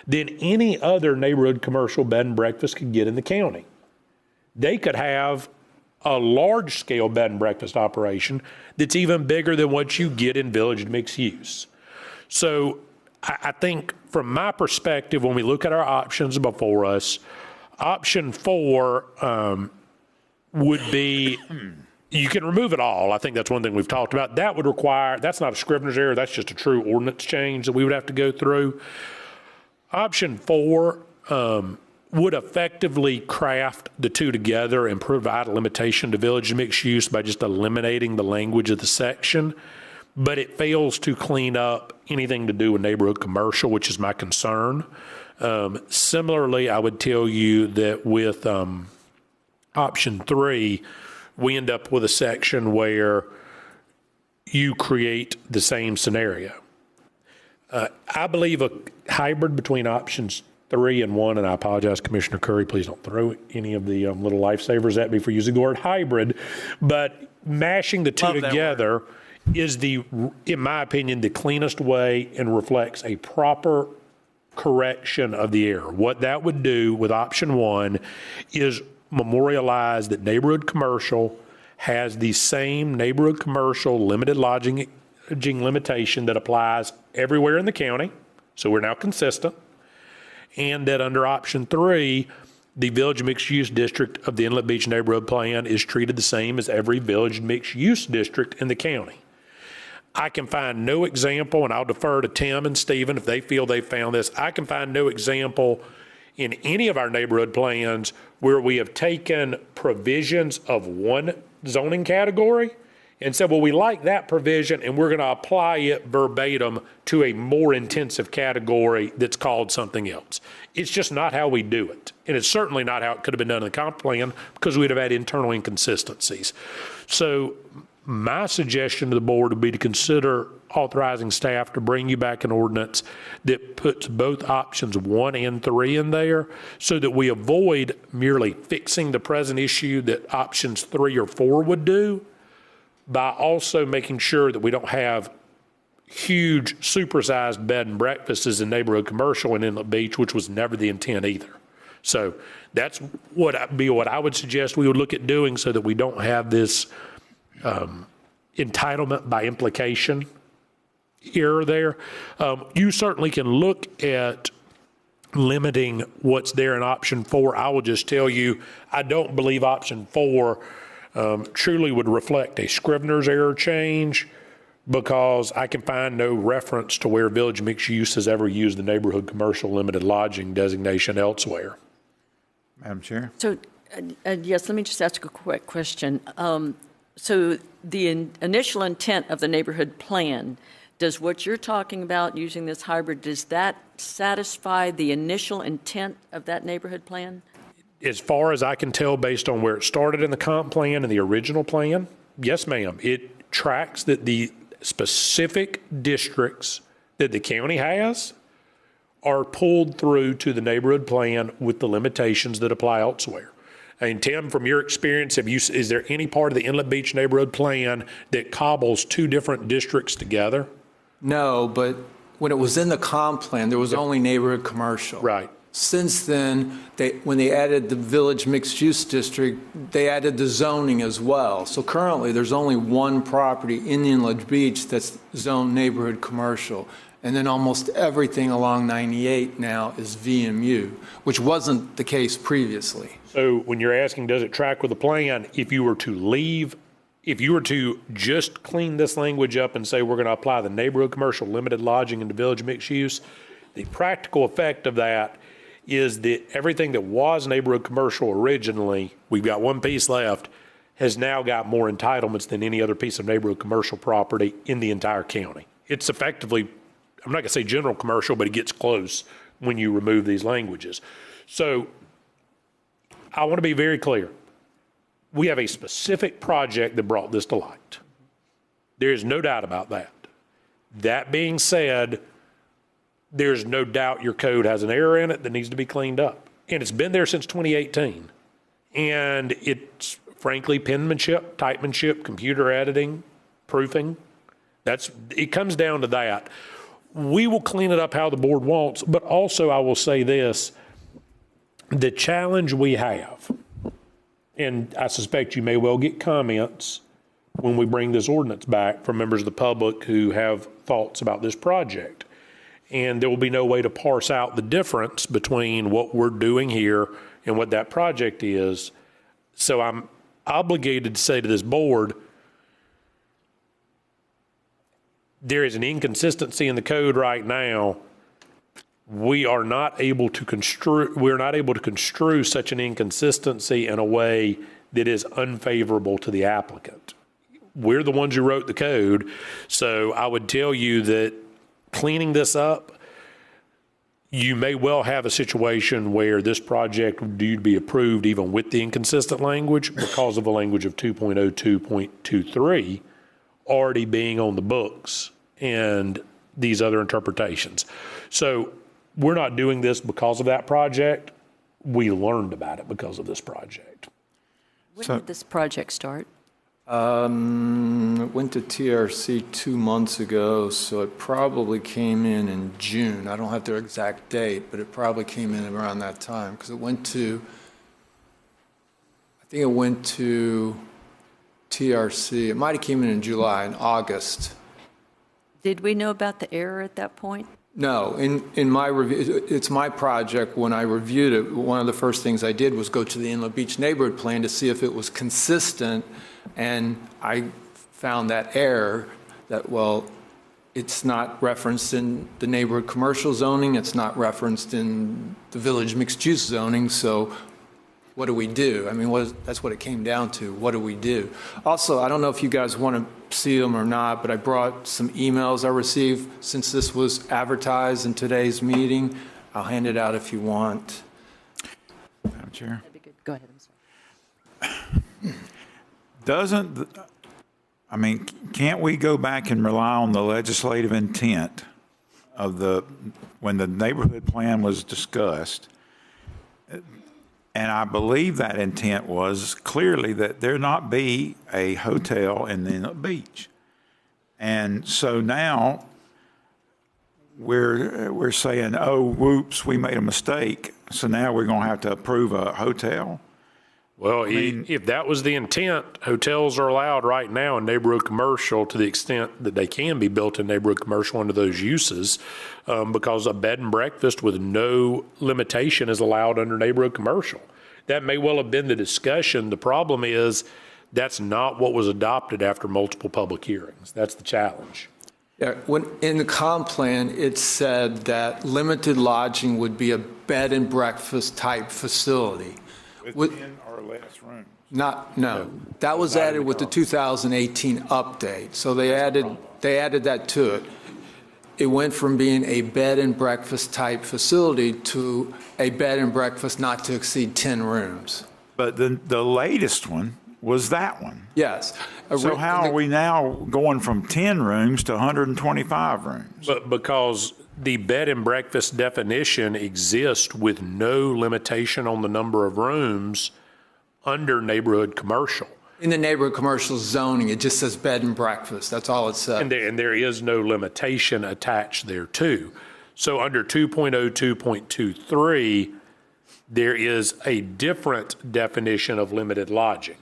than any other neighborhood commercial bed and breakfast could get in the county. They could have a large-scale bed and breakfast operation that's even bigger than what you get in village and mixed use. So I think from my perspective, when we look at our options before us, option 4 would be, you can remove it all. I think that's one thing we've talked about. That would require, that's not a Scrivener's error, that's just a true ordinance change that we would have to go through. Option 4 would effectively craft the two together and provide a limitation to village and mixed use by just eliminating the language of the section, but it fails to clean up anything to do with neighborhood commercial, which is my concern. Similarly, I would tell you that with option 3, we end up with a section where you create the same scenario. I believe a hybrid between options 3 and 1, and I apologize, Commissioner Curry, please don't throw any of the little lifesavers at me for using the word hybrid, but mashing the two together is in my opinion, the cleanest way and reflects a proper correction of the error. What that would do with option 1 is memorialize that neighborhood commercial has the same neighborhood commercial limited lodging limitation that applies everywhere in the county. So we're now consistent. And that under option 3, the village mixed-use district of the Inlet Beach neighborhood plan is treated the same as every village mixed-use district in the county. I can find no example, and I'll defer to Tim and Stephen if they feel they found this. I can find no example in any of our neighborhood plans where we have taken provisions of one zoning category and said, well, we like that provision and we're going to apply it verbatim to a more intensive category that's called something else. It's just not how we do it. And it's certainly not how it could have been done in the comp plan because we'd have had internal inconsistencies. So my suggestion to the board would be to consider authorizing staff to bring you back an ordinance that puts both options 1 and 3 in there so that we avoid merely fixing the present issue that options 3 or 4 would do, by also making sure that we don't have huge supersized bed and breakfasts in neighborhood commercial in Inlet Beach, which was never the intent either. So that's what I would suggest we would look at doing so that we don't have this entitlement by implication error there. You certainly can look at limiting what's there in option 4. I will just tell you, I don't believe option 4 truly would reflect a Scrivener's error change because I can find no reference to where Village Mixed Use has ever used the neighborhood commercial limited lodging designation elsewhere. Madam Chair? So, yes, let me just ask a quick question. So the initial intent of the neighborhood plan, does what you're talking about using this hybrid, does that satisfy the initial intent of that neighborhood plan? As far as I can tell, based on where it started in the comp plan and the original plan, yes, ma'am. It tracks that the specific districts that the county has are pulled through to the neighborhood plan with the limitations that apply elsewhere. And Tim, from your experience, is there any part of the Inlet Beach neighborhood plan that cobbles 2 different districts together? No, but when it was in the comp plan, there was only neighborhood commercial. Right. Since then, when they added the Village Mixed Use District, they added the zoning as well. So currently, there's only one property in Inlet Beach that's zoned neighborhood commercial. And then almost everything along 98 now is VMU, which wasn't the case previously. So when you're asking, does it track with the plan, if you were to just clean this language up and say we're going to apply the neighborhood commercial limited lodging into village mixed use, the practical effect of that is that everything that was neighborhood commercial originally, we've got one piece left, has now got more entitlements than any other piece of neighborhood commercial property in the entire county. It's effectively, I'm not going to say general commercial, but it gets close when you remove these languages. So I want to be very clear. We have a specific project that brought this to light. There is no doubt about that. That being said, there's no doubt your code has an error in it that needs to be cleaned up. And it's been there since 2018. And it's frankly penmanship, typemanship, computer editing, proofing. It comes down to that. We will clean it up how the board wants, but also I will say this, the challenge we have, and I suspect you may well get comments when we bring this ordinance back from members of the public who have thoughts about this project. And there will be no way to parse out the difference between what we're doing here and what that project is. So I'm obligated to say to this board, there is an inconsistency in the code right now. We're not able to construe such an inconsistency in a way that is unfavorable to the applicant. We're the ones who wrote the code. So I would tell you that cleaning this up You may well have a situation where this project would need to be approved even with the inconsistent language because of the language of 2.02.23 already being on the books and these other interpretations. So we're not doing this because of that project. We learned about it because of this project. When did this project start? It went to TRC 2 months ago, so it probably came in June. I don't have the exact date, but it probably came in around that time because it went to, I think it went to TRC. It might have came in July, in August. Did we know about the error at that point? No, in my review, it's my project. When I reviewed it, one of the first things I did was go to the Inlet Beach Neighborhood Plan to see if it was consistent, and I found that error that, well, it's not referenced in the neighborhood commercial zoning, it's not referenced in the village mixed-use zoning, so what do we do? I mean, that's what it came down to. What do we do? Also, I don't know if you guys want to see them or not, but I brought some emails I received since this was advertised in today's meeting. I'll hand it out if you want. Madam Chair. That'd be good. Go ahead. I'm sorry. Can't we go back and rely on the legislative intent of when the neighborhood plan was discussed? And I believe that intent was clearly that there not be a hotel in the Inlet Beach. And so now we're saying, oh, whoops, we made a mistake. So now we're going to have to approve a hotel. Well, if that was the intent, hotels are allowed right now in neighborhood commercial to the extent that they can be built in neighborhood commercial under those uses, because a bed and breakfast with no limitation is allowed under neighborhood commercial. That may well have been the discussion. The problem is that's not what was adopted after multiple public hearings. That's the challenge. Yeah, when in the comp plan, it said that limited lodging would be a bed and breakfast type facility. With 10 or less rooms. No. That was added with the 2018 update. So they added that to it. It went from being a bed and breakfast type facility to a bed and breakfast not to exceed 10 rooms. But the latest one was that one. Yes. So how are we now going from 10 rooms to 125 rooms? But because the bed and breakfast definition exists with no limitation on the number of rooms under neighborhood commercial. In the neighborhood commercial zoning, it just says bed and breakfast. That's all it says. And there is no limitation attached there too. So under 2.02.23, there is a different definition of limited lodging.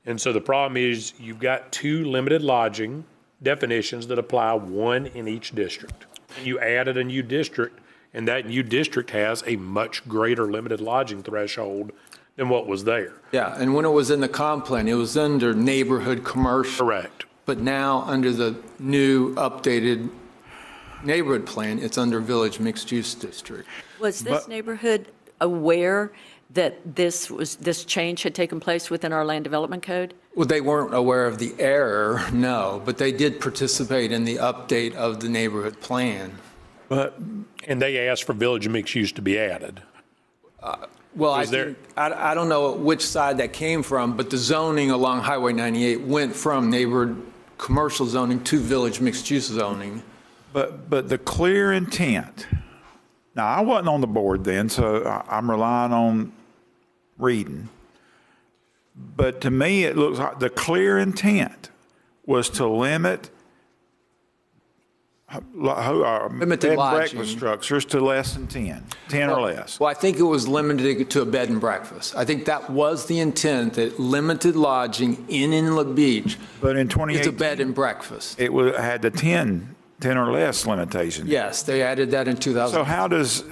And so the problem is you've got two limited lodging definitions that apply, one in each district. You added a new district, and that new district has a much greater limited lodging threshold than what was there. Yeah, and when it was in the comp plan, it was under neighborhood commercial. Correct. But now, under the new updated neighborhood plan, it's under village mixed-use district. Was this neighborhood aware that this change had taken place within our land development code? Well, they weren't aware of the error, no, but they did participate in the update of the neighborhood plan. And they asked for village mixed use to be added. Well, I don't know which side that came from, but the zoning along Highway 98 went from neighborhood commercial zoning to village mixed-use zoning. But the clear intent, now I wasn't on the board then, so I'm relying on reading. But to me, it looks like the clear intent was to limit Limited lodging. breakfast structures to less than 10 or less. Well, I think it was limited to a bed and breakfast. I think that was the intent, that limited lodging in Inlet Beach. But in 2018, it's a bed and breakfast. It had the 10 or less limitation. Yes, they added that in 2000. So how does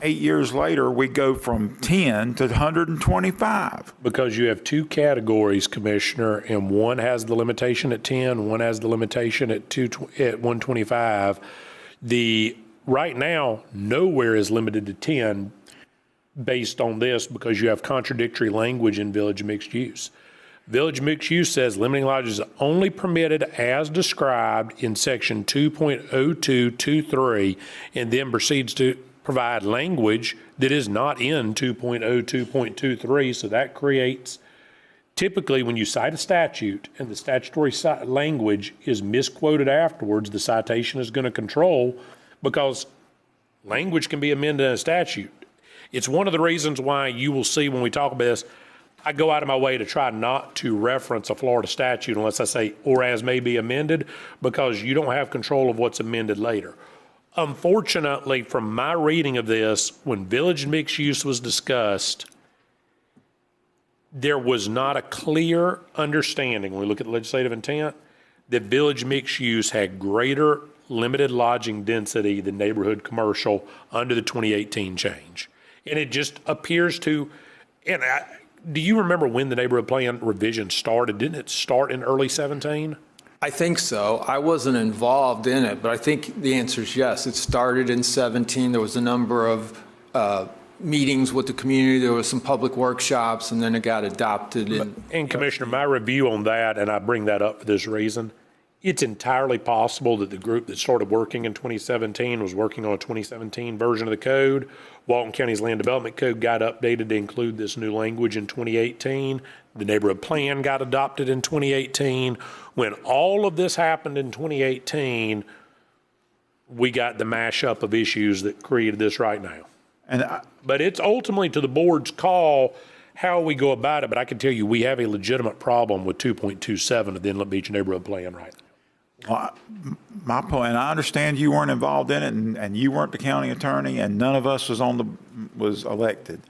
8 years later we go from 10 to 125? Because you have two categories, Commissioner, and one has the limitation at 10, one has the limitation at 125. Right now, nowhere is limited to 10 based on this because you have contradictory language in village mixed use. Village mixed use says limiting lodges is only permitted as described in section 2.0223 and then proceeds to provide language that is not in 2.02.23, so that creates, typically when you cite a statute and the statutory language is misquoted afterwards, the citation is going to control because language can be amended in a statute. It's one of the reasons why you will see when we talk about this, I go out of my way to try not to reference a Florida statute unless I say, or as may be amended, because you don't have control of what's amended later. Unfortunately, from my reading of this, when village mixed use was discussed, there was not a clear understanding, when we look at the legislative intent, that village mixed use had greater limited lodging density than neighborhood commercial under the 2018 change. And it just appears to, do you remember when the neighborhood plan revision started? Didn't it start in early 17? I think so. I wasn't involved in it, but I think the answer is yes. It started in 17. There was a number of meetings with the community. There was some public workshops, and then it got adopted. And Commissioner, my review on that, and I bring that up for this reason, it's entirely possible that the group that started working in 2017 was working on a 2017 version of the code. Walton County's Land Development Code got updated to include this new language in 2018. The neighborhood plan got adopted in 2018. When all of this happened in 2018, we got the mashup of issues that created this right now. But it's ultimately to the board's call how we go about it. But I can tell you, we have a legitimate problem with 2.27 of the Inlet Beach neighborhood plan right now. Well, my point, and I understand you weren't involved in it, and you weren't the county attorney, and none of us was elected.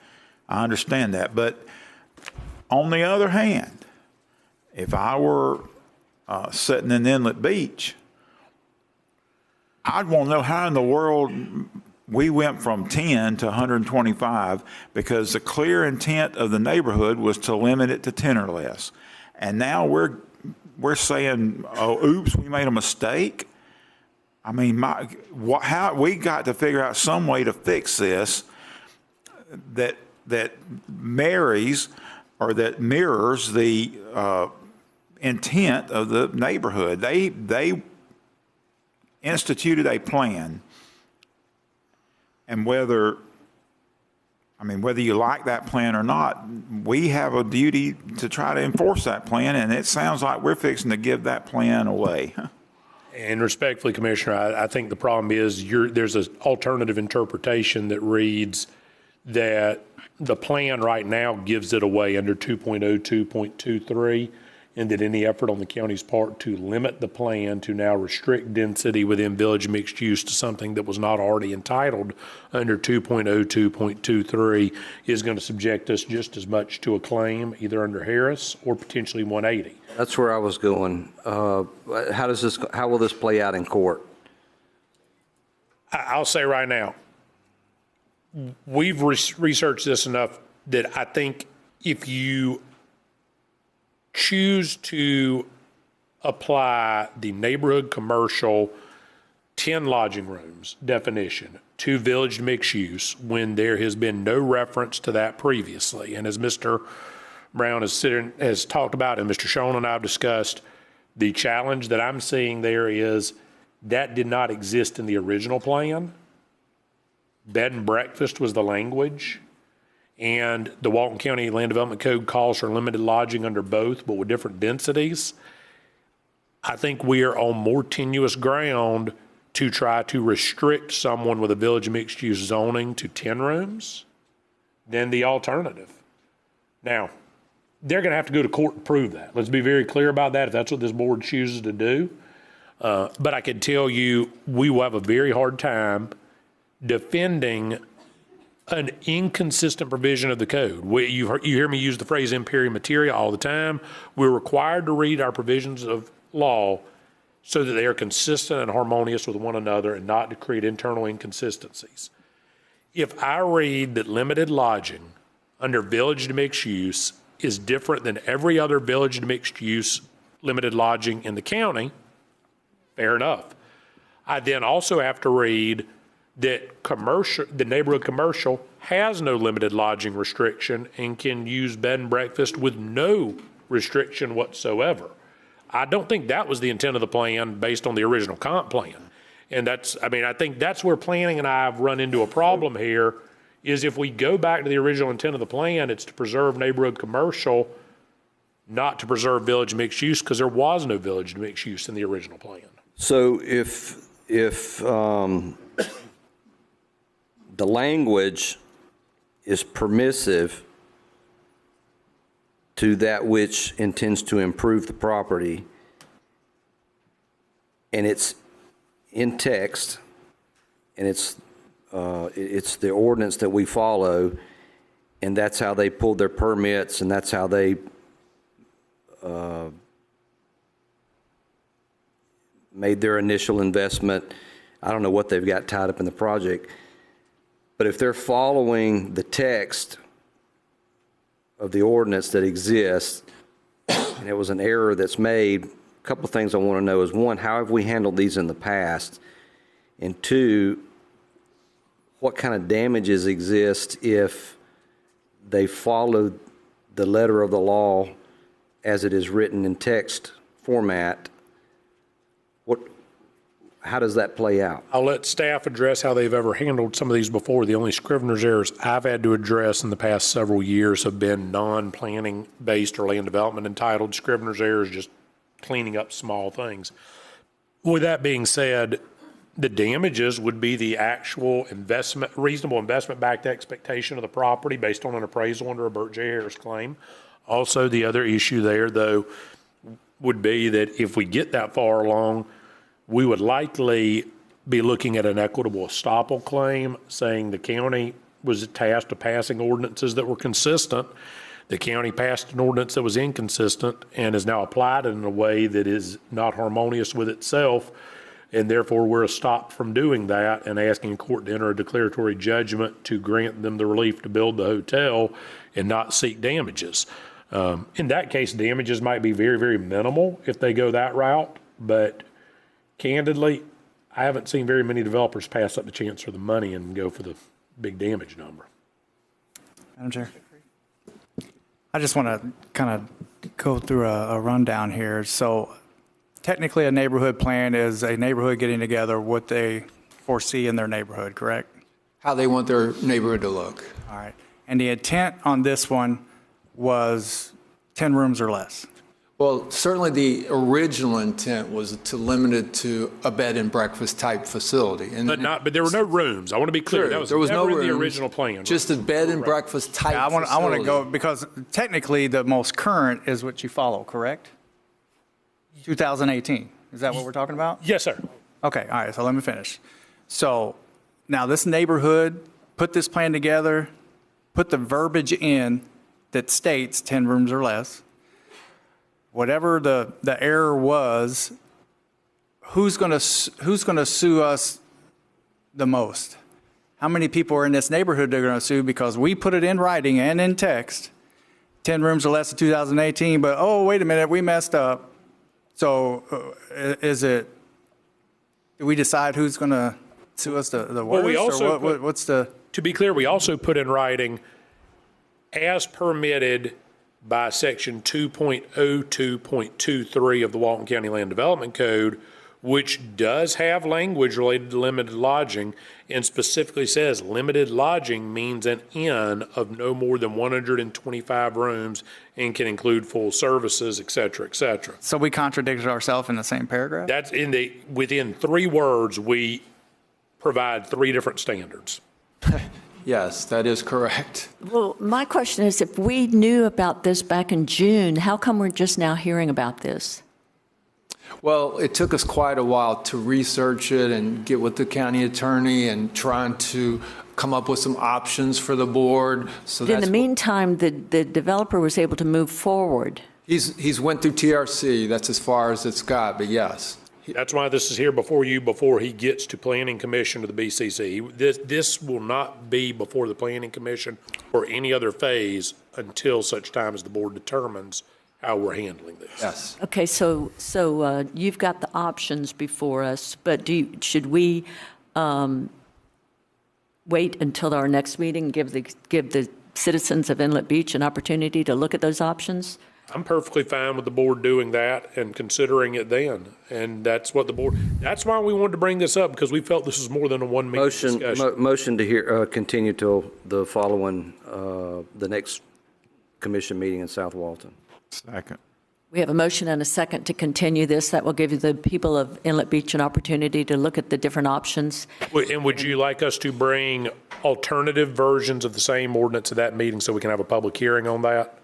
I understand that, but on the other hand, if I were sitting in Inlet Beach, I'd want to know how in the world we went from 10 to 125 because the clear intent of the neighborhood was to limit it to 10 or less, and now we're saying, oh, oops, we made a mistake. I mean, how we got to figure out some way to fix this that marries or that mirrors the intent of the neighborhood. They instituted a plan, and whether you like that plan or not, we have a duty to try to enforce that plan, and it sounds like we're fixing to give that plan away. And respectfully, Commissioner, I think the problem is there's an alternative interpretation that reads that the plan right now gives it away under 2.02.23, and that any effort on the county's part to limit the plan to now restrict density within village mixed use to something that was not already entitled under 2.02.23 is going to subject us just as much to a claim either under Harris or potentially 180. That's where I was going. How will this play out in court? I'll say right now, we've researched this enough that I think if you choose to apply the neighborhood commercial 10 lodging rooms definition to village mixed use when there has been no reference to that previously, and as Mr. Brown has talked about and Mr. Schoen and I have discussed, the challenge that I'm seeing there is that did not exist in the original plan. Bed and breakfast was the language. And the Walton County Land Development Code calls for limited lodging under both, but with different densities. I think we are on more tenuous ground to try to restrict someone with a village mixed use zoning to 10 rooms than the alternative. Now, they're going to have to go to court to prove that. Let's be very clear about that if that's what this board chooses to do. But I can tell you, we will have a very hard time defending an inconsistent provision of the code. You hear me use the phrase imperi materia all the time. We're required to read our provisions of law so that they are consistent and harmonious with one another and not to create internal inconsistencies. If I read that limited lodging under village to mixed use is different than every other village to mixed use limited lodging in the county, fair enough. I then also have to read that the neighborhood commercial has no limited lodging restriction and can use bed and breakfast with no restriction whatsoever. I don't think that was the intent of the plan based on the original comp plan. And that's, I mean, I think that's where planning and I have run into a problem here, is if we go back to the original intent of the plan, it's to preserve neighborhood commercial, not to preserve village mixed use, because there was no village mixed use in the original plan. So if the language is permissive to that which intends to improve the property, and it's in text, and it's the ordinance that we follow, and that's how they pulled their permits, and that's how they made their initial investment. I don't know what they've got tied up in the project, but if they're following the text of the ordinance that exists, and it was an error that's made, a couple of things I want to know is, one, how have we handled these in the past? And two, what kind of damages exist if they follow the letter of the law as it is written in text format? How does that play out? I'll let staff address how they've ever handled some of these before. The only Scrivener's errors I've had to address in the past several years have been non-planning based or land development entitled. Scrivener's errors, just cleaning up small things. With that being said, the damages would be the actual investment, reasonable investment-backed expectation of the property based on an appraisal under a Burt J. Harris claim. Also, the other issue there, though, would be that if we get that far along, we would likely be looking at an equitable estoppel claim, saying the county was tasked with passing ordinances that were consistent. The county passed an ordinance that was inconsistent and has now applied it in a way that is not harmonious with itself, and therefore we're stopped from doing that and asking the court to enter a declaratory judgment to grant them the relief to build the hotel and not seek damages. In that case, damages might be very, very minimal if they go that route, but candidly, I haven't seen very many developers pass up the chance for the money and go for the big damage number. Madam Chair. I just want to kind of go through a rundown here. So technically, a neighborhood plan is a neighborhood getting together what they foresee in their neighborhood, correct? How they want their neighborhood to look. All right. And the intent on this one was 10 rooms or less. Well, certainly the original intent was to limit it to a bed and breakfast type facility. But there were no rooms. I want to be clear. Sure, That was there was never no in the rooms, original plan. just a bed and breakfast type I want facility. to go, because technically the most current is what you follow, correct? 2018. Is that what we're talking about? Yes, sir. Okay, all right, so let me finish. So now this neighborhood put this plan together, put the verbiage in that states 10 rooms or less. Whatever the error was, who's going to sue us the most? How many people are in this neighborhood they're going to sue because we put it in writing and in text, 10 rooms or less in 2018, but oh, wait a minute, we messed up. So do we decide who's going to sue us the worst? Well, we also or what's the... To be clear, we also put in writing, as permitted by section 2.02.23 of the Walton County Land Development Code, which does have language related to limited lodging and specifically says limited lodging means an inn of no more than 125 rooms and can include full services, et cetera, et cetera. So we contradicted ourselves in the same paragraph? That's within 3 words, we provide 3 different standards. Yes, that is correct. Well, my question is, if we knew about this back in June, how come we're just now hearing about this? Well, it took us quite a while to research it and get with the county attorney and trying to come up with some options for the board. So In the meantime, the developer was able to move forward. He's went through TRC. That's as far as it's got, but yes. That's why this is here before you, before he gets to Planning Commission to the BCC. This will not be before the Planning Commission or any other phase until such time as the board determines how we're handling this. Yes. Okay, so you've got the options before us, but should we wait until our next meeting, give the citizens of Inlet Beach an opportunity to look at those options? I'm perfectly fine with the board doing that and considering it then. And that's what the board, that's why we wanted to bring this up, because we felt this was more than a one-meeting discussion. Motion to continue till the following, the next commission meeting in South Walton. Second. We have a motion and a second to continue this. That will give you the people of Inlet Beach an opportunity to look at the different options. And would you like us to bring alternative versions of the same ordinance to that meeting so we can have a public hearing on that?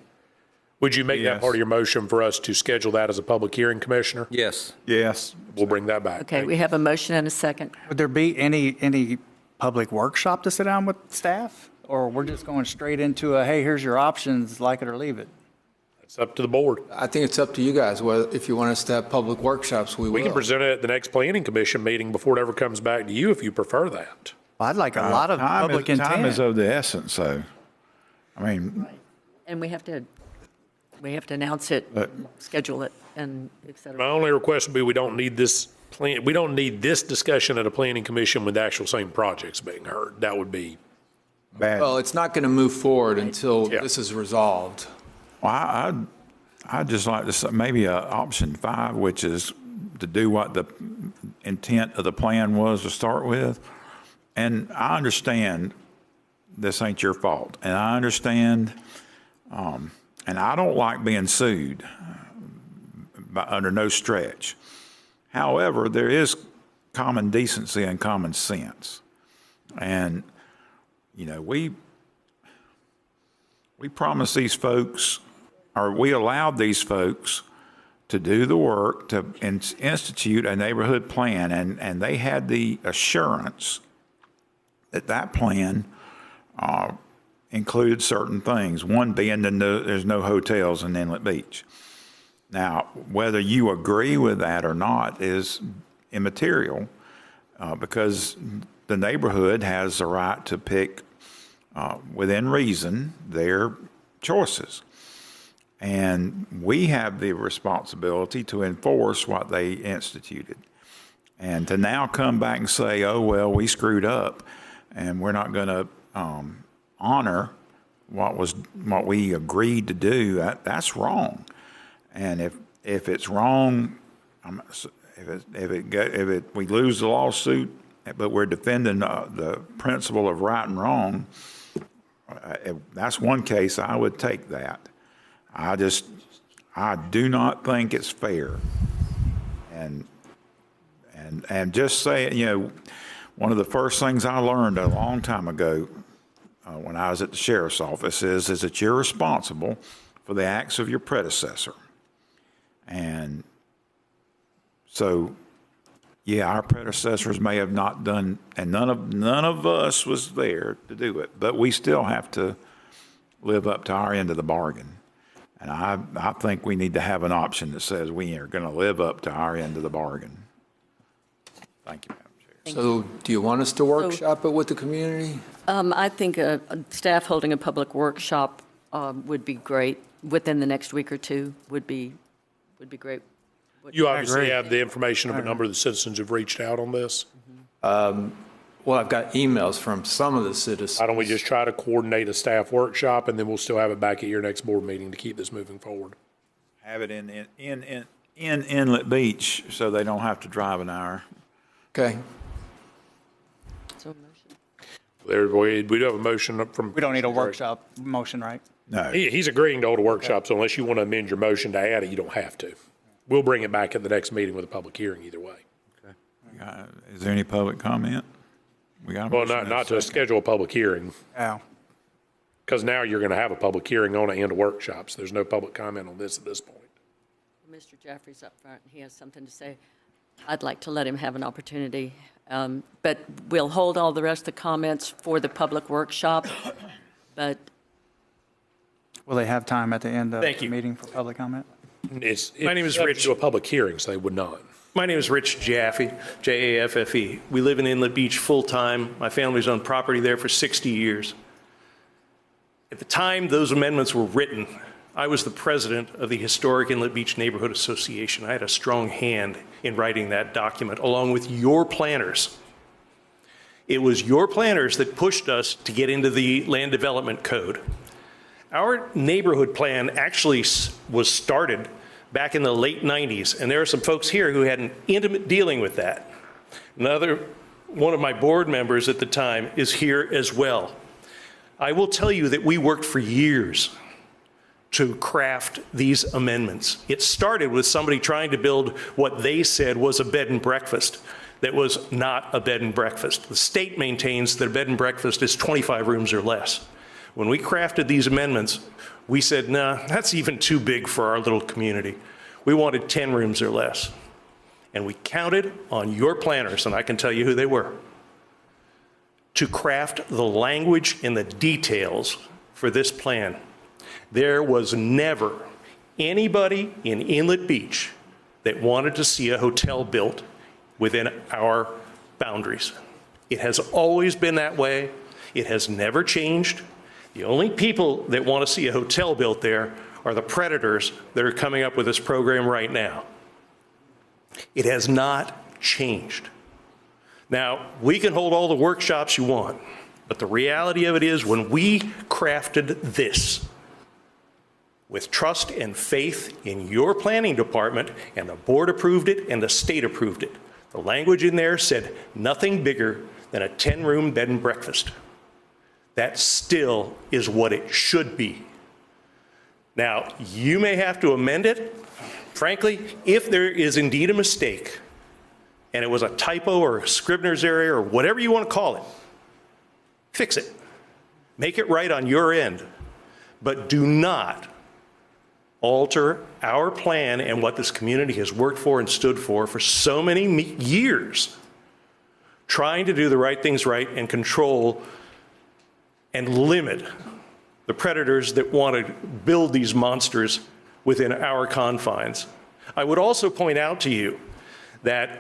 Would you make that Yes. part of your motion for us to schedule that as a public hearing, Commissioner? Yes. Yes. We'll bring that back. Okay, we have a motion and a second. Would there be any public workshop to sit down with staff? Or we're just going straight into a, hey, here's your options, like it or leave it? It's up to the board. I think it's up to you guys. Whether, if you want us to have public workshops, we will. We can present it at the next planning commission meeting before it ever comes back to you if you prefer that. I'd like a lot of public Time is intent. of the essence, so, I mean, And we have to announce it, schedule it, and et My cetera. only request would be we don't need this we don't need this discussion at a planning commission with the actual same projects being heard. That would be. bad. Well, it's not going to move forward until this is resolved. Well, I'd just like to say maybe option 5, which is to do what the intent of the plan was to start with. And I understand this ain't your fault. And I understand, and I don't like being sued under no stretch. However, there is common decency and common sense. And, you know, we promised these folks, or we allowed these folks to do the work to institute a neighborhood plan, and they had the assurance that that plan included certain things, one being that there's no hotels in Inlet Beach. Now, whether you agree with that or not is immaterial, because the neighborhood has the right to pick, within reason, their choices. And we have the responsibility to enforce what they instituted. And to now come back and say, oh, well, we screwed up and we're not going to honor what we agreed to do, that's wrong. And if it's wrong, if we lose the lawsuit, but we're defending the principle of right and wrong, if that's one case, I would take that. I do not think it's fair. And just say, you know, one of the first things I learned a long time ago when I was at the sheriff's office is that you're responsible for the acts of your predecessor. And so, yeah, our predecessors may have not done, and none of us was there to do it, but we still have to live up to our end of the bargain. And I think we need to have an option that says we are going to live up to our end of the bargain. Thank you, Madam Chair. So do you want us to workshop it with the community? I think staff holding a public workshop would be great. Within the next week or two would be great. You obviously have the information of a number of the citizens who've reached out on this. Well, I've got emails from some of the citizens. Why don't we just try to coordinate a staff workshop, and then we'll still have it back at your next board meeting to keep this moving forward. Have it in Inlet Beach so they don't have to drive an hour. Okay. We do have a motion from. We don't need a workshop motion, right? No. He's agreeing to hold a workshop, so unless you want to amend your motion to add it, you don't have to. We'll bring it back at the next meeting with a public hearing either way. Is there any public comment? We got a Well, motion and not to second. schedule a public hearing, Yeah. because now you're going to have a public hearing on it and a workshop, so there's no public comment on this at this point. Mr. Jaffrey's up front, he has something to say. I'd like to let him have an opportunity, but we'll hold all the rest of the comments for the public workshop, but Will they have time at the end of Thank the you. meeting for public comment? My name is Subject Rich. to a public hearing, so they would not. My name is Rich Jaffe, Jaffe. We live in Inlet Beach full-time. My family's owned property there for 60 years. At the time those amendments were written, I was the president of the Historic Inlet Beach Neighborhood Association. I had a strong hand in writing that document, along with your planners. It was your planners that pushed us to get into the Land Development Code. Our neighborhood plan actually was started back in the late 90s, and there are some folks here who had an intimate dealing with that. Another one of my board members at the time is here as well. I will tell you that we worked for years to craft these amendments. It started with somebody trying to build what they said was a bed and breakfast that was not a bed and breakfast. The state maintains that a bed and breakfast is 25 rooms or less. When we crafted these amendments, we said, nah, that's even too big for our little community. We wanted 10 rooms or less. And we counted on your planners, and I can tell you who they were, to craft the language and the details for this plan. There was never anybody in Inlet Beach that wanted to see a hotel built within our boundaries. It has always been that way. It has never changed. The only people that want to see a hotel built there are the predators that are coming up with this program right now. It has not changed. Now, we can hold all the workshops you want, but the reality of it is when we crafted this with trust and faith in your planning department, and the board approved it and the state approved it, the language in there said nothing bigger than a 10-room bed and breakfast. That still is what it should be. Now, you may have to amend it. Frankly, if there is indeed a mistake, and it was a typo or a Scribner's error or whatever you want to call it, fix it. Make it right on your end. But do not alter our plan and what this community has worked for and stood for so many years, trying to do the right things right and control and limit the predators that want to build these monsters within our confines. I would also point out to you that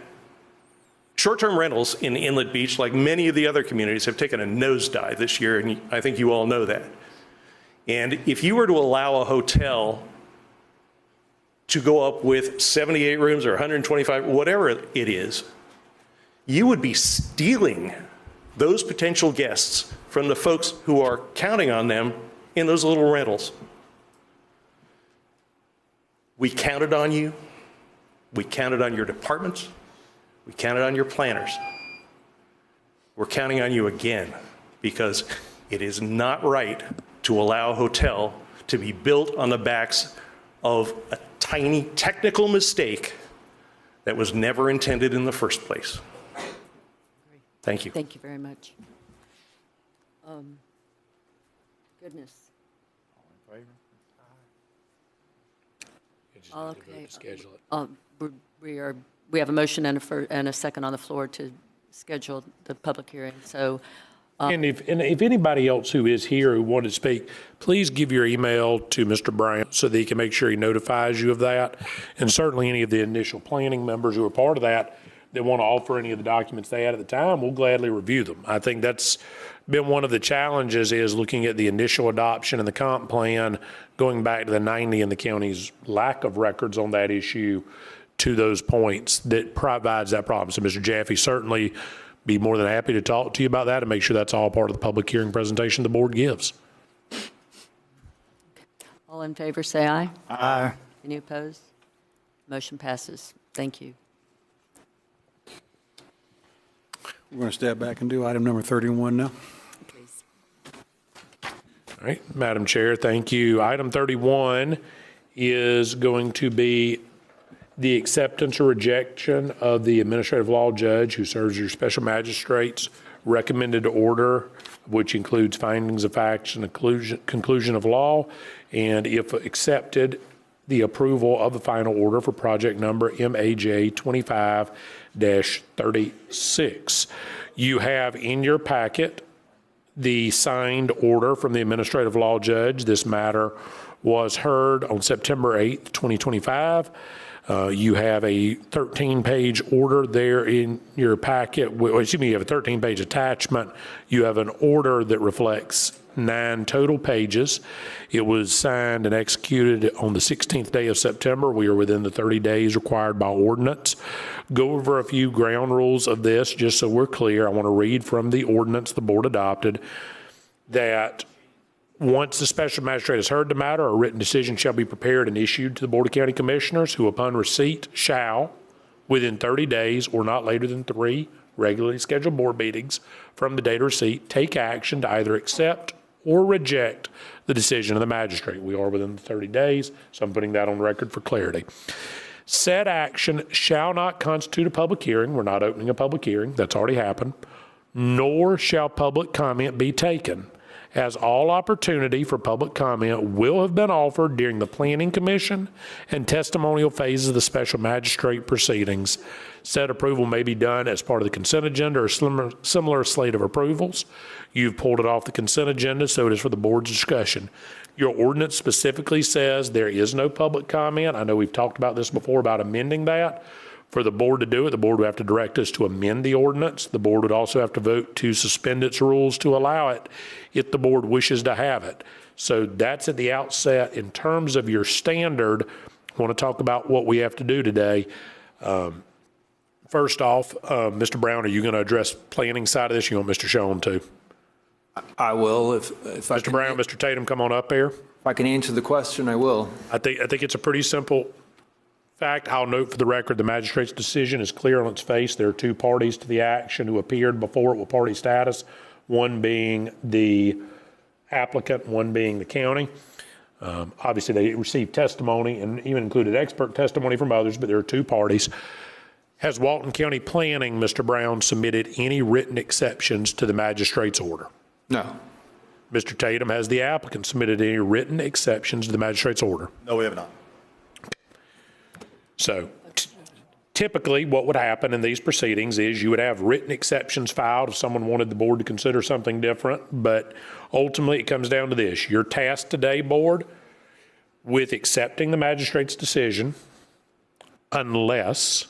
short-term rentals in Inlet Beach, like many of the other communities, have taken a nosedive this year, and I think you all know that. And if you were to allow a hotel to go up with 78 rooms or 125, whatever it is, you would be stealing those potential guests from the folks who are counting on them in those little rentals. We counted on you. We counted on your departments. We counted on your planners. We're counting on you again because it is not right to allow a hotel to be built on the backs of a tiny technical mistake that was never intended in the first place. Thank you. Thank you very much. Goodness. Okay. Schedule it. We have a motion and a second on the floor to schedule the public hearing. So, And if anybody else who is here who wanted to speak, please give your email to Mr. Bryant so that he can make sure he notifies you of that. And certainly any of the initial planning members who are part of that want to offer any of the documents they had at the time, we'll gladly review them. I think that's been one of the challenges is looking at the initial adoption and the comp plan going back to the 90 and the county's lack of records on that issue to those points that provides that problem. So Mr. Jaffe, certainly be more than happy to talk to you about that and make sure that's all part of the public hearing presentation the board gives. all in favor, say aye. Aye. Any opposed? Motion passes. Thank you. We're going to step back and do item number 31 now. All right, Madam Chair, thank you. Item 31 is going to be the acceptance or rejection of the administrative law judge who serves as your special magistrate's recommended order, which includes findings of facts and conclusion of law, and if accepted, the approval of the final order for project number MAJ 25-36. You have in your packet the signed order from the administrative law judge. This matter was heard on September 8th, 2025. You have a 13-page order there in your packet. You have a 13-page attachment. You have an order that reflects 9 total pages. It was signed and executed on the 16th day of September. We are within the 30 days required by ordinance. Go over a few ground rules of this just so we're clear. I want to read from the ordinance the board adopted that Once the special magistrate has heard the matter, a written decision shall be prepared and issued to the Board of County Commissioners, who upon receipt shall, within 30 days or not later than 3 regularly scheduled board meetings from the date of receipt, take action to either accept or reject the decision of the magistrate. We are within the 30 days, so I'm putting that on record for clarity. Said action shall not constitute a public hearing. We're not opening a public hearing. That's already happened. Nor shall public comment be taken, as all opportunity for public comment will have been offered during the Planning Commission and testimonial phases of the special magistrate proceedings. Said approval may be done as part of the consent agenda or similar slate of approvals. You've pulled it off the consent agenda, so it is for the board's discussion. Your ordinance specifically says there is no public comment. I know we've talked about this before about amending that. For the board to do it, the board would have to direct us to amend the ordinance. The board would also have to vote to suspend its rules to allow it if the board wishes to have it. So that's at the outset. In terms of your standard, I want to talk about what we have to do today. First off, Mr. Brown, are you going to address planning side of this? You want Mr. Schoen to? I will, if I Mr. can. Brown, Mr. Tatum, come on up here. If I can answer the question, I will. I think it's a pretty simple fact. I'll note for the record, the magistrate's decision is clear on its face. There are 2 parties to the action who appeared before it with party status, one being the applicant, one being the county. Obviously, they received testimony and even included expert testimony from others, but there are 2 parties. Has Walton County Planning, Mr. Brown, submitted any written exceptions to the magistrate's order? No. Mr. Tatum, has the applicant submitted any written exceptions to the magistrate's order? No, we have not. So typically what would happen in these proceedings is you would have written exceptions filed if someone wanted the board to consider something different. But ultimately it comes down to this. You're tasked today, board, with accepting the magistrate's decision unless,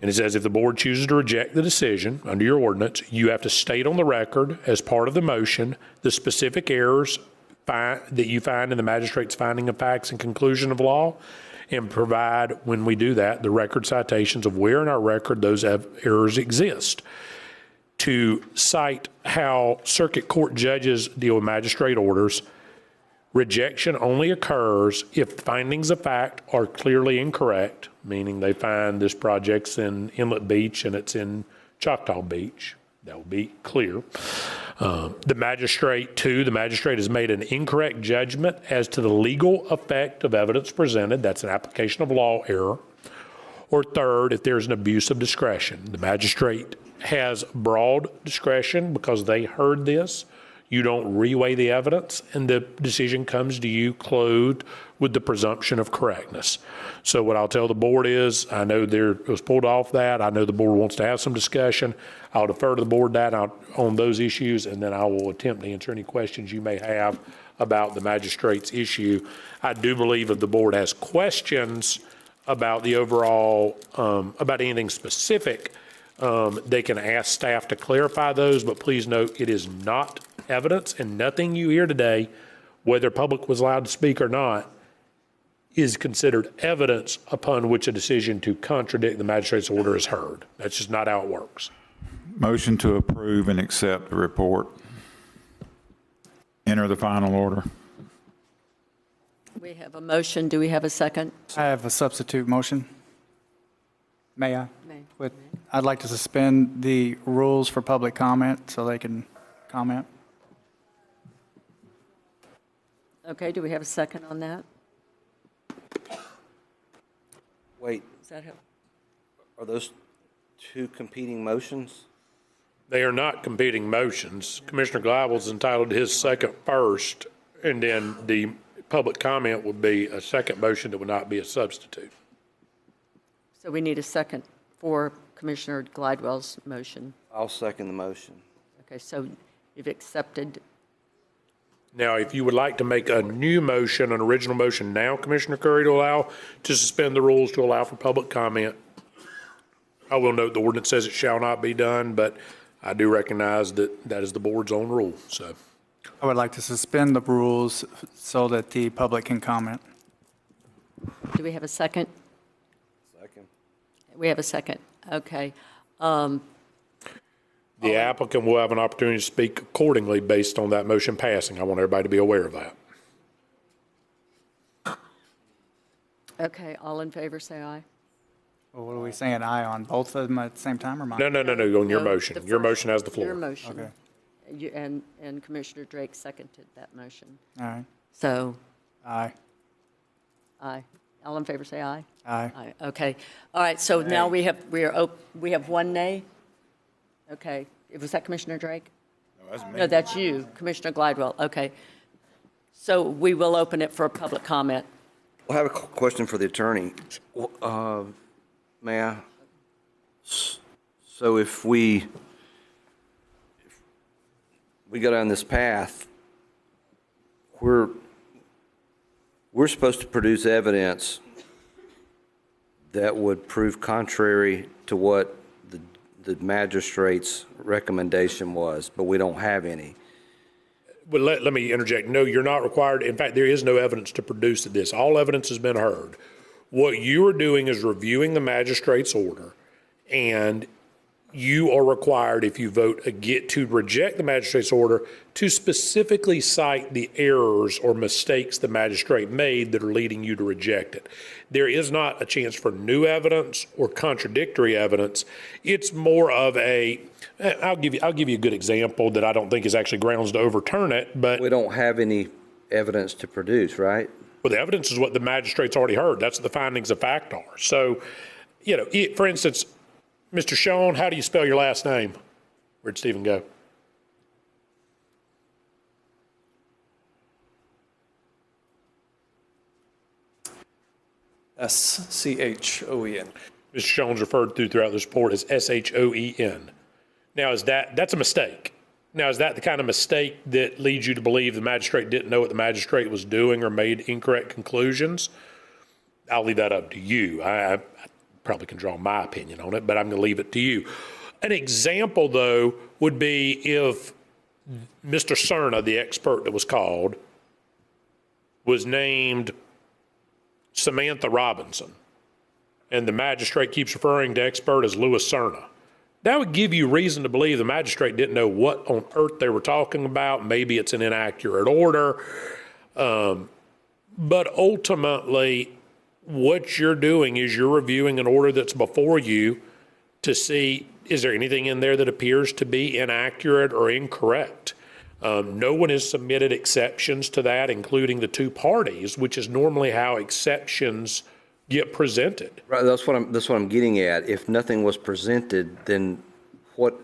and it says if the board chooses to reject the decision under your ordinance, you have to state on the record as part of the motion the specific errors that you find in the magistrate's finding of facts and conclusion of law, and provide, when we do that, the record citations of where in our record those errors exist. To cite how circuit court judges deal with magistrate orders, rejection only occurs if findings of fact are clearly incorrect, meaning they find this project's in Inlet Beach and it's in Choctaw Beach. That will be clear. The magistrate has made an incorrect judgment as to the legal effect of evidence presented. That's an application of law error. Or third, if there's an abuse of discretion. The magistrate has broad discretion because they heard this. You don't reweigh the evidence, and the decision comes to you clothed with the presumption of correctness. So what I'll tell the board is, I know it was pulled off that. I know the board wants to have some discussion. I'll defer to the board on those issues, and then I will attempt to answer any questions you may have about the magistrate's issue. I do believe if the board has questions about the overall, about anything specific, they can ask staff to clarify those, but please note it is not evidence, and nothing you hear today, whether public was allowed to speak or not, is considered evidence upon which a decision to contradict the magistrate's order is heard. That's just not how it works. Motion to approve and accept the report. Enter the final order. We have a motion. Do we have a second? I have a substitute motion. May I? May. I'd like to suspend the rules for public comment so they can comment. Okay, do we have a second on that? Wait, Is that how? are those 2 competing motions? They are not competing motions. Commissioner Glibel's entitled to his second first, and then the public comment would be a second motion that would not be a substitute. So we need a second for Commissioner Glidewell's motion. I'll second the motion. Okay, so you've accepted. Now, if you would like to make a new motion, an original motion now, Commissioner Curry, to allow to suspend the rules to allow for public comment, I will note the ordinance says it shall not be done, but I do recognize that that is the board's own rule, so. I would like to suspend the rules so that the public can comment. Do we have a second? Second. We have a second. Okay. The applicant will have an opportunity to speak accordingly based on that motion passing. I want everybody to be aware of that. Okay, all in favor, say aye. Well, what are we saying, aye on both of them at the same time or mine? No, on your No, motion. the Your first- motion has the floor. Your motion. Okay. And Commissioner Drake seconded that motion. All right. So, Aye. aye. All in favor, say aye. Aye. Aye, okay. All right, so now we have one nay? Okay. Was that Commissioner Drake? No, that's you, Commissioner Glidewell. Okay. So we will open it for a public comment. I have a question for the attorney. May I? So if we go down this path, we're supposed to produce evidence that would prove contrary to what the magistrate's recommendation was, but we don't have any. Well, let me interject. No, you're not required. In fact, there is no evidence to produce this. All evidence has been heard. What you are doing is reviewing the magistrate's order, and you are required, if you vote to reject the magistrate's order, to specifically cite the errors or mistakes the magistrate made that are leading you to reject it. There is not a chance for new evidence or contradictory evidence. It's more of I'll give you a good example that I don't think is actually grounds to overturn it, but We don't have any evidence to produce, right? well, the evidence is what the magistrate's already heard. That's what the findings of fact are. So, for instance, Mr. Sean, how do you spell your last name? Where'd Stephen go? S-C-H-O-E-N. Mr. Sean's referred to throughout this report as S-H-O-E-N. Now, that's a mistake. Now, is that the kind of mistake that leads you to believe the magistrate didn't know what the magistrate was doing or made incorrect conclusions? I'll leave that up to you. I probably can draw my opinion on it, but I'm going to leave it to you. An example, though, would be if Mr. Cerna, the expert that was called, was named Samantha Robinson, and the magistrate keeps referring to expert as Louis Cerna. That would give you reason to believe the magistrate didn't know what on earth they were talking about. Maybe it's an inaccurate order. But ultimately, what you're doing is you're reviewing an order that's before you to see, is there anything in there that appears to be inaccurate or incorrect? No one has submitted exceptions to that, including the two parties, which is normally how exceptions get presented. Right, that's what I'm getting at. If nothing was presented, then what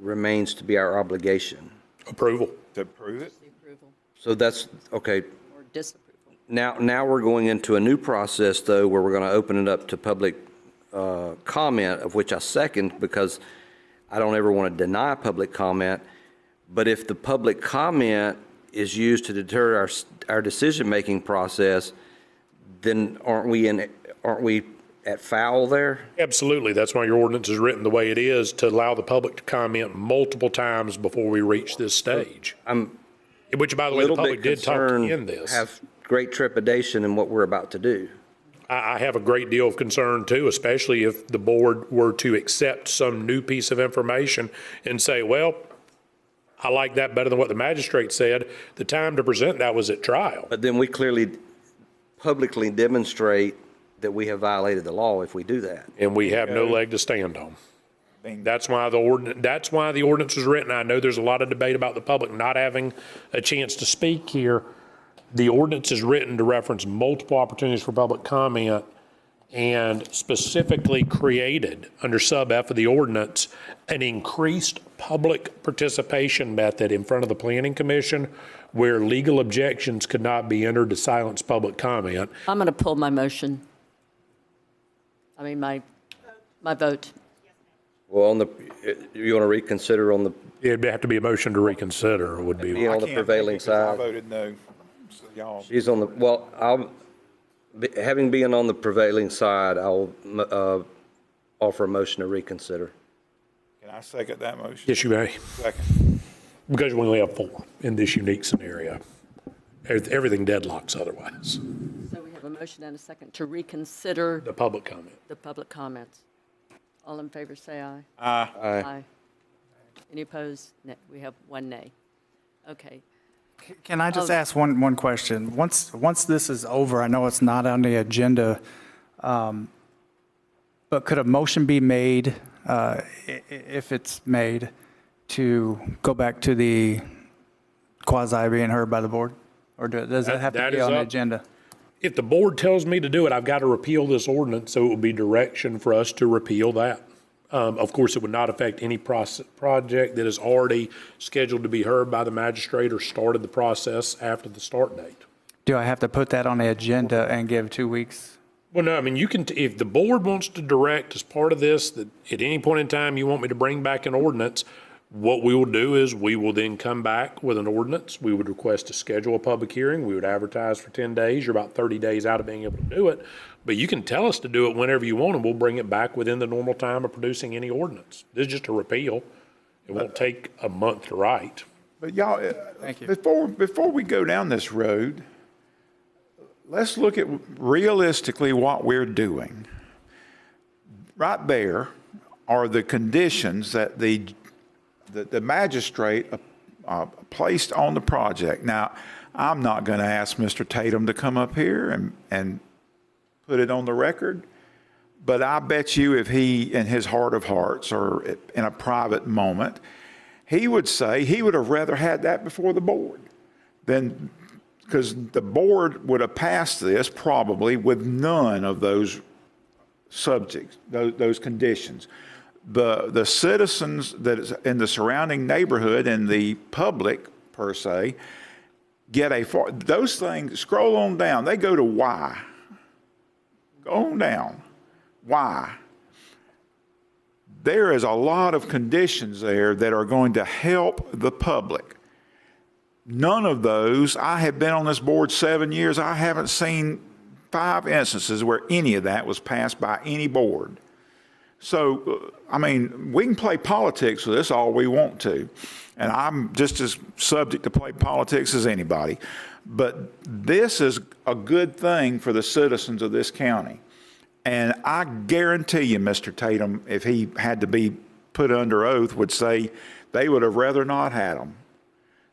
remains to be our obligation? Approval. To approve it? So that's, okay. Or disapproval. Now we're going into a new process, though, where we're going to open it up to public comment, of which I second, because I don't ever want to deny public comment. But if the public comment is used to deter our decision-making process, then aren't we at foul there? Absolutely. That's why your ordinance is written the way it is, to allow the public to comment multiple times before we reach this stage. Which, by the way, the public did talk in this. Have great trepidation in what we're about to do. I have a great deal of concern too, especially if the board were to accept some new piece of information and say, well, I like that better than what the magistrate said. The time to present that was at trial. But then we clearly publicly demonstrate that we have violated the law if we do that. And we have no leg to stand on. That's why the ordinance was written. I know there's a lot of debate about the public not having a chance to speak here. The ordinance is written to reference multiple opportunities for public comment and specifically created under sub F of the ordinance an increased public participation method in front of the Planning Commission where legal objections could not be entered to silence public comment. I'm going to pull my motion. I mean, my vote. Well, you want to reconsider on the... It'd have to be a motion to reconsider, would be. On the prevailing side. I voted no. So y'all. She's on the, well, having been on the prevailing side, I'll offer a motion to reconsider. Can I second that motion? Yes, you may. Second. Because we only have 4 in this unique scenario. Everything deadlocks otherwise. So we have a motion and a second to reconsider The public comment. the public comments. All in favor, say aye. Aye. Aye. Any opposed? We have one nay. Okay. Can I just ask one question? Once this is over, I know it's not on the agenda, but could a motion be made, if it's made, to go back to the quasi being heard by the board? Or does it have to That be is on the up. agenda? If the board tells me to do it, I've got to repeal this ordinance, so it will be direction for us to repeal that. Of course, it would not affect any project that is already scheduled to be heard by the magistrate or started the process after the start date. Do I have to put that on the agenda and give 2 weeks? Well, no, I mean, you can, if the board wants to direct as part of this, that at any point in time you want me to bring back an ordinance, what we will do is we will then come back with an ordinance. We would request to schedule a public hearing. We would advertise for 10 days. You're about 30 days out of being able to do it. But you can tell us to do it whenever you want, and we'll bring it back within the normal time of producing any ordinance. This is just a repeal. It won't take a month to write. But y'all, before we go down this road, let's look at realistically what we're doing. Right there are the conditions that the magistrate placed on the project. Now, I'm not going to ask Mr. Tatum to come up here and put it on the record, but I bet you if he, in his heart of hearts or in a private moment, he would say he would have rather had that before the board than, because the board would have passed this probably with none of those subjects, those conditions. The citizens that is in the surrounding neighborhood and the public, per se, get those things, scroll on down, they go to why. Go on down. Why? There is a lot of conditions there that are going to help the public. None of those, I have been on this board 7 years, I haven't seen 5 instances where any of that was passed by any board. So, I mean, we can play politics with this all we want to, and I'm just as subject to play politics as anybody. But this is a good thing for the citizens of this county. And I guarantee you, Mr. Tatum, if he had to be put under oath, would say they would have rather not had them.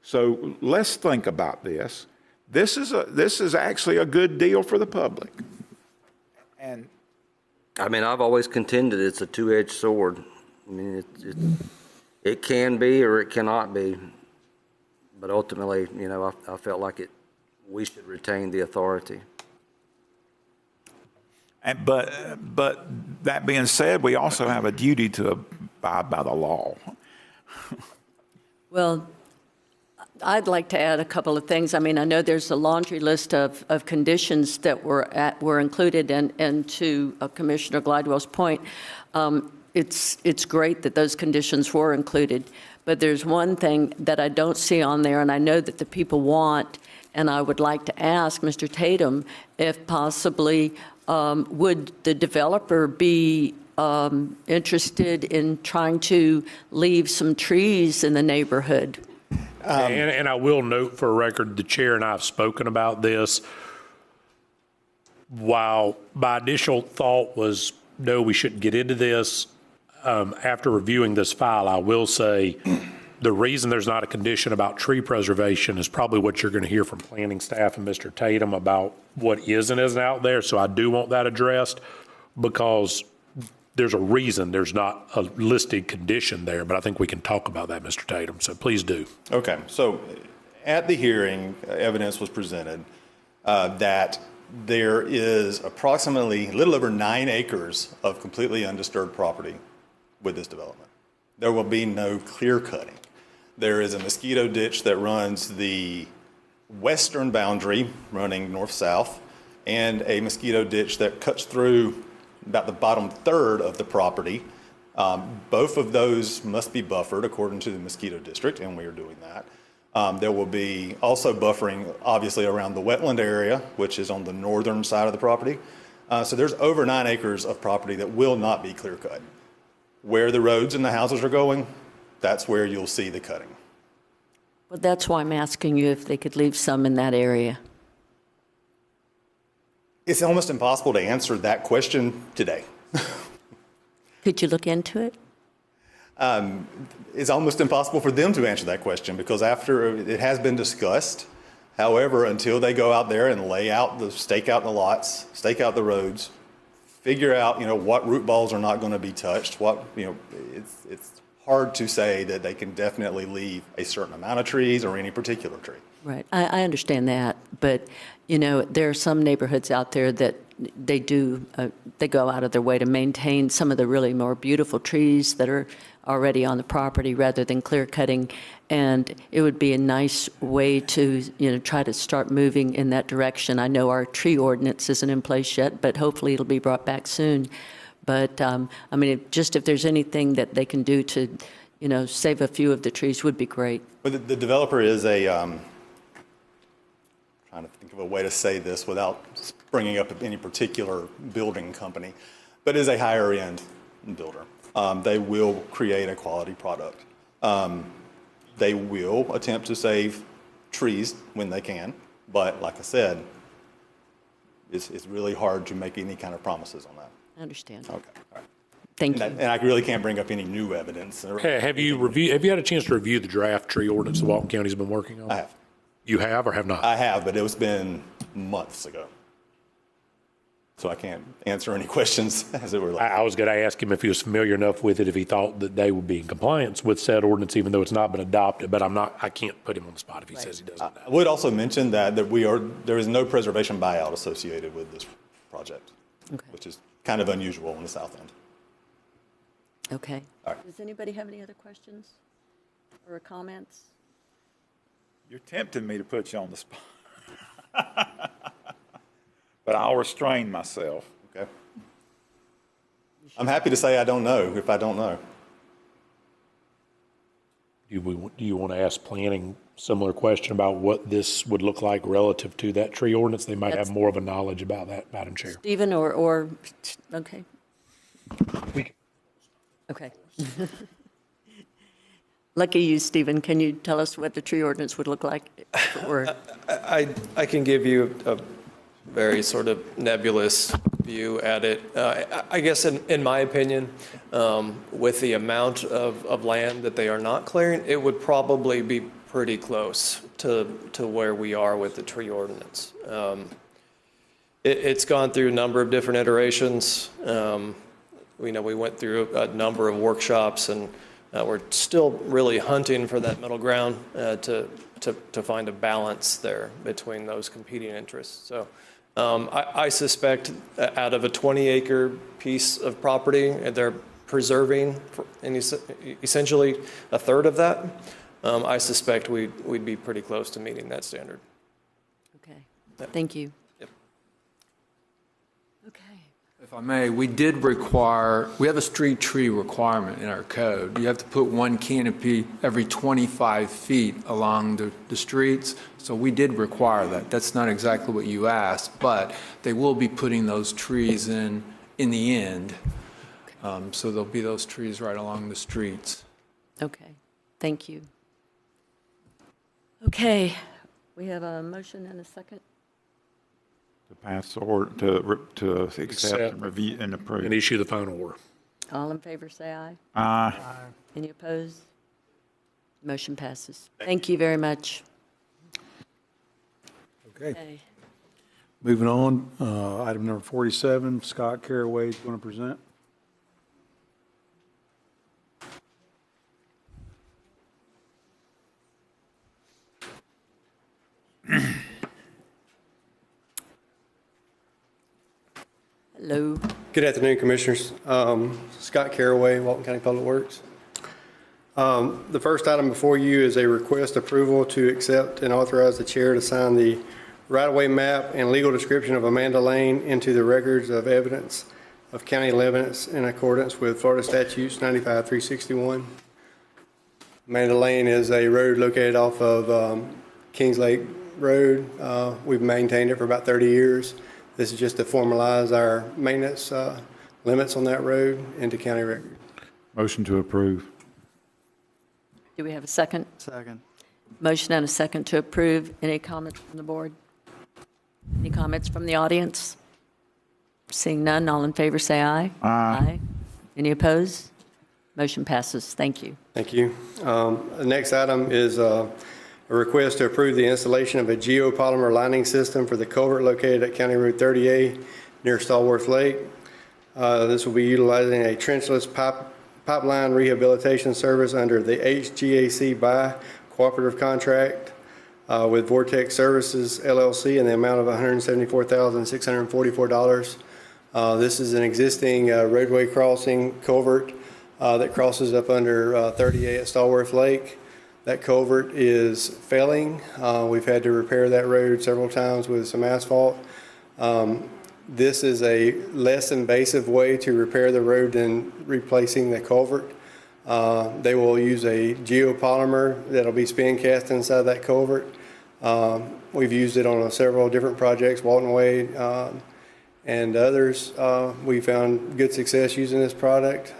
So let's think about this. This is actually a good deal for the public. And I mean, I've always contended it's a two-edged sword. I mean, it can be or it cannot be. But ultimately, you know, I felt like we should retain the authority. But that being said, we also have a duty to abide by the law. Well, I'd like to add a couple of things. I mean, I know there's a laundry list of conditions that were included, and to Commissioner Glidewell's point, it's great that those conditions were included. But there's one thing that I don't see on there, and I know that the people want, and I would like to ask Mr. Tatum if possibly would the developer be interested in trying to leave some trees in the neighborhood? And I will note for a record, the chair and I have spoken about this. While my initial thought was, no, we shouldn't get into this, after reviewing this file, I will say the reason there's not a condition about tree preservation is probably what you're going to hear from planning staff and Mr. Tatum about what is and isn't out there. So I do want that addressed, because there's a reason there's not a listed condition there, but I think we can talk about that, Mr. Tatum, so please do. Okay, so at the hearing, evidence was presented that there is approximately a little over 9 acres of completely undisturbed property with this development. There will be no clear cutting. There is a mosquito ditch that runs the western boundary, running north-south, and a mosquito ditch that cuts through about the bottom third of the property. Both of those must be buffered according to the mosquito district, and we are doing that. There will be also buffering, obviously, around the wetland area, which is on the northern side of the property. So there's over 9 acres of property that will not be clear cut. Where the roads and the houses are going, that's where you'll see the cutting. Well, that's why I'm asking you if they could leave some in that area. It's almost impossible to answer that question today. Could you look into it? It's almost impossible for them to answer that question because after it has been discussed. However, until they go out there and stake out the lots, stake out the roads, figure out, what root balls are not going to be touched, it's hard to say that they can definitely leave a certain amount of trees or any particular tree. Right, I understand that, but, there are some neighborhoods out there that they go out of their way to maintain some of the really more beautiful trees that are already on the property rather than clear cutting. And it would be a nice way to, try to start moving in that direction. I know our tree ordinance isn't in place yet, but hopefully it'll be brought back soon. But, if there's anything that they can do to, save a few of the trees would be great. But the developer is trying to think of a way to say this without bringing up any particular building company, but is a higher end builder. They will create a quality product. They will attempt to save trees when they can, but like I said, it's really hard to make any kind of promises on that. I understand. Okay, all right. Thank you. And I really can't bring up any new evidence. Have you had a chance to review the draft tree ordinance that Walton County's been working on? I have. You have or have not? I have, but it's been months ago. So I can't answer any questions as it were. I was going to ask him if he was familiar enough with it, if he thought that they would be in compliance with said ordinance, even though it's not been adopted, but I can't put him on the spot if he says he doesn't know. I would also mention that there is no preservation buyout associated with this project, which is kind of unusual on the south end. Okay. All right. Does anybody have any other questions or comments? You're tempting me to put you on the spot. But I'll restrain myself. Okay. I'm happy to say I don't know if I don't know. Do you want to ask planning similar question about what this would look like relative to that tree ordinance? They might have more of a knowledge about that, Madam Chair. Stephen or okay. Okay. Lucky you, Stephen. Can you tell us what the tree ordinance would look like? I can give you a very sort of nebulous view at it. I guess in my opinion, with the amount of land that they are not clearing, it would probably be pretty close to where we are with the tree ordinance. It's gone through a number of different iterations. We went through a number of workshops, and we're still really hunting for that middle ground to find a balance there between those competing interests. So I suspect out of a 20-acre piece of property, they're preserving essentially a third of that. I suspect we'd be pretty close to meeting that standard. Okay. Thank you. If I may, we have a street tree requirement in our code. You have to put one canopy every 25 feet along the streets. So we did require that. That's not exactly what you asked, but they will be putting those trees in the end. So there'll be those trees right along the streets. Okay. Thank you. Okay. We have a motion and a second. To pass or to accept and review and approve. And issue the final order. All in favor, say aye. Aye. Any opposed? Motion passes. Thank you very much. Okay. Moving on, item number 47, Scott Caraway is going to present. Hello. Good afternoon, Commissioners. Scott Caraway, Walton County Public Works. The first item before you is a request approval to accept and authorize the chair to sign the right-of-way map and legal description of Amanda Lane into the records of evidence of county limits in accordance with Florida Statutes 95-361. Amanda Lane is a road located off of Kings Lake Road. We've maintained it for about 30 years. This is just to formalize our maintenance limits on that road into county record. Motion to approve. Do we have a second? Second. Motion and a second to approve. Any comments from the board? Any comments from the audience? Seeing none, all in favor say aye. Aye. Any opposed? Motion passes. Thank you. Thank you. The next item is a request to approve the installation of a geopolymer lining system for the culvert located at County Road 30A near Stallworth Lake. This will be utilizing a trenchless pipeline rehabilitation service under the HGAC BY cooperative contract with Vortex Services LLC in the amount of $174,644. This is an existing roadway crossing culvert that crosses up under 30A at Stallworth Lake. That culvert is failing. We've had to repair that road several times with some asphalt. This is a less invasive way to repair the road than replacing the culvert. They will use a geopolymer that'll be spin cast inside that culvert. We've used it on several different projects, Walton Way and others. We found good success using this product.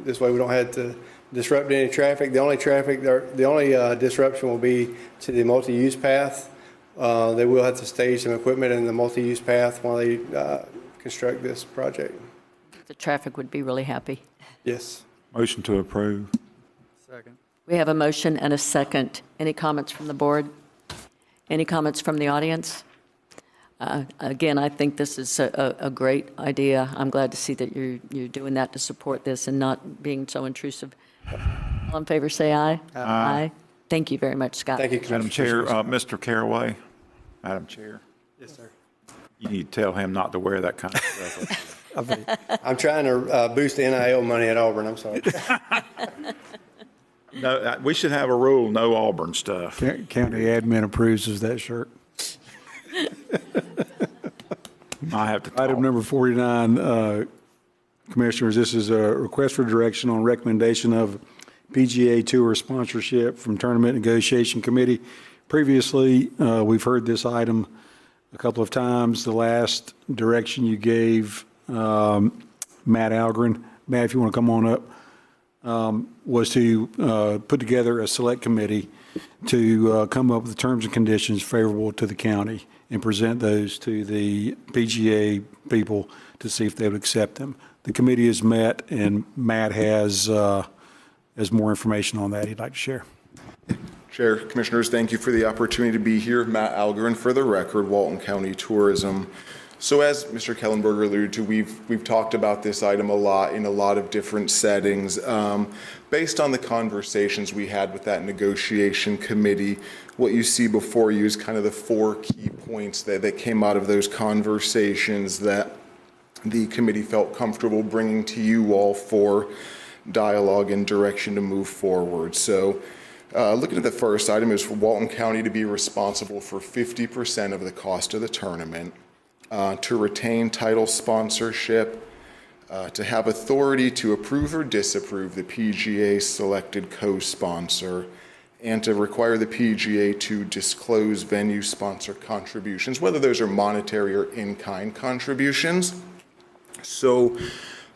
This way we don't have to disrupt any traffic. The only disruption will be to the multi-use path. They will have to stage some equipment in the multi-use path while they construct this project. The traffic would be really happy. Yes. Motion to approve. Second. We have a motion and a second. Any comments from the board? Any comments from the audience? Again, I think this is a great idea. I'm glad to see that you're doing that to support this and not being so intrusive. All in favor, say aye. Aye. Thank you very much, Scott. Thank you, Madam Chair, Mr. Caraway, Madam Chair, Yes, sir. you need to tell him not to wear that kind of stuff. I'm trying to boost the NIL money at Auburn. I'm sorry. No, we should have a rule, no Auburn stuff. County admin approves of that shirt. I have to talk. Item number 49, Commissioners, this is a request for direction on recommendation of PGA Tour sponsorship from Tournament Negotiation Committee. Previously, we've heard this item a couple of times. The last direction you gave, Matt Algren, Matt, if you want to come on up, was to put together a select committee to come up with terms and conditions favorable to the county and present those to the PGA people to see if they would accept them. The committee has met, and Matt has more information on that he'd like to share. Chair, Commissioners, thank you for the opportunity to be here. Matt Algren, for the record, Walton County Tourism. So as Mr. Kellenberger alluded to, we've talked about this item a lot in a lot of different settings. Based on the conversations we had with that negotiation committee, what you see before you is kind of the 4 key points that came out of those conversations that the committee felt comfortable bringing to you all for dialogue and direction to move forward. So looking at the first item is for Walton County to be responsible for 50% of the cost of the tournament, to retain title sponsorship, to have authority to approve or disapprove the PGA selected co-sponsor, and to require the PGA to disclose venue sponsor contributions, whether those are monetary or in-kind contributions. So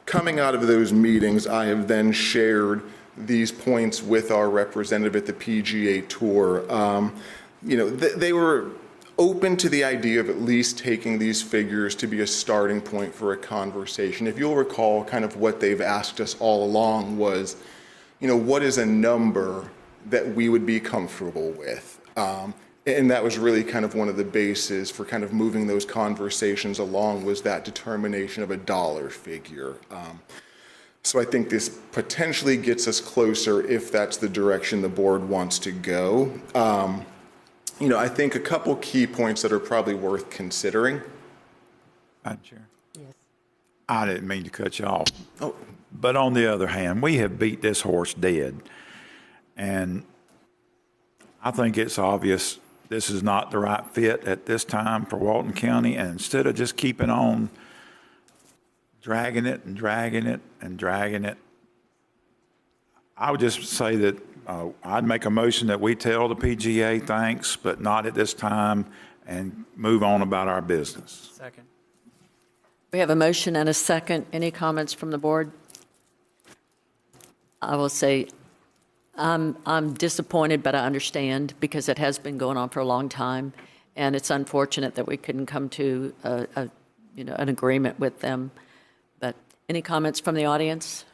coming out of those meetings, I have then shared these points with our representative at the PGA Tour. They were open to the idea of at least taking these figures to be a starting point for a conversation. If you'll recall, kind of what they've asked us all along was, what is a number that we would be comfortable with? And that was really kind of one of the bases for kind of moving those conversations along, was that determination of a dollar figure. So I think this potentially gets us closer if that's the direction the board wants to go. I think a couple key points that are probably worth considering. Madam Chair? Yes. I didn't mean to cut you off. Oh. But on the other hand, we have beat this horse dead. And I think it's obvious this is not the right fit at this time for Walton County. And instead of just keeping on dragging it and dragging it and dragging it, I would just say that I'd make a motion that we tell the PGA thanks, but not at this time, and move on about our business. Second. We have a motion and a second. Any comments from the board? I will say I'm disappointed, but I understand, because it has been going on for a long time, and it's unfortunate that we couldn't come to an agreement with them. But any comments from the audience?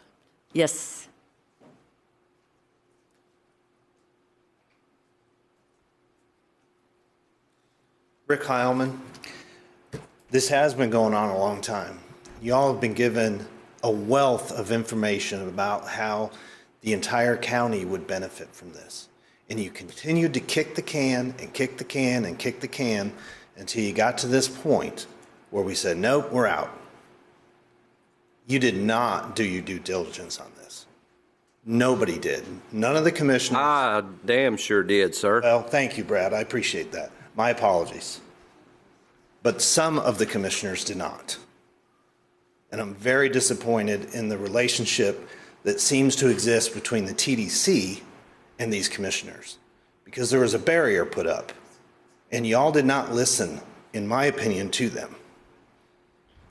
Yes. Rick Heilman, this has been going on a long time. Y'all have been given a wealth of information about how the entire county would benefit from this. And you continued to kick the can and kick the can and kick the can until you got to this point where we said, nope, we're out. You did not do your due diligence on this. Nobody did. None of the commissioners. I damn sure did, sir. Well, thank you, Brad. I appreciate that. My apologies. But some of the commissioners did not. And I'm very disappointed in the relationship that seems to exist between the TDC and these commissioners, because there was a barrier put up, and y'all did not listen, in my opinion, to them.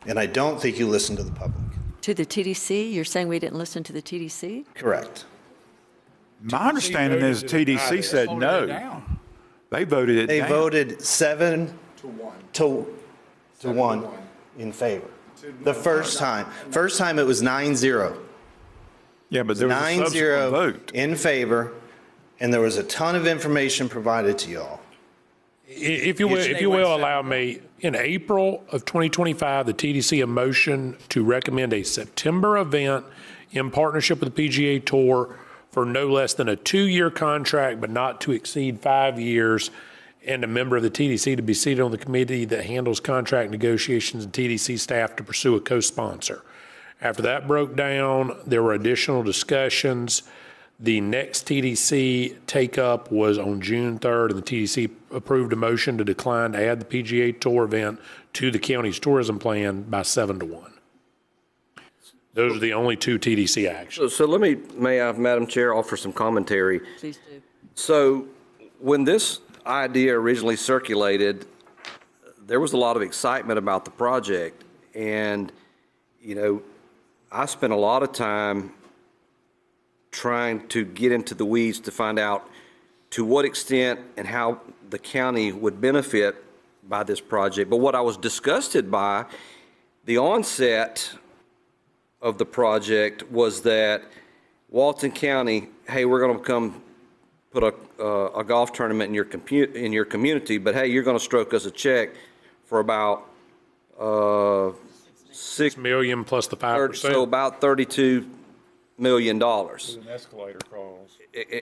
And I don't think you listened to the public. To the TDC? You're saying we didn't listen to the TDC? Correct. My understanding is TDC said no. They voted it They down. voted 7 to 1 in favor. The first time. First time it was 9-0. Yeah, but there was a subsequent 9-0 vote. in favor, and there was a ton of information provided to y'all. If you will allow me, in April of 2025, the TDC a motion to recommend a September event in partnership with the PGA Tour for no less than a 2-year contract, but not to exceed 5 years, and a member of the TDC to be seated on the committee that handles contract negotiations and TDC staff to pursue a co-sponsor. After that broke down, there were additional discussions. The next TDC take-up was on June 3rd, and the TDC approved a motion to decline to add the PGA Tour event to the county's tourism plan by 7-1. Those are the only 2 TDC actions. So may I, Madam Chair, offer some commentary? Please do. So when this idea originally circulated, there was a lot of excitement about the project. And, you know, I spent a lot of time trying to get into the weeds to find out to what extent and how the county would benefit by this project. But what I was disgusted by, the onset of the project, was that Walton County, hey, we're going to come put a golf tournament in your community, but hey, you're going to stroke us a check for about $6 million plus the 5%. So about $32 million. With an escalator clause.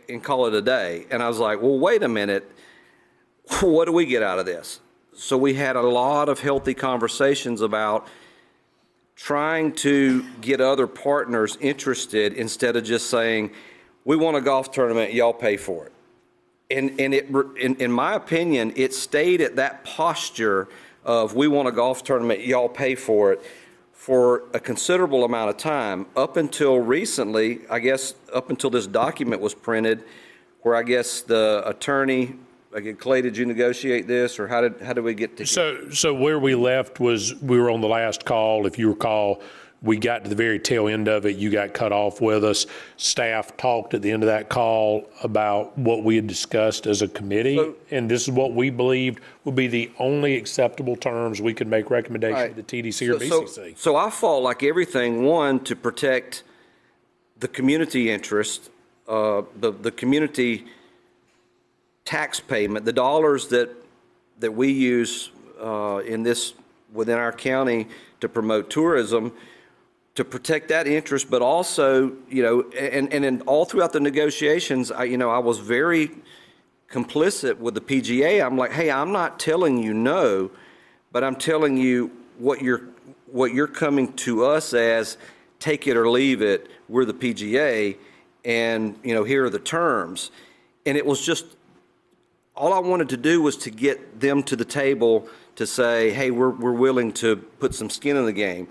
And call it a day. And I was like, well, wait a minute. What do we get out of this? So we had a lot of healthy conversations about trying to get other partners interested instead of just saying, we want a golf tournament, y'all pay for it. And in my opinion, it stayed at that posture of, we want a golf tournament, y'all pay for it, for a considerable amount of time, up until recently, I guess, up until this document was printed, where I guess the attorney, like, Clay, did you negotiate this, or how did we get to? So where we left was, we were on the last call. If you recall, we got to the very tail end of it. You got cut off with us. Staff talked at the end of that call about what we had discussed as a committee, and this is what we believed would be the only acceptable terms we could make recommendation to the TDC or BCC. So I fought like everything, one, to protect the community interest, the community tax payment, the dollars that we use within our county to promote tourism, to protect that interest, but also, you know, and in all throughout the negotiations, I was very complicit with the PGA. I'm like, hey, I'm not telling you no, but I'm telling you what you're coming to us as, take it or leave it. We're the PGA, and, you know, here are the terms. And it was just, all I wanted to do was to get them to the table to say, hey, we're willing to put some skin in the game.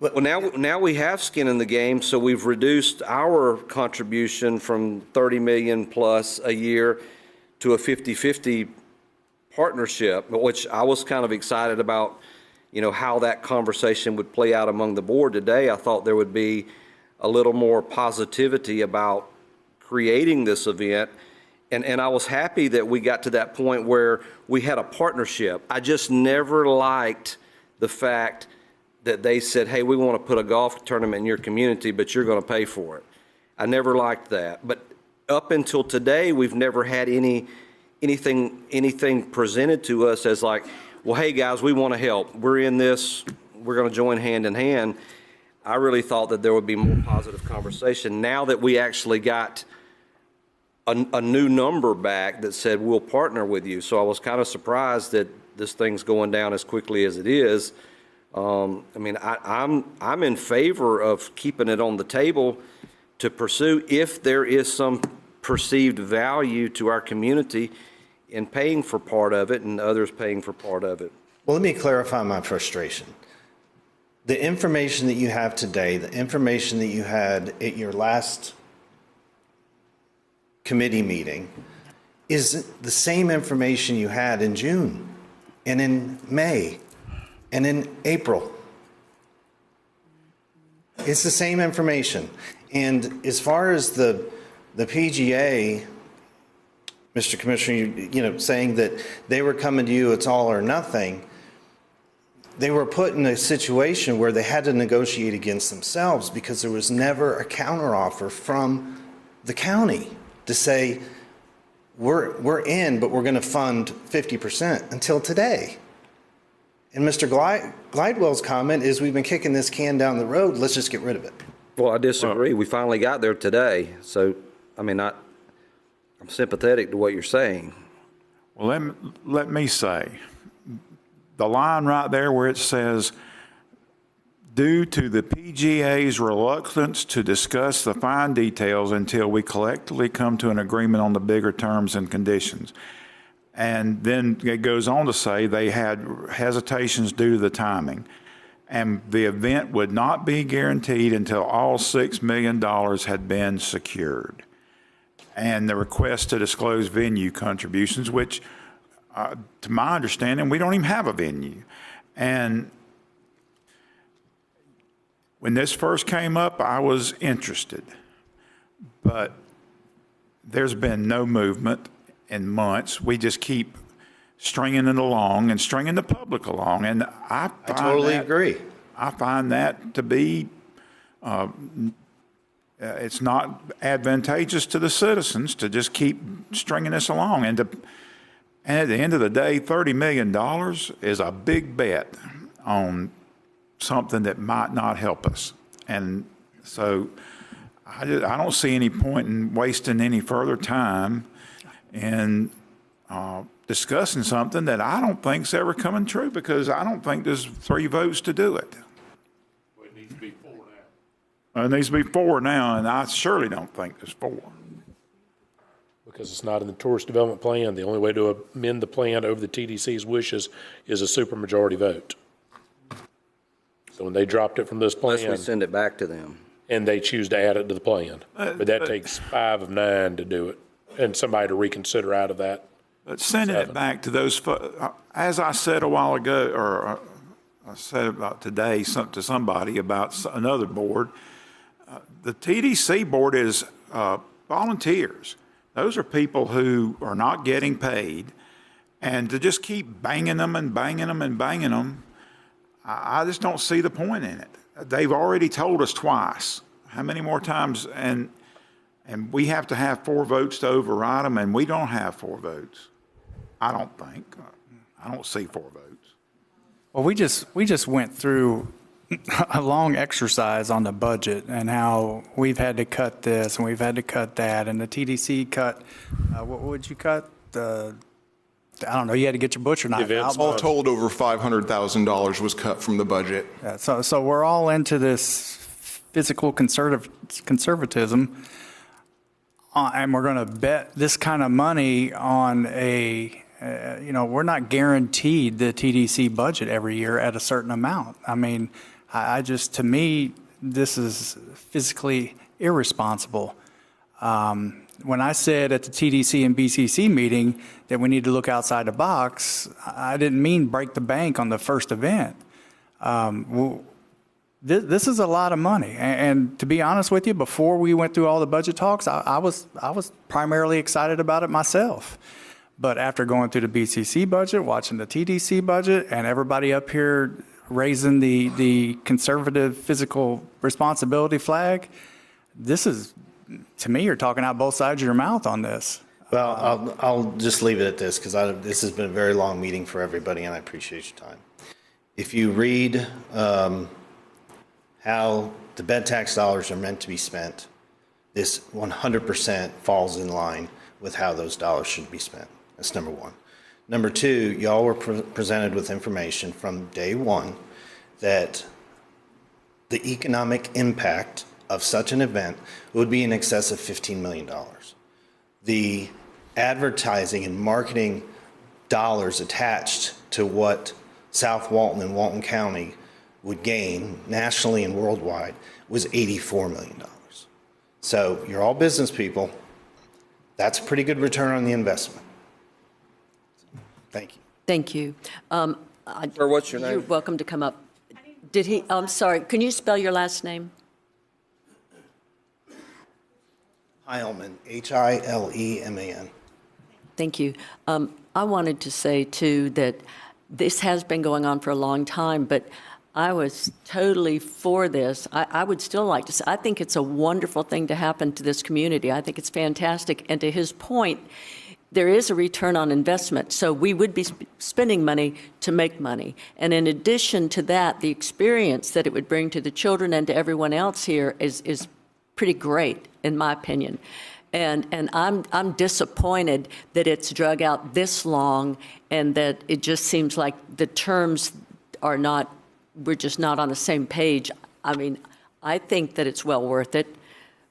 Well, now we have skin in the game, so we've reduced our contribution from 30 million plus a year to a 50-50 partnership, which I was kind of excited about, you know, how that conversation would play out among the board today. I thought there would be a little more positivity about creating this event. And I was happy that we got to that point where we had a partnership. I just never liked the fact that they said, hey, we want to put a golf tournament in your community, but you're going to pay for it. I never liked that. But up until today, we've never had any anything presented to us as like, well, hey, guys, we want to help. We're in this. We're going to join hand in hand. I really thought that there would be more positive conversation. Now that we actually got a new number back that said, we'll partner with you. So I was kind of surprised that this thing's going down as quickly as it is. I mean, I'm in favor of keeping it on the table to pursue if there is some perceived value to our community in paying for part of it and others paying for part of it. Well, let me clarify my frustration. The information that you have today, the information that you had at your last committee meeting, is the same information you had in June and in May and in April. It's the same information. And as far as the PGA, Mr. Commissioner, saying that they were coming to you, it's all or nothing, they were put in a situation where they had to negotiate against themselves because there was never a counteroffer from the county to say, we're in, but we're going to fund 50% until today. And Mr. Glidewell's comment is, we've been kicking this can down the road, let's just get rid of it. Well, I disagree. We finally got there today. So, I mean, I'm sympathetic to what you're saying. Well, let me say, the line right there where it says, due to the PGA's reluctance to discuss the fine details until we collectively come to an agreement on the bigger terms and conditions. And then it goes on to say they had hesitations due to the timing. And the event would not be guaranteed until all $6 million had been secured. And the request to disclose venue contributions, which, to my understanding, we don't even have a venue. And when this first came up, I was interested. But there's been no movement in months. We just keep stringing it along and stringing the public along. And I totally agree. I find that to be, it's not advantageous to the citizens to just keep stringing this along. And at the end of the day, $30 million is a big bet on something that might not help us. And so I don't see any point in wasting any further time in discussing something that I don't think's ever coming true, because I don't think there's 3 votes to do it. Well, it needs to be 4 now. It needs to be 4 now, and I surely don't think there's 4. Because it's not in the tourist development plan. The only way to amend the plan over the TDC's wishes is a supermajority vote. So when they dropped it from this plan. Unless we send it back to them. And they choose to add it to the plan. But that takes 5 of 9 to do it, and somebody to reconsider out of that. But sending it back to those, as I said a while ago, or I said about today to somebody about another board, the TDC board is volunteers. Those are people who are not getting paid. And to just keep banging them and banging them and banging them, I just don't see the point in it. They've already told us twice. How many more times? And we have to have 4 votes to override them, and we don't have 4 votes. I don't think. I don't see 4 votes. Well, we just went through a long exercise on the budget and how we've had to cut this and we've had to cut that, and the TDC cut, what would you cut? I don't know, you had to get your butcher knife out. All told, over $500,000 was cut from the budget. Yeah, so we're all into this fiscal conservatism, and we're going to bet this kind of money on we're not guaranteed the TDC budget every year at a certain amount. I mean, to me, this is physically irresponsible. When I said at the TDC and BCC meeting that we need to look outside the box, I didn't mean break the bank on the first event. This is a lot of money. And to be honest with you, before we went through all the budget talks, I was primarily excited about it myself. But after going through the BCC budget, watching the TDC budget, and everybody up here raising the conservative fiscal responsibility flag, this is, to me, you're talking out both sides of your mouth on this. Well, I'll just leave it at this because this has been a very long meeting for everybody, and I appreciate your time. If you read how the bed tax dollars are meant to be spent, this 100% falls in line with how those dollars should be spent. That's number one. Number two, y'all were presented with information from day one that the economic impact of such an event would be in excess of $15 million. The advertising and marketing dollars attached to what South Walton and Walton County would gain nationally and worldwide was $84 million. So you're all business people. That's a pretty good return on the investment. Thank you. Thank you. Sir, what's your name? You're welcome to come up. Did he, I'm sorry, can you spell your last name? Heilman, Hileman. Thank you. I wanted to say, too, that this has been going on for a long time, but I was totally for this. I would still like to say, I think it's a wonderful thing to happen to this community. I think it's fantastic. And to his point, there is a return on investment. So we would be spending money to make money. And in addition to that, the experience that it would bring to the children and to everyone else here is pretty great, in my opinion. And I'm disappointed that it's drug out this long and that it just seems like the terms are not, we're just not on the same page. I mean, I think that it's well worth it,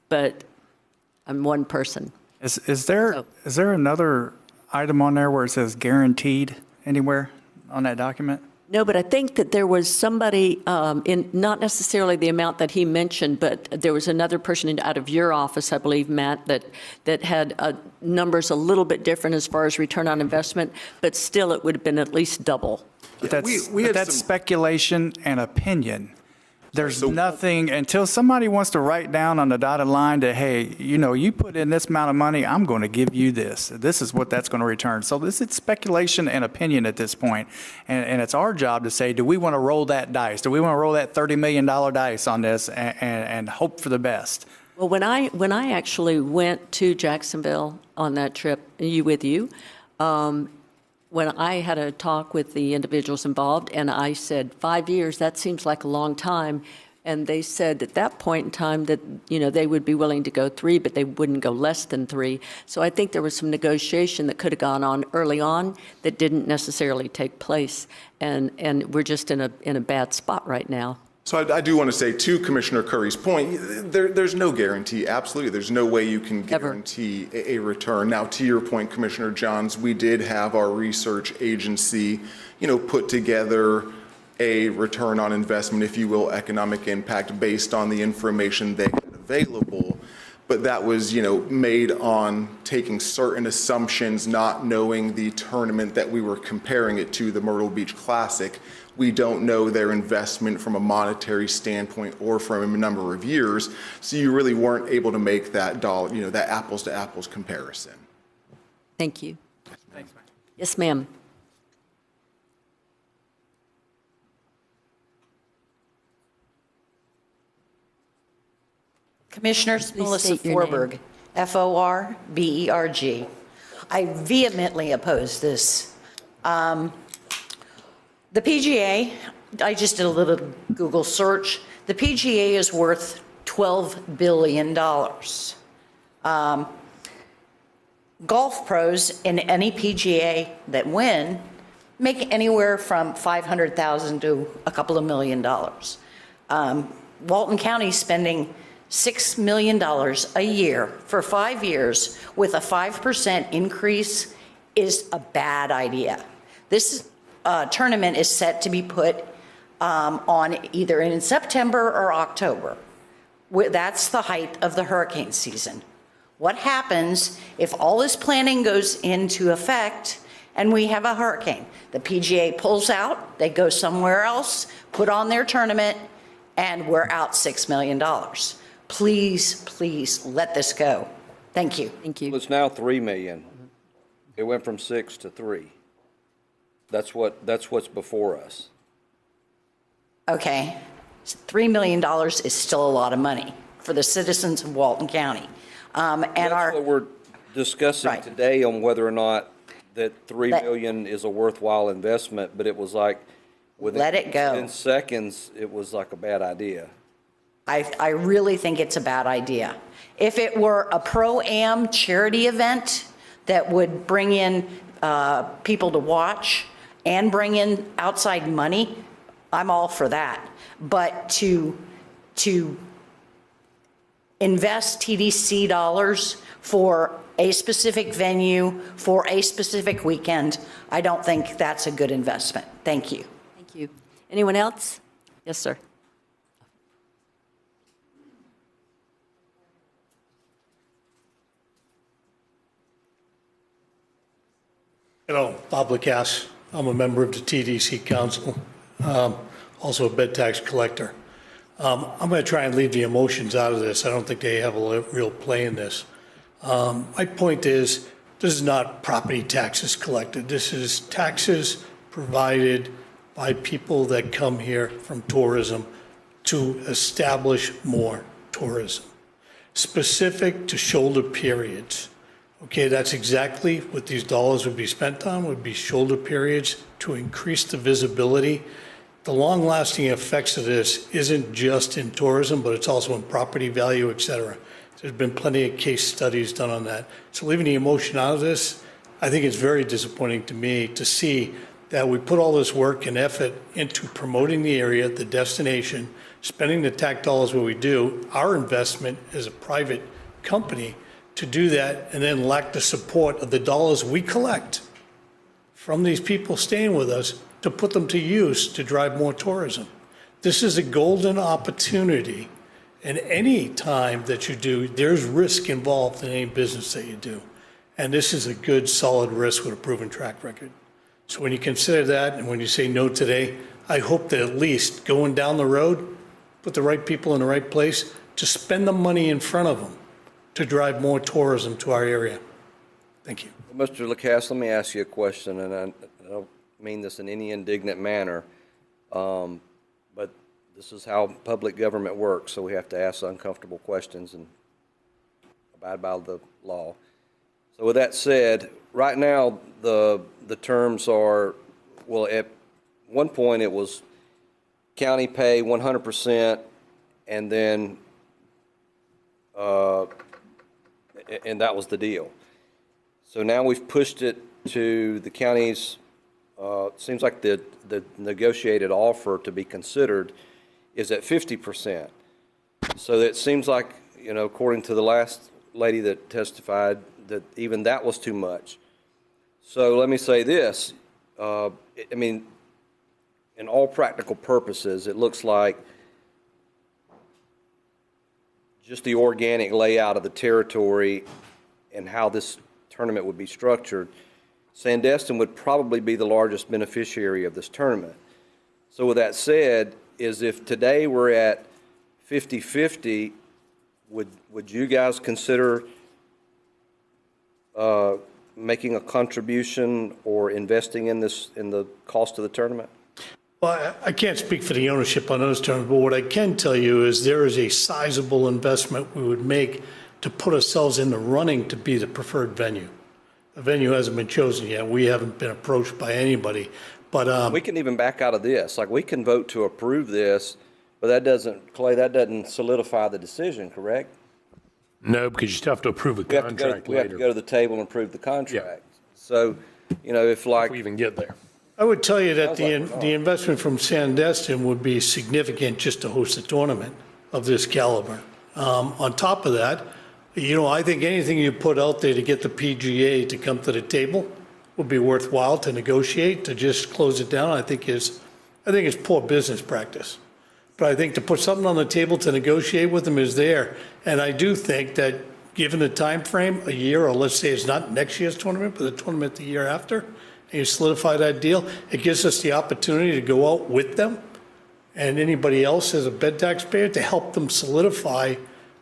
but I'm one person. Is there another item on there where it says guaranteed anywhere on that document? No, but I think that there was somebody, in not necessarily the amount that he mentioned, but there was another person out of your office, I believe, Matt, that had numbers a little bit different as far as return on investment, but still it would have been at least double. But that's speculation and opinion. There's nothing, until somebody wants to write down on the dotted line that, hey, you put in this amount of money, I'm going to give you this. This is what that's going to return. So this is speculation and opinion at this point. And it's our job to say, do we want to roll that dice? Do we want to roll that $30 million dice on this and hope for the best? Well, when I actually went to Jacksonville on that trip, with you, when I had a talk with the individuals involved, and I said, 5 years, that seems like a long time. And they said at that point in time that, they would be willing to go 3, but they wouldn't go less than 3. So I think there was some negotiation that could have gone on early on that didn't necessarily take place. And we're just in a bad spot right now. So I do want to say, to Commissioner Curry's point, there's no guarantee. Absolutely, there's no way you can guarantee a return. Now, to your point, Commissioner Johns, we did have our research agency, put together a return on investment, if you will, economic impact based on the information they had available. But that was, made on taking certain assumptions, not knowing the tournament that we were comparing it to, the Myrtle Beach Classic. We don't know their investment from a monetary standpoint or from a number of years. So you really weren't able to make that that apples to apples comparison. Thank you. Thanks, ma'am. Yes, ma'am. Commissioners, Melissa state your Forberg, Forberg. I vehemently oppose this. The PGA, I just did a little Google search. The PGA is worth $12 billion. Golf pros in any PGA that win make anywhere from $500,000 to a couple of $1 million. Walton County spending $6 million a year for 5 years with a 5% increase is a bad idea. This tournament is set to be put on either in September or October. That's the height of the hurricane season. What happens if all this planning goes into effect and we have a hurricane? The PGA pulls out, they go somewhere else, put on their tournament, and we're out $6 million. Please, please let this go. Thank you. Thank you. Well, it's now 3 million. It went from 6 to 3. That's what's before us. Okay, $3 million is still a lot of money for the citizens of Walton County. discussing Right. today on whether or not that 3 Let- million is a worthwhile investment, but it was like, within Let it go. 10 seconds, it was like a bad idea. I really think it's a bad idea. If it were a pro-am charity event that would bring in people to watch and bring in outside money, I'm all for that. But to invest TDC dollars for a specific venue, for a specific weekend, I don't think that's a good investment. Thank you. Thank you. Anyone else? Yes, sir. Hello, Bob Lacasse. I'm a member of the TDC Council, also a bed tax collector. I'm going to try and leave the emotions out of this. I don't think they have a real play in this. My point is, this is not property taxes collected. This is taxes provided by people that come here from tourism to establish more tourism, specific to shoulder periods. Okay, that's exactly what these dollars would be spent on, would be shoulder periods to increase the visibility. The long-lasting effects of this isn't just in tourism, but it's also in property value, et cetera. There's been plenty of case studies done on that. So leaving the emotion out of this, I think it's very disappointing to me to see that we put all this work and effort into promoting the area, the destination, spending the tax dollars where we do, our investment as a private company to do that, and then lack the support of the dollars we collect from these people staying with us to put them to use to drive more tourism. This is a golden opportunity, and any time that you do, there's risk involved in any business that you do. And this is a good, solid risk with a proven track record. So when you consider that, and when you say no today, I hope that at least going down the road, put the right people in the right place to spend the money in front of them to drive more tourism to our area. Thank you. Mr. Lacasse, let me ask you a question, and I don't mean this in any indignant manner, but this is how public government works, so we have to ask uncomfortable questions and abide by the law. So with that said, right now, the terms are, well, at one point it was county pay 100%, and then and that was the deal. So now we've pushed it to the county's, seems like the negotiated offer to be considered is at 50%. So it seems like, you know, according to the last lady that testified, that even that was too much. So let me say this, I mean, in all practical purposes, it looks like just the organic layout of the territory and how this tournament would be structured, Sandestin would probably be the largest beneficiary of this tournament. So with that said, is if today we're at 50-50, would you guys consider making a contribution or investing in this, in the cost of the tournament? Well, I can't speak for the ownership on those terms, but what I can tell you is there is a sizable investment we would make to put ourselves in the running to be the preferred venue. The venue hasn't been chosen yet. We haven't been approached by anybody, but we can even back out of this. Like, we can vote to approve this, but that doesn't, Clay, that doesn't solidify the decision, correct? No, because you still have to approve a contract We have to later. go to the table and approve the contract. So, you know, if like. If we even get there. I would tell you that Sounds like the investment from Sandestin would be significant just to host a tournament of this caliber. On top of that, you know, I think anything you put out there to get the PGA to come to the table would be worthwhile to negotiate. To just close it down, I think it's poor business practice. But I think to put something on the table to negotiate with them is there. And I do think that given the time frame, a year, or let's say it's not next year's tournament, but the tournament the year after, and you solidify that deal, it gives us the opportunity to go out with them and anybody else as a bed taxpayer to help them solidify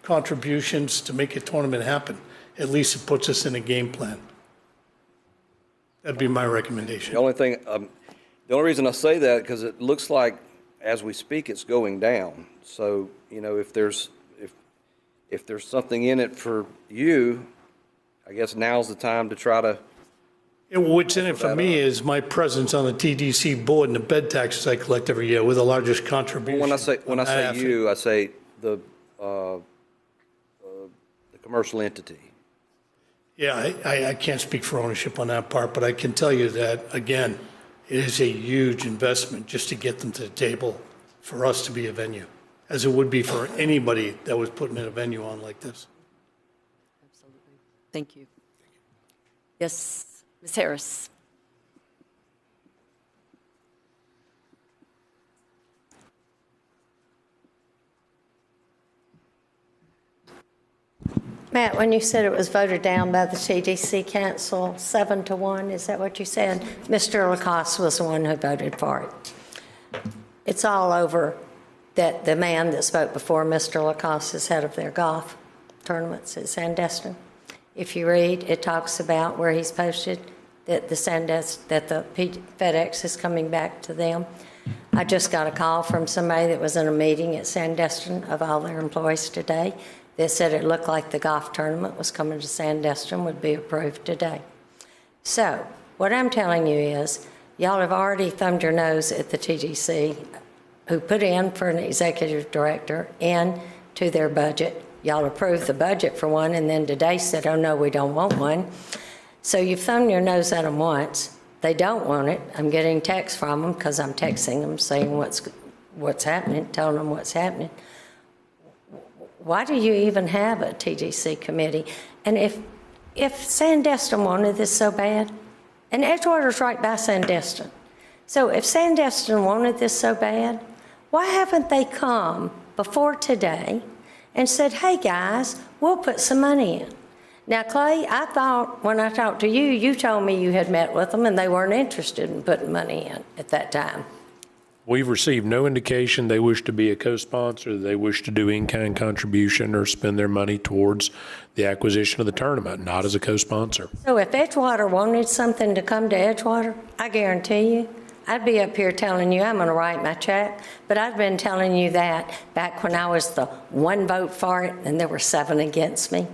contributions to make a tournament happen. At least it puts us in a game plan. That'd be my recommendation. The only thing, the only reason I say that, because it looks like as we speak, it's going down. So, you know, if there's something in it for you, I guess now's the time to try to, What's in it for me is my presence on the TDC board and the bed taxes I collect every year with the largest contribution. when I say half. you, I say the commercial entity. Yeah, I can't speak for ownership on that part, but I can tell you that, again, it is a huge investment just to get them to the table for us to be a venue, as it would be for anybody that was putting in a venue on like this. Thank you. Yes, Ms. Harris. Matt, when you said it was voted down by the TDC Council 7-1, is that what you said? Mr. Lacoste was the one who voted for it. It's all over that the man that spoke before Mr. Lacoste is head of their golf tournaments at Sandestin. If you read, it talks about where he's posted that the FedEx is coming back to them. I just got a call from somebody that was in a meeting at Sandestin of all their employees today. They said it looked like the golf tournament was coming to Sandestin, would be approved today. So what I'm telling you is, y'all have already thumbed your nose at the TDC, who put in for an executive director into their budget. Y'all approved the budget for one, and then today said, oh no, we don't want one. So you've thumbed your nose at them once. They don't want it. I'm getting texts from them because I'm texting them saying what's happening, telling them what's happening. Why do you even have a TDC committee? And if Sandestin wanted this so bad, and Edgewater's right by Sandestin, so if Sandestin wanted this so bad, why haven't they come before today and said, hey guys, we'll put some money in? Now, Clay, I thought when I talked to you, you told me you had met with them and they weren't interested in putting money in at that time. We've received no indication they wish to be a co-sponsor, they wish to do in-kind contribution or spend their money towards the acquisition of the tournament, not as a co-sponsor. So if Edgewater wanted something to come to Edgewater, I guarantee you, I'd be up here telling you I'm going to write my check, but I've been telling you that back when I was the one vote for it and there were 7 against me.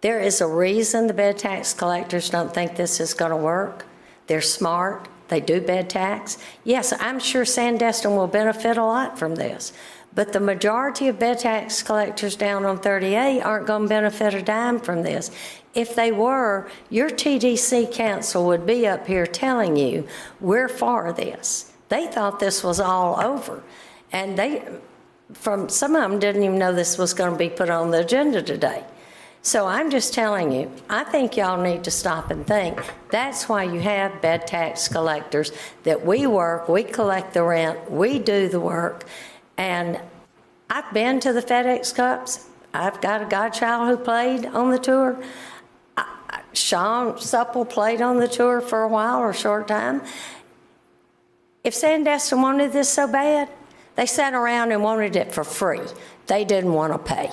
There is a reason the bed tax collectors don't think this is going to work. They're smart. They do bed tax. Yes, I'm sure Sandestin will benefit a lot from this, but the majority of bed tax collectors down on 38 aren't going to benefit a dime from this. If they were, your TDC council would be up here telling you, we're for this. They thought this was all over, and some of them didn't even know this was going to be put on the agenda today. So I'm just telling you, I think y'all need to stop and think. That's why you have bed tax collectors, that we work, we collect the rent, we do the work. And I've been to the FedEx Cups. I've got a godchild who played on the tour. Sean Supple played on the tour for a while or a short time. If Sandestin wanted this so bad, they sat around and wanted it for free. They didn't want to pay.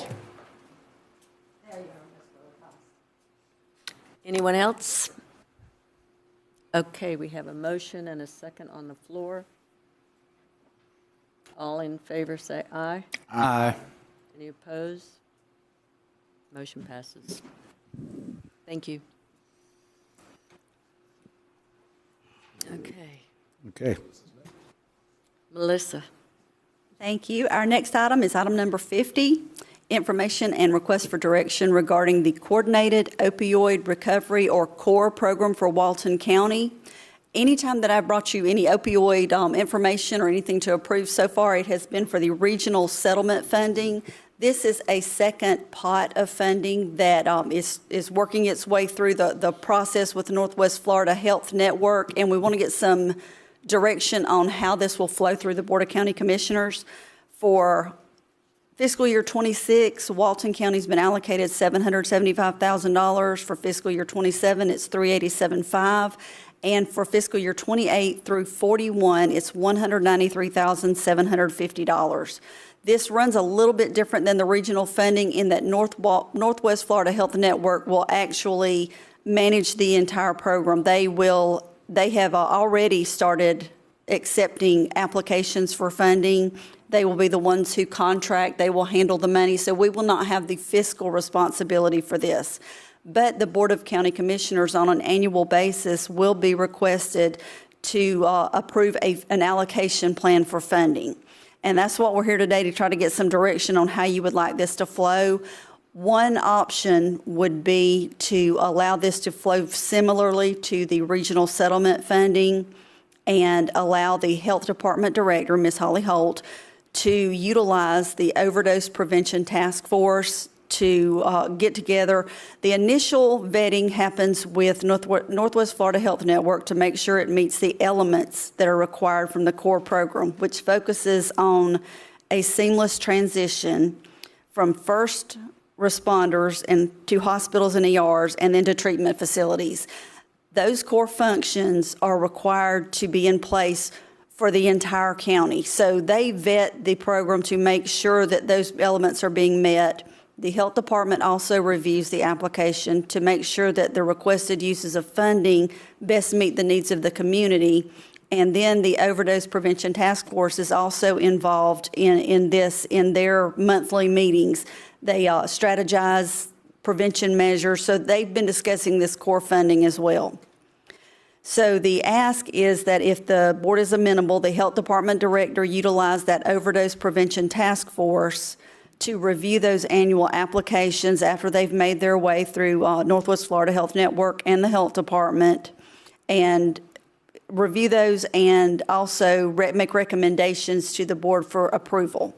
Anyone else? Okay, we have a motion and a second on the floor. All in favor say aye. Aye. Any opposed? Motion passes. Thank you. Okay. Okay. Melissa. Thank you. Our next item is item number 50, information and request for direction regarding the Coordinated Opioid Recovery or CORE program for Walton County. Anytime that I've brought you any opioid information or anything to approve so far, it has been for the regional settlement funding. This is a second pot of funding that is working its way through the process with the Northwest Florida Health Network, and we want to get some direction on how this will flow through the Board of County Commissioners. For fiscal year 26, Walton County's been allocated $775,000. For fiscal year 27, it's $387,500. And for fiscal year 28 through 41, it's $193,750. This runs a little bit different than the regional funding in that Northwest Florida Health Network will actually manage the entire program. They have already started accepting applications for funding. They will be the ones who contract. They will handle the money. So we will not have the fiscal responsibility for this. but the Board of County Commissioners on an annual basis will be requested to approve an allocation plan for funding. And that's what we're here today, to try to get some direction on how you would like this to flow. One option would be to allow this to flow similarly to the regional settlement funding and allow the Health Department Director, Ms. Holly Holt, to utilize the Overdose Prevention Task Force to get together. The initial vetting happens with Northwest Florida Health Network to make sure it meets the elements that are required from the core program, which focuses on a seamless transition from first responders and to hospitals and ERs and then to treatment facilities. Those core functions are required to be in place for the entire county. So they vet the program to make sure that those elements are being met. The Health Department also reviews the application to make sure that the requested uses of funding best meet the needs of the community. And then the Overdose Prevention Task Force is also involved in their monthly meetings. They strategize prevention measures. So they've been discussing this core funding as well. So the ask is that if the board is amenable, the Health Department Director utilize that Overdose Prevention Task Force to review those annual applications after they've made their way through Northwest Florida Health Network and the Health Department, and review those and also make recommendations to the board for approval.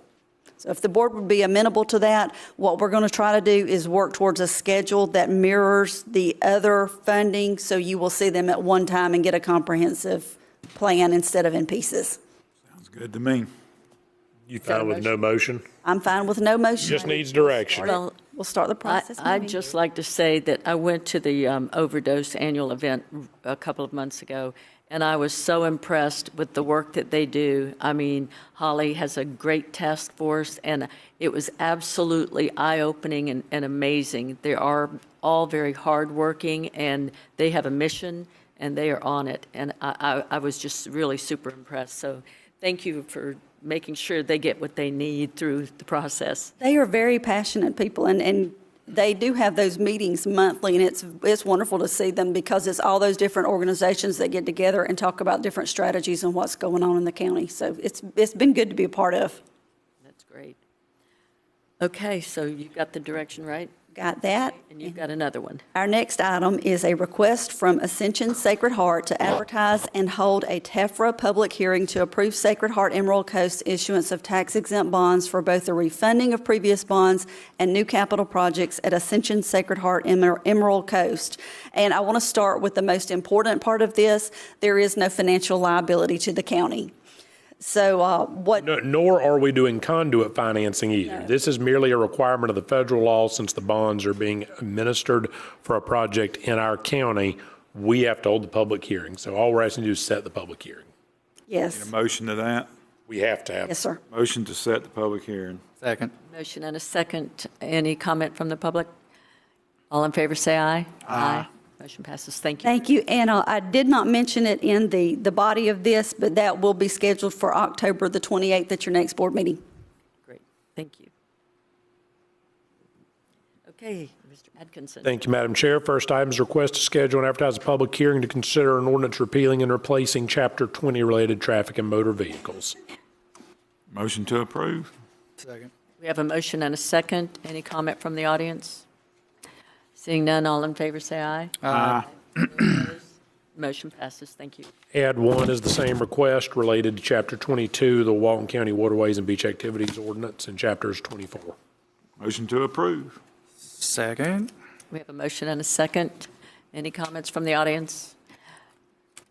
So if the board would be amenable to that, what we're going to try to do is work towards a schedule that mirrors the other funding, so you will see them at one time and get a comprehensive plan instead of in pieces. Sounds good to me. You fine with no motion? I'm fine with no motion. Just needs direction. Well, we'll start the process. I'd just like to say that I went to the Overdose annual event a couple of months ago, and I was so impressed with the work that they do. I mean, Holly has a great task force, and it was absolutely eye-opening and amazing. They are all very hardworking, and they have a mission, and they are on it. And I was just really super impressed. So thank you for making sure they get what they need through the process. They are very passionate people, and they do have those meetings monthly, and it's wonderful to see them because it's all those different organizations that get together and talk about different strategies and what's going on in the county. So it's been good to be a part of. That's great. Okay, so you got the direction right? Got that. And you've got another one. Our next item is a request from Ascension Sacred Heart to advertise and hold a TEFRA public hearing to approve Sacred Heart Emerald Coast issuance of tax-exempt bonds for both the refunding of previous bonds and new capital projects at Ascension Sacred Heart Emerald Coast. And I want to start with the most important part of this. There is no financial liability to the county. So Nor are we doing conduit financing either. No. This is merely a requirement of the federal law. Since the bonds are being administered for a project in our county, we have to hold the public hearing. So all we're asking to do is set the public hearing. Yes. Need a motion to that? We have to have. Yes, sir. Motion to set the public hearing. Second. Motion and a second. Any comment from the public? All in favor, say aye. Aye. Motion passes. Thank you. Thank you. And I did not mention it in the body of this, but that will be scheduled for October the 28th at your next board meeting. Great. Thank you. Okay, Mr. Atkinson. Thank you, Madam Chair. First item is request to schedule and advertise a public hearing to consider an ordinance repealing and replacing Chapter 20 related traffic and motor vehicles. Motion to approve. Second. We have a motion and a second. Any comment from the audience? Seeing none, all in favor say aye. Aye. Motion passes. Thank you. Add one is the same request related to Chapter 22, the Walton County Waterways and Beach Activities Ordinance, and Chapters 24. Motion to approve. Second. We have a motion and a second. Any comments from the audience?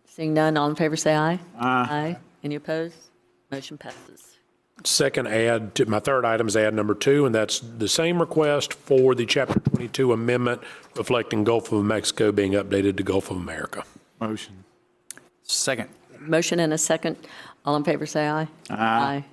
Seeing none, all in favor say aye. Aye. Any opposed? Motion passes. Second add, to my third item is add number 2, and that's the same request for the Chapter 22 amendment reflecting Gulf of Mexico being updated to Gulf of America. Motion. Second. Motion and a second. All in favor say aye. Aye.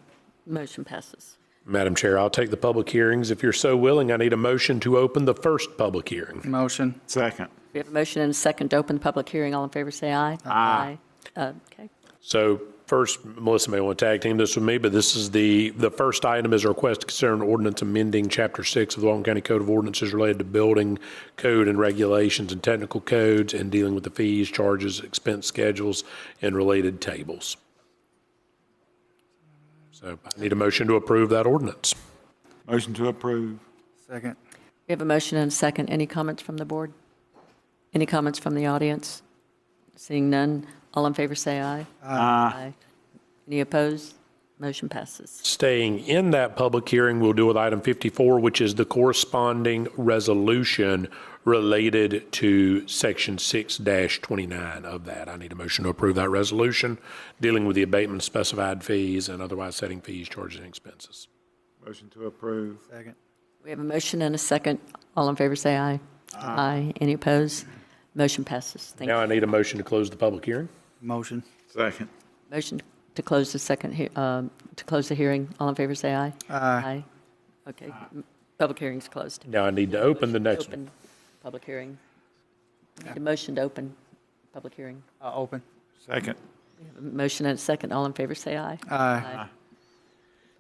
Motion passes. Madam Chair, I'll take the public hearings. If you're so willing, I need a motion to open the first public hearing. Motion. Second. We have a motion and a second to open the public hearing. All in favor say aye. Aye. Okay. So First, Melissa may want to tag team this with me, but this is the first item is a request to consider an ordinance amending Chapter 6 of the Walton County Code of Ordinances related to building code and regulations and technical codes and dealing with the fees, charges, expense schedules, and related tables. So I need a motion to approve that ordinance. Motion to approve. Second. We have a motion and a second. Any comments from the board? Any comments from the audience? Seeing none, all in favor say aye. Aye. Any opposed? Motion passes. Staying in that public hearing, we'll deal with item 54, which is the corresponding resolution related to section 6-29 of that. I need a motion to approve that resolution, dealing with the abatement of specified fees and otherwise setting fees, charges, and expenses. Motion to approve. Second. We have a motion and a second. All in favor say aye. Aye. Any opposed? Motion passes. Thank Now I you. need a motion to close the public hearing. Motion. Second. Motion to close the to close the hearing. All in favor say aye. Aye. Okay. Public hearing's closed. Now I need to open the next one. Open public hearing. Need a motion to open public hearing. Open. Second. We have a motion and a second. All in favor say aye. Aye.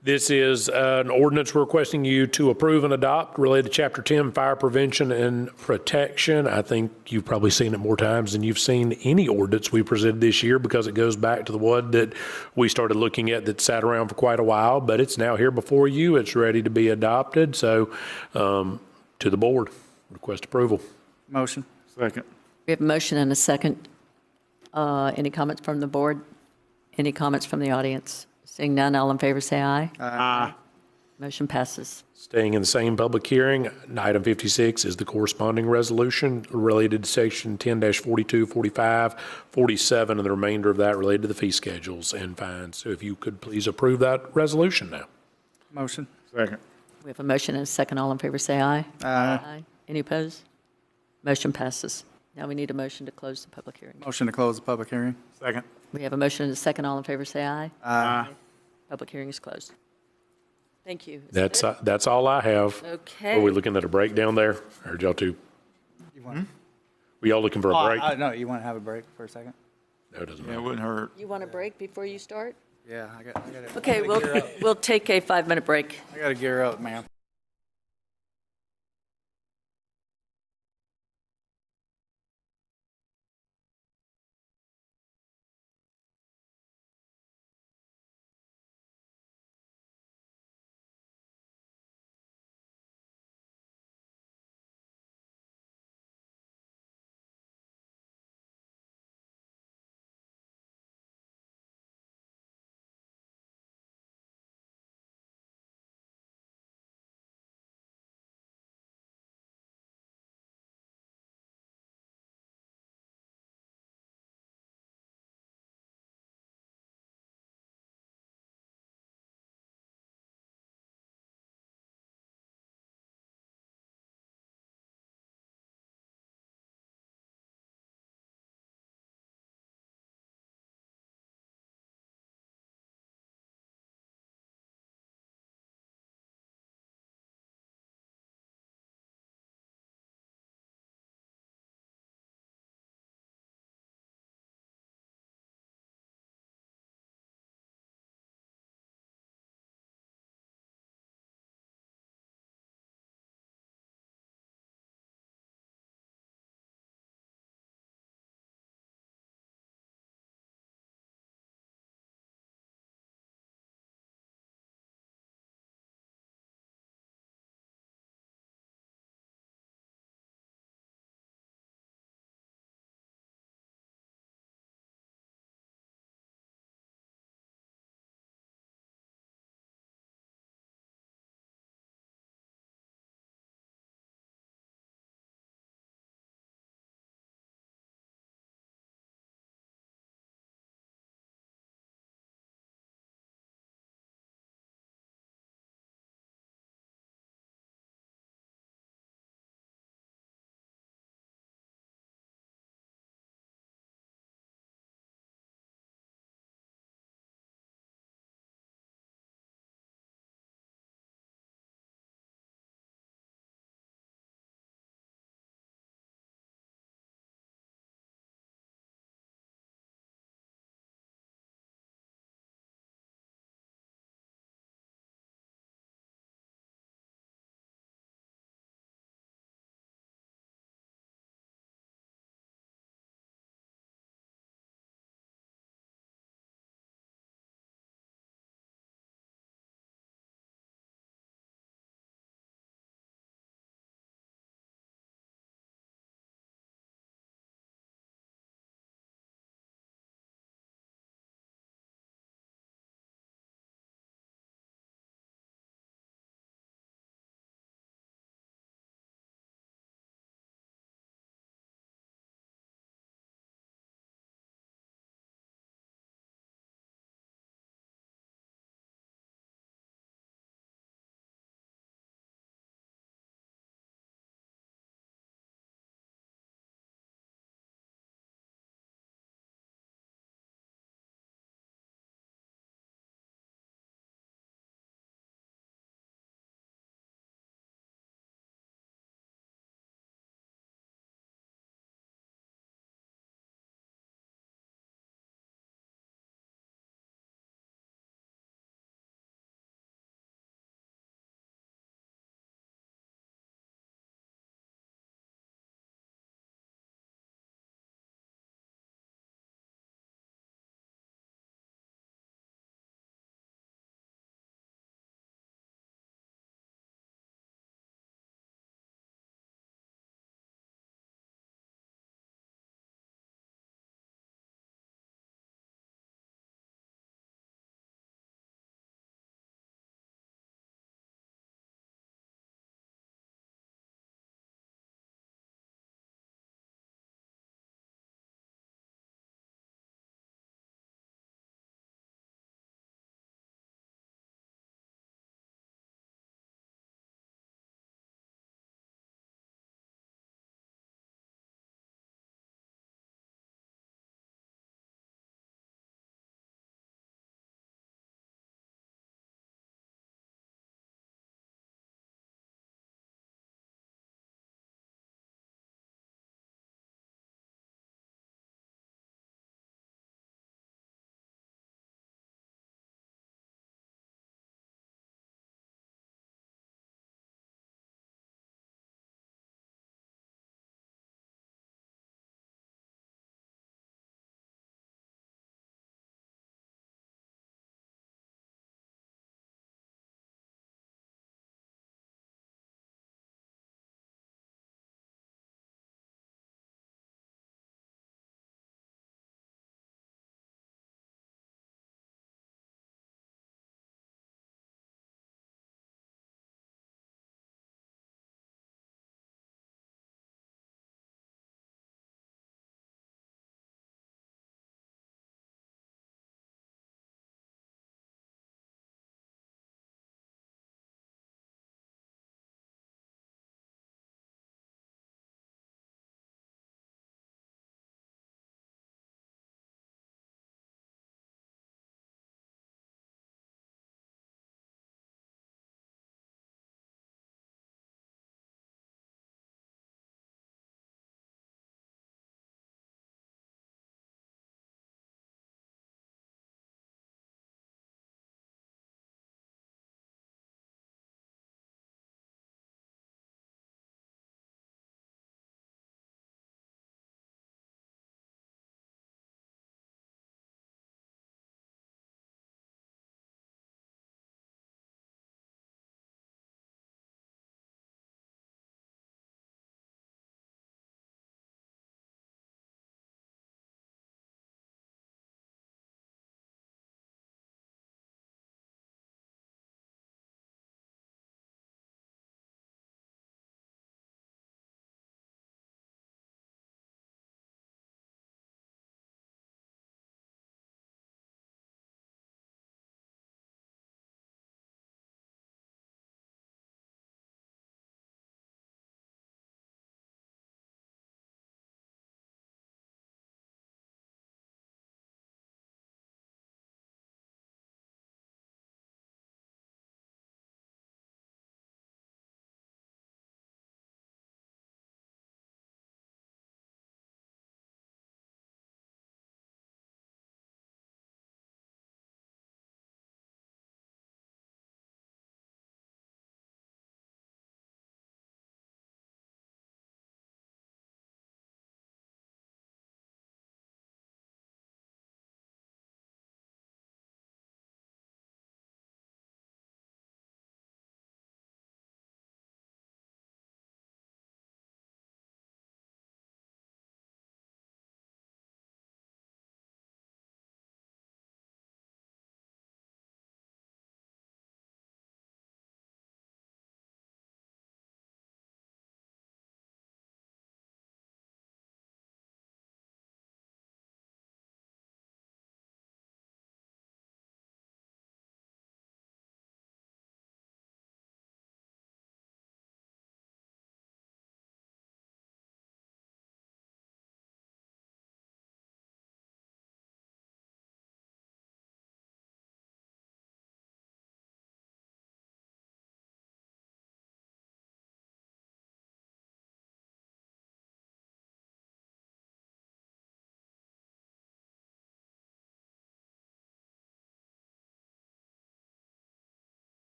This is an ordinance requesting you to approve and adopt related to Chapter 10, Fire Prevention and Protection. I think you've probably seen it more times than you've seen any ordinance we presented this year because it goes back to the one that we started looking at that sat around for quite a while, but it's now here before you. It's ready to be adopted. So to the board, request approval. Motion. Second. We have a motion and a second. Any comments from the board? Any comments from the audience? Seeing none, all in favor say aye. Aye. Motion passes. Staying in the same public hearing, item 56 is the corresponding resolution related to section 10-42, 45, 47, and the remainder of that related to the fee schedules and fines. So if you could please approve that resolution now. Motion. Second. We have a motion and a second. All in favor say aye. Aye. Any opposed? Motion passes. Now we need a motion to close the public hearing. Motion to close the public hearing. Second. We have a motion and a second. All in favor say aye. Aye. Public hearing is closed. Thank you. That's all I have. Okay. Are we looking at a break down there? Or y'all two? You want? Were y'all looking for a break? No, you want to have a break for a second? No, it doesn't Yeah, it matter. wouldn't hurt. You want a break before you start? Yeah, I got it. Okay, we'll take a 5-minute break. I got to gear up, man.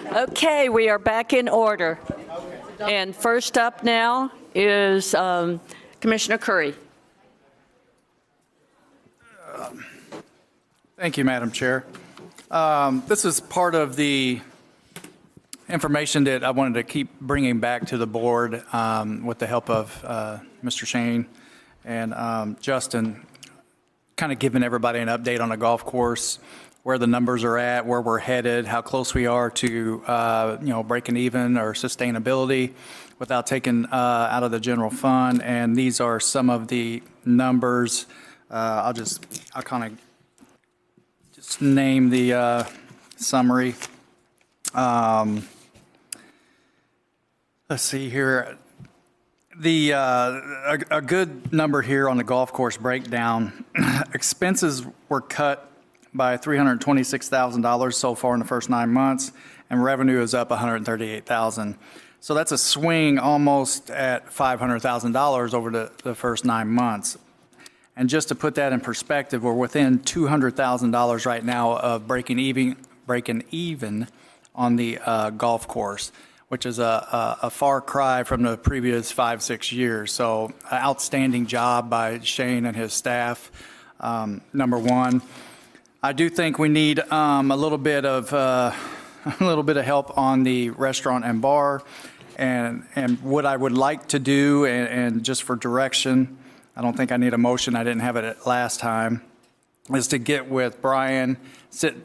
Okay, we are back in order. And first up now is Commissioner Curry. Thank you, Madam Chair. This is part of the information that I wanted to keep bringing back to the board with the help of Mr. Shane and Justin, kind of giving everybody an update on the golf course, where the numbers are at, where we're headed, how close we are to breaking even or sustainability without taking out of the general fund. And these are some of the numbers. I'll kind of just name the summary. Let's see here. A good number here on the golf course breakdown. Expenses were cut by $326,000 so far in the first 9 months, and revenue is up $138,000. So that's a swing almost at $500,000 over the first 9 months. And just to put that in perspective, we're within $200,000 right now of breaking even on the golf course, which is a far cry from the previous 5-6 years. So outstanding job by Shane and his staff, number one. I do think we need a little bit of help on the restaurant and bar, and what I would like to do, and just for direction, I don't think I need a motion. I didn't have it last time, is to get with Brian,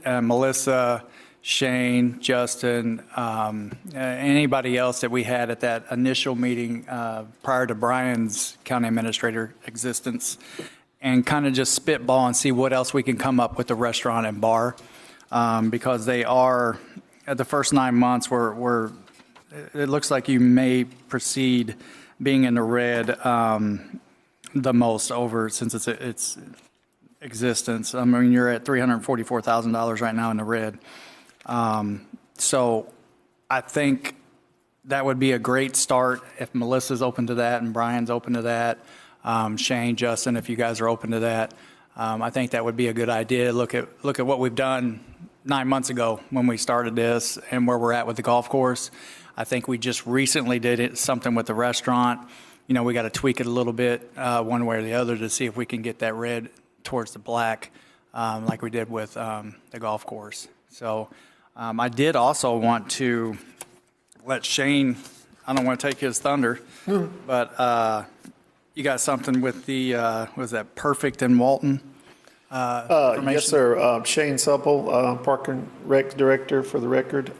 Melissa, Shane, Justin, anybody else that we had at that initial meeting prior to Brian's county administrator existence, and kind of just spitball and see what else we can come up with the restaurant and bar, because they are, at the first 9 months, it looks like you may proceed being in the red the most over since its existence. I mean, you're at $344,000 right now in the red. So I think that would be a great start if Melissa's open to that and Brian's open to that. Shane, Justin, if you guys are open to that, I think that would be a good idea. Look at what we've done 9 months ago when we started this and where we're at with the golf course. I think we just recently did something with the restaurant. We got to tweak it a little bit one way or the other to see if we can get that red towards the black like we did with the golf course. So I did also want to let Shane, I don't want to take his thunder, but you got something with the, was that Perfect in Walton? Yes, sir. Shane Supple, Park and Rec Director, for the record.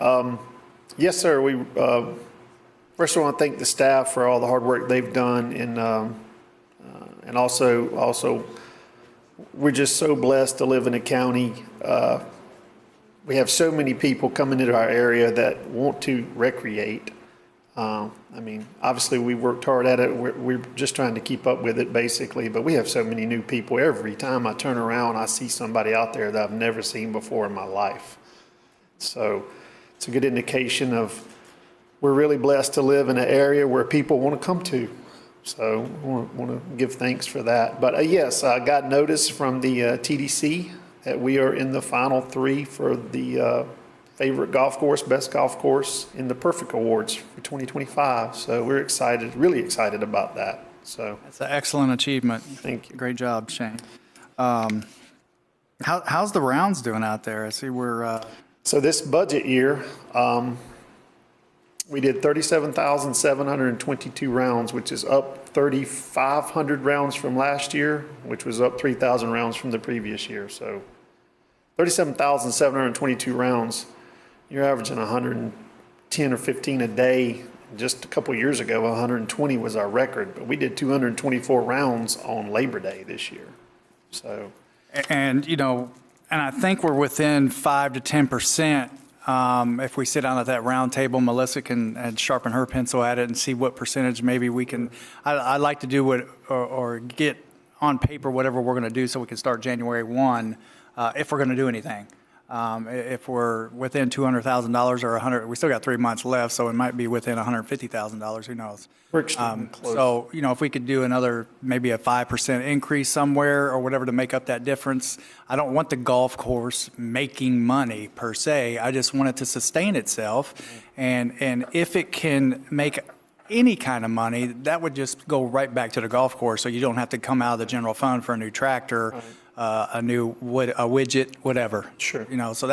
Yes, sir. We first I want to thank the staff for all the hard work they've done, and also we're just so blessed to live in a county. We have so many people coming into our area that want to recreate. I mean, obviously we worked hard at it. We're just trying to keep up with it basically, but we have so many new people. Every time I turn around, I see somebody out there that I've never seen before in my life. So it's a good indication of we're really blessed to live in an area where people want to come to. So I want to give thanks for that. But yes, I got notice from the TDC that we are in the final 3 for the favorite golf course, best golf course in the Perfect Awards for 2025. So we're excited, really excited about that. So that's an excellent achievement. Thank you. Great job, Shane. How's the rounds doing out there? I see we're. So this budget year, we did 37,722 rounds, which is up 3,500 rounds from last year, which was up 3,000 rounds from the previous year. So 37,722 rounds. You're averaging 110 or 15 a day. Just a couple of years ago, 120 was our record, but we did 224 rounds on Labor Day this year. So, and I think we're within 5 to 10%. If we sit down at that round table, Melissa can sharpen her pencil at it and see what percentage maybe we can. I'd like to do or get on paper whatever we're going to do so we can start January 1 if we're going to do anything. If we're within $200,000 or 100, we still got 3 months left, so it might be within $150,000, who knows? We're extremely close. So, if we could do another, maybe a 5% increase somewhere or whatever to make up that difference. I don't want the golf course making money per se. I just want it to sustain itself. And if it can make any kind of money, that would just go right back to the golf course. So you don't have to come out of the general fund for a new tractor, a new widget, whatever. Sure. So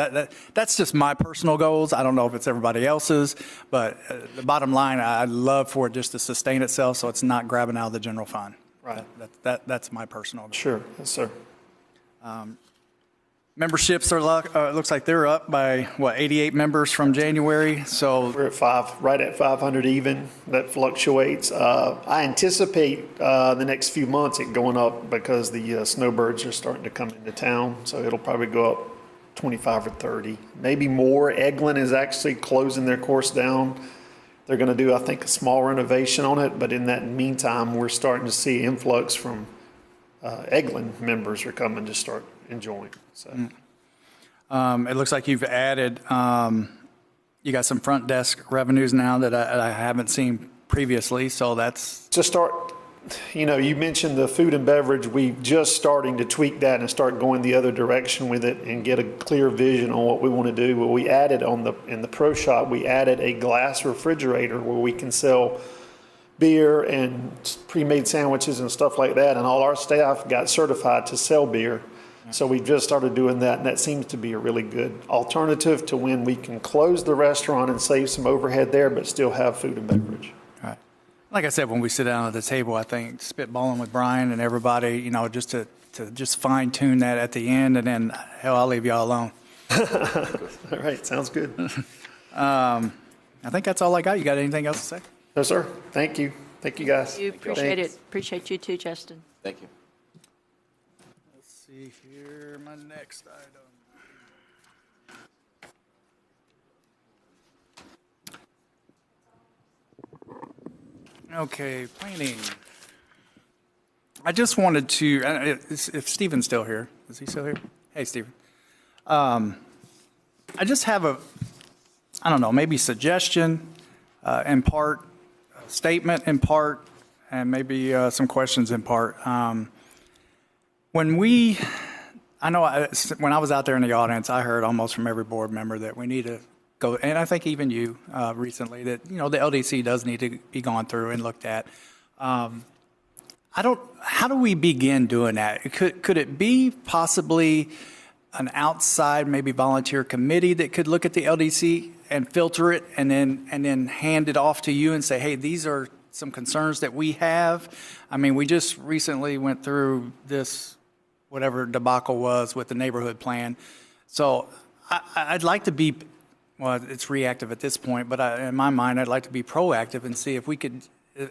that's just my personal goals. I don't know if it's everybody else's, but the bottom line, I'd love for it just to sustain itself so it's not grabbing out of the general fund. Right. That's my personal goal. Sure, yes, sir. Memberships are, looks like they're up by, 88 members from January, so. We're at right at 500 even. That fluctuates. I anticipate the next few months it going up because the snowbirds are starting to come into town, so it'll probably go up 25 or 30, maybe more. Eglin is actually closing their course down. They're going to do, I think, a small renovation on it, but in that meantime, we're starting to see influx from Eglin members are coming to start enjoying. So. It looks like you've added, you got some front desk revenues now that I haven't seen previously, so that's. To start, you mentioned the food and beverage. We're just starting to tweak that and start going the other direction with it and get a clear vision on what we want to do. But we added in the pro shop, we added a glass refrigerator where we can sell beer and pre-made sandwiches and stuff like that. And all our staff got certified to sell beer. So we just started doing that, and that seems to be a really good alternative to when we can close the restaurant and save some overhead there, but still have food and beverage. Right. Like I said, when we sit down at the table, I think spitballing with Brian and everybody, just to just fine tune that at the end, and then, hell, I'll leave y'all alone. All right, sounds good. I think that's all I got. You got anything else to say? No, sir. Thank you. Thank you, guys. You appreciate Thanks. it. Appreciate you too, Justin. Thank you. See here, my next item. Okay, planning. I just wanted to, if Stephen's still here, is he still here? Hey, Stephen. I just have maybe suggestion in part, statement in part, and maybe some questions in part. When I was out there in the audience, I heard almost from every board member that we need to go, and I think even you recently, that, the LDC does need to be gone through and looked at. How do we begin doing that? Could it be possibly an outside, maybe volunteer committee that could look at the LDC and filter it and then hand it off to you and say, hey, these are some concerns that we have? I mean, we just recently went through this, whatever debacle was with the neighborhood plan. So I'd like to be, well, it's reactive at this point, but in my mind, I'd like to be proactive and see if we could,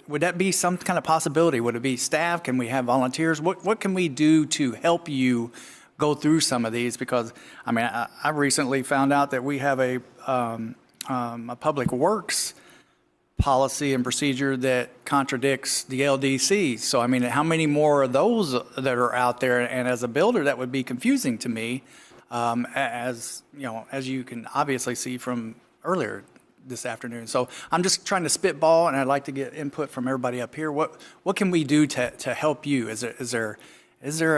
would that be some kind of possibility? Would it be staff? Can we have volunteers? What can we do to help you go through some of these? Because, I mean, I recently found out that we have a public works policy and procedure that contradicts the LDC. So, I mean, how many more of those that are out there? And as a builder, that would be confusing to me, as you can obviously see from earlier this afternoon. So I'm just trying to spitball, and I'd like to get input from everybody up here. What can we do to help you? Is there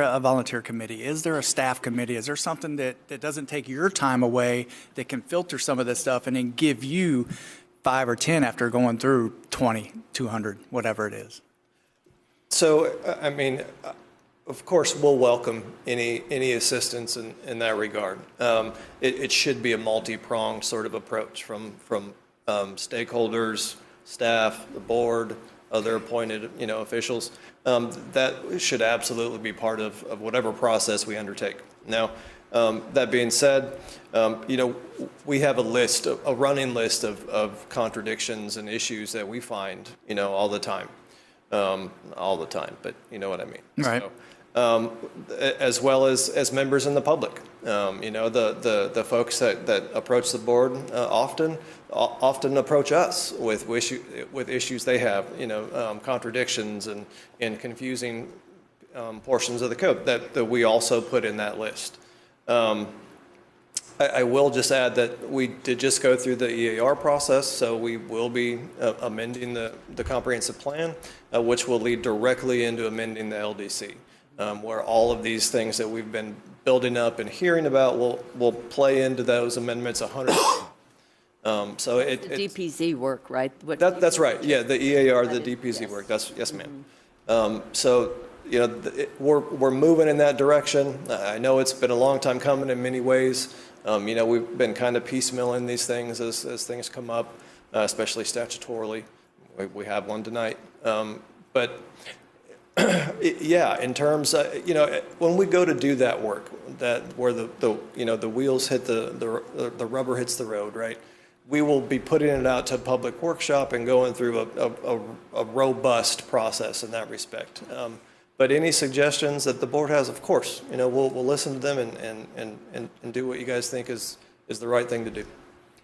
a volunteer committee? Is there a staff committee? Is there something that doesn't take your time away, that can filter some of this stuff and then give you 5 or 10 after going through 20, 200, whatever it is? So, I mean, of course, we'll welcome any assistance in that regard. It should be a multi-pronged sort of approach from stakeholders, staff, the board, other appointed officials. That should absolutely be part of whatever process we undertake. Now, that being said, we have a running list of contradictions and issues that we find, all the time, but you know what I mean. Right. So, as well as members in the public, the folks that approach the board often approach us with issues they have, contradictions and confusing portions of the code that we also put in that list. I will just add that we did just go through the EAR process, so we will be amending the comprehensive plan, which will lead directly into amending the LDC, where all of these things that we've been building up and hearing about will play into those amendments 100%. So The DPZ work, right? That's right. Yeah, the EAR, the DPZ work. Yes, ma'am. So, you know, we're moving in that direction. I know it's been a long time coming in many ways. You know, we've been kind of piecemealing these things as things come up, especially statutorily. We have one tonight. But yeah, in terms, you know, when we go to do that work, where the wheels hit the rubber hits the road, right? We will be putting it out to a public workshop and going through a robust process in that respect. But any suggestions that the board has, of course, you know, we'll listen to them and do what you guys think is the right thing to do.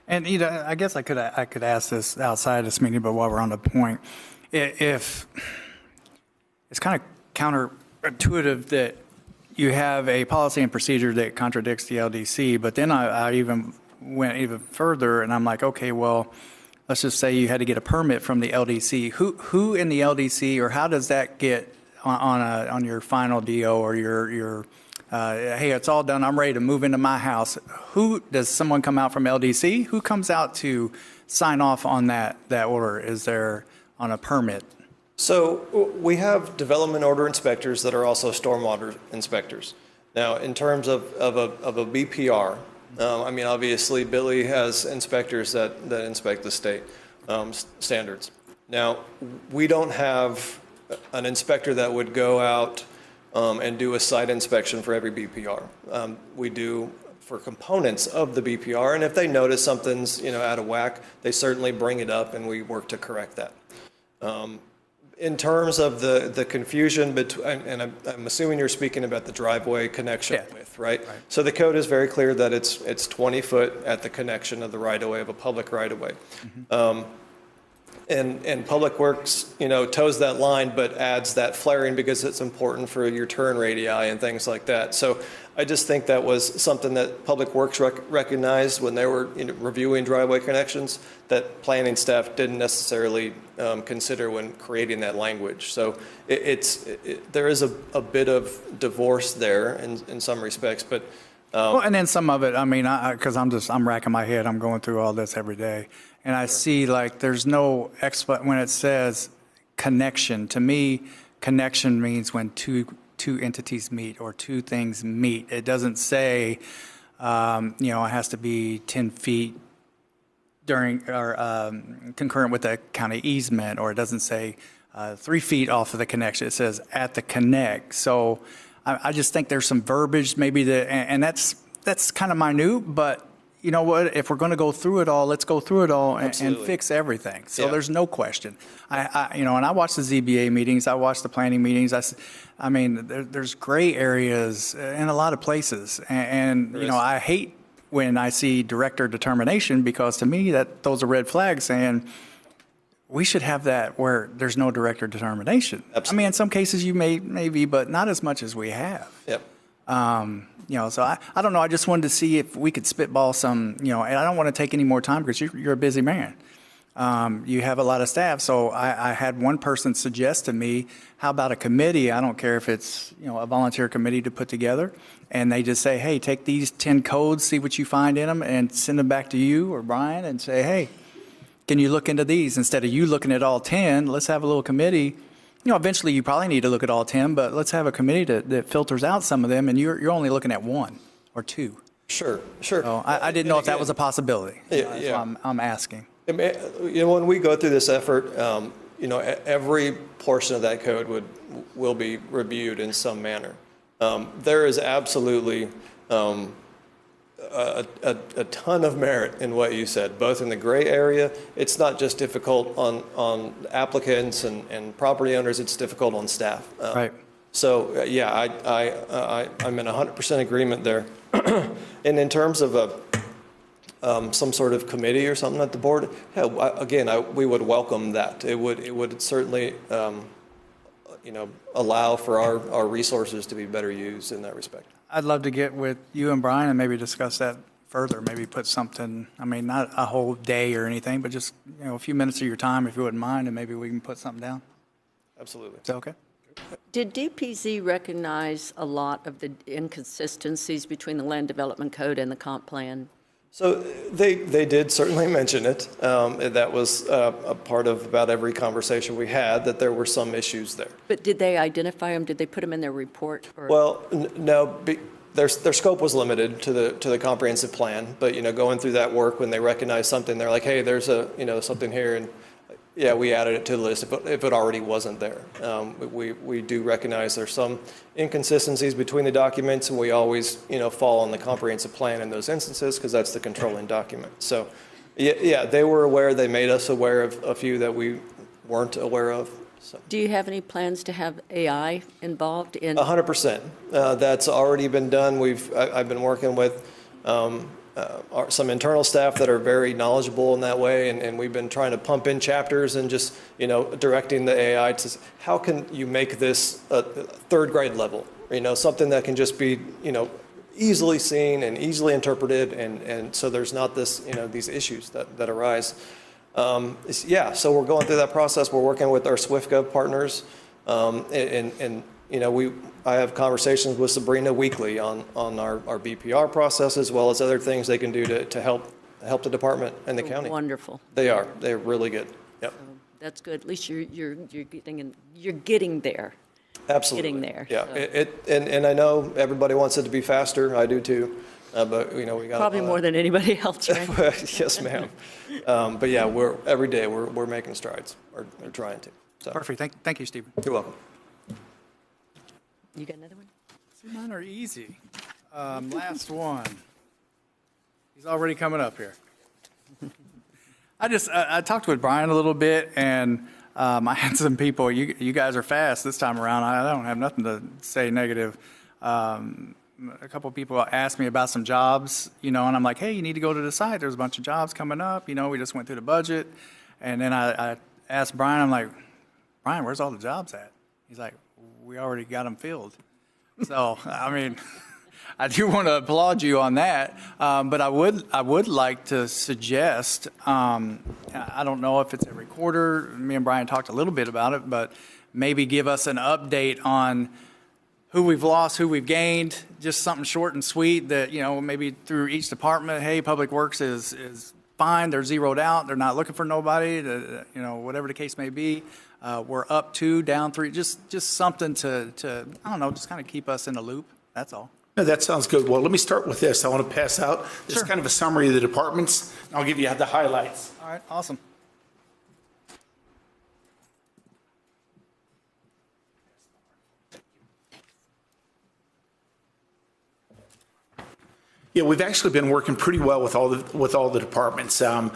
And, you know, I guess I could ask this outside this meeting, but while we're on the point, if it's kind of counterintuitive that you have a policy and procedure that contradicts the LDC, but then I even went even further and I'm like, okay, well, let's just say you had to get a permit from the LDC. Who in the LDC, or how does that get on your final DO or your hey, it's all done, I'm ready to move into my house? Who does someone come out from LDC? Who comes out to sign off on that order? Is there on a permit? So we have development order inspectors that are also stormwater inspectors. Now, in terms of a BPR, I mean, obviously, Billy has inspectors that inspect the state standards. Now, we don't have an inspector that would go out and do a site inspection for every BPR. We do for components of the BPR, and if they notice something's, you know, out of whack, they certainly bring it up and we work to correct that. In terms of the confusion between, and I'm assuming you're speaking about the driveway connection width, right? So the code is very clear that it's 20 foot at the connection of the right-of-way of a public right-of-way. And Public Works, you know, toes that line, but adds that flaring because it's important for your turn radii and things like that. So I just think that was something that Public Works recognized when they were, you know, reviewing driveway connections, that planning staff didn't necessarily consider when creating that language. So there is a bit of divorce there in some respects, but well, and then some of it, I mean, because I'm racking my head, I'm going through all this every day, and I see like there's no when it says connection. To me, connection means when two entities meet or two things meet. It doesn't say, you know, it has to be 10 feet during or concurrent with the county easement, or it doesn't say 3 feet off of the connection. It says at the connect. So I just think there's some verbiage maybe that, and that's kind of minute, but you know what? If we're going to go through it all, let's go through it all and fix everything. So there's no question. You know, and I watch the ZBA meetings, I watch the planning meetings. I mean, there's gray areas in a lot of places, and you know, I hate when I see director determination, because to me those are red flags saying we should have that where there's no director determination. Absolutely. I mean, in some cases you maybe, but not as much as we have. Yep. You know, so I don't know. I just wanted to see if we could spitball some, you know, and I don't want to take any more time because you're a busy man. You have a lot of staff. So I had one person suggest to me, how about a committee? I don't care if it's, you know, a volunteer committee to put together. And they just say, hey, take these 10 codes, see what you find in them, and send them back to you or Brian and say, hey, can you look into these? Instead of you looking at all 10, let's have a little committee. You know, eventually you probably need to look at all 10, but let's have a committee that filters out some of them, and you're only looking at 1 or 2. Sure. So I didn't know if that was a possibility. Yeah. So I'm asking. You know, when we go through this effort, you know, every portion of that code will be reviewed in some manner. There is absolutely a ton of merit in what you said, both in the gray area. It's not just difficult on applicants and property owners, it's difficult on staff. Right. So, yeah, I'm in 100% agreement there. And in terms of some sort of committee or something at the board, yeah, we would welcome that. It would certainly, you know, allow for our resources to be better used in that respect. I'd love to get with you and Brian and maybe discuss that further, maybe put something, I mean, not a whole day or anything, but just, a few minutes of your time, if you wouldn't mind, and maybe we can put something down. Absolutely. Is that okay? Did DPZ recognize a lot of the inconsistencies between the land development code and the comp plan? So they did certainly mention it. That was a part of about every conversation we had, that there were some issues there. But did they identify them? Did they put them in their report? Or? Well, no, their scope was limited to the comprehensive plan, but, going through that work, when they recognized something, they're like, hey, there's something here, and yeah, we added it to the list if it already wasn't there. We do recognize there's some inconsistencies between the documents, and we always, fall on the comprehensive plan in those instances, because that's the controlling document. So, yeah, they were aware. They made us aware of a few that we weren't aware of. So. Do you have any plans to have AI involved in? 100%. That's already been done. I've been working with some internal staff that are very knowledgeable in that way, and we've been trying to pump in chapters and just, directing the AI to how can you make this a third grade level, something that can just be, easily seen and easily interpreted, and so there's not this, these issues that arise. So we're going through that process. We're working with our SwiftGov partners, and I have conversations with Sabrina weekly on our BPR process, as well as other things they can do to help the department and the county. Wonderful. They're really good. Yep. That's good. At least you're getting there. Absolutely. Getting there. Yeah. So. And I know everybody wants it to be faster. I do too. But we got probably more than anybody else, right? Yes, ma'am. But yeah, every day we're making strides, or trying to. So. Perfect. Thank you, Stephen. You're welcome. You got another one? Mine are easy. Last one. He's already coming up here. I talked with Brian a little bit, and I had some people, you guys are fast this time around. I don't have nothing to say negative. A couple of people asked me about some jobs, and I'm like, hey, you need to go to the site. There's a bunch of jobs coming up. We just went through the budget. And then I asked Brian, I'm like, Brian, where's all the jobs at? He's like, we already got them filled. So, I do want to applaud you on that. But I would like to suggest, I don't know if it's every quarter, me and Brian talked a little bit about it, but maybe give us an update on who we've lost, who we've gained, just something short and sweet that, maybe through each department, hey, Public Works is fine, they're zeroed out, they're not looking for nobody, whatever the case may be. We're up 2, down 3, just something to I don't know, just kind of keep us in the loop, that's all. No, that sounds good. Well, let me start with this. I want to pass out just kind of a summary of the departments. I'll give you the highlights. All right, awesome. Yeah, we've actually been working pretty well with all the departments. I'm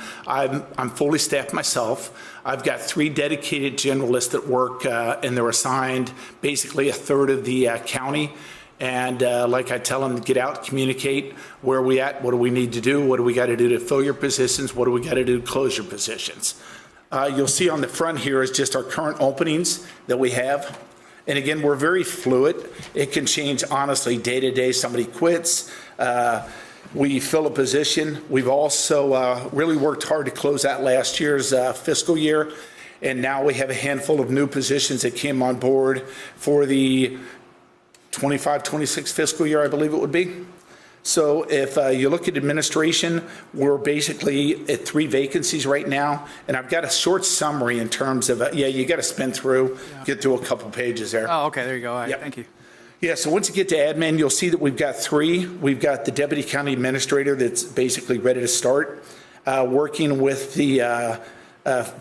fully staffed myself. I've got 3 dedicated generalists that work, and they're assigned basically a third of the county. And like I tell them, get out, communicate, where are we at, what do we need to do, what do we got to do to fill your positions, what do we got to do to close your positions. You'll see on the front here is just our current openings that we have. And again, we're very fluid. It can change honestly day to day. Somebody quits, we fill a position. We've also really worked hard to close out last year's fiscal year. And now we have a handful of new positions that came on board for the 25-26 fiscal year, I believe it would be. So if you look at administration, we're basically at 3 vacancies right now. And I've got a short summary in terms of, you got to spin through, get through a couple pages there. Oh, okay, there you go. All right, yep. Thank you. Yeah, so once you get to admin, you'll see that we've got 3. We've got the deputy county administrator that's basically ready to start, working with the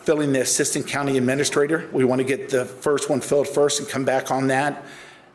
filling the assistant county administrator. We want to get the first one filled first and come back on that.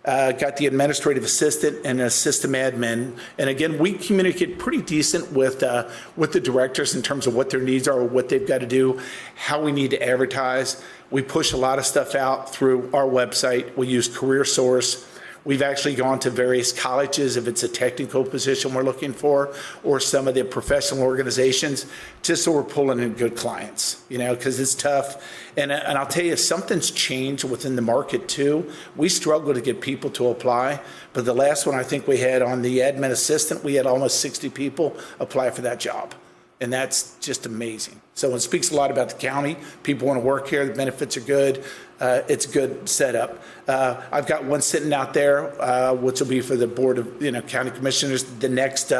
Got the administrative assistant and a system admin. And again, we communicate pretty decent with the directors in terms of what their needs are, what they've got to do, how we need to advertise. We push a lot of stuff out through our website. We use CareerSource. We've actually gone to various colleges, if it's a technical position we're looking for, or some of the professional organizations, just so we're pulling in good clients, because it's tough. And I'll tell you, something's changed within the market too. We struggle to get people to apply, but the last one I think we had on the admin assistant, we had almost 60 people apply for that job. And that's just amazing. So it speaks a lot about the county. People want to work here. The benefits are good. It's a good setup. I've got one sitting out there, which will be for the Board of County Commissioners, the next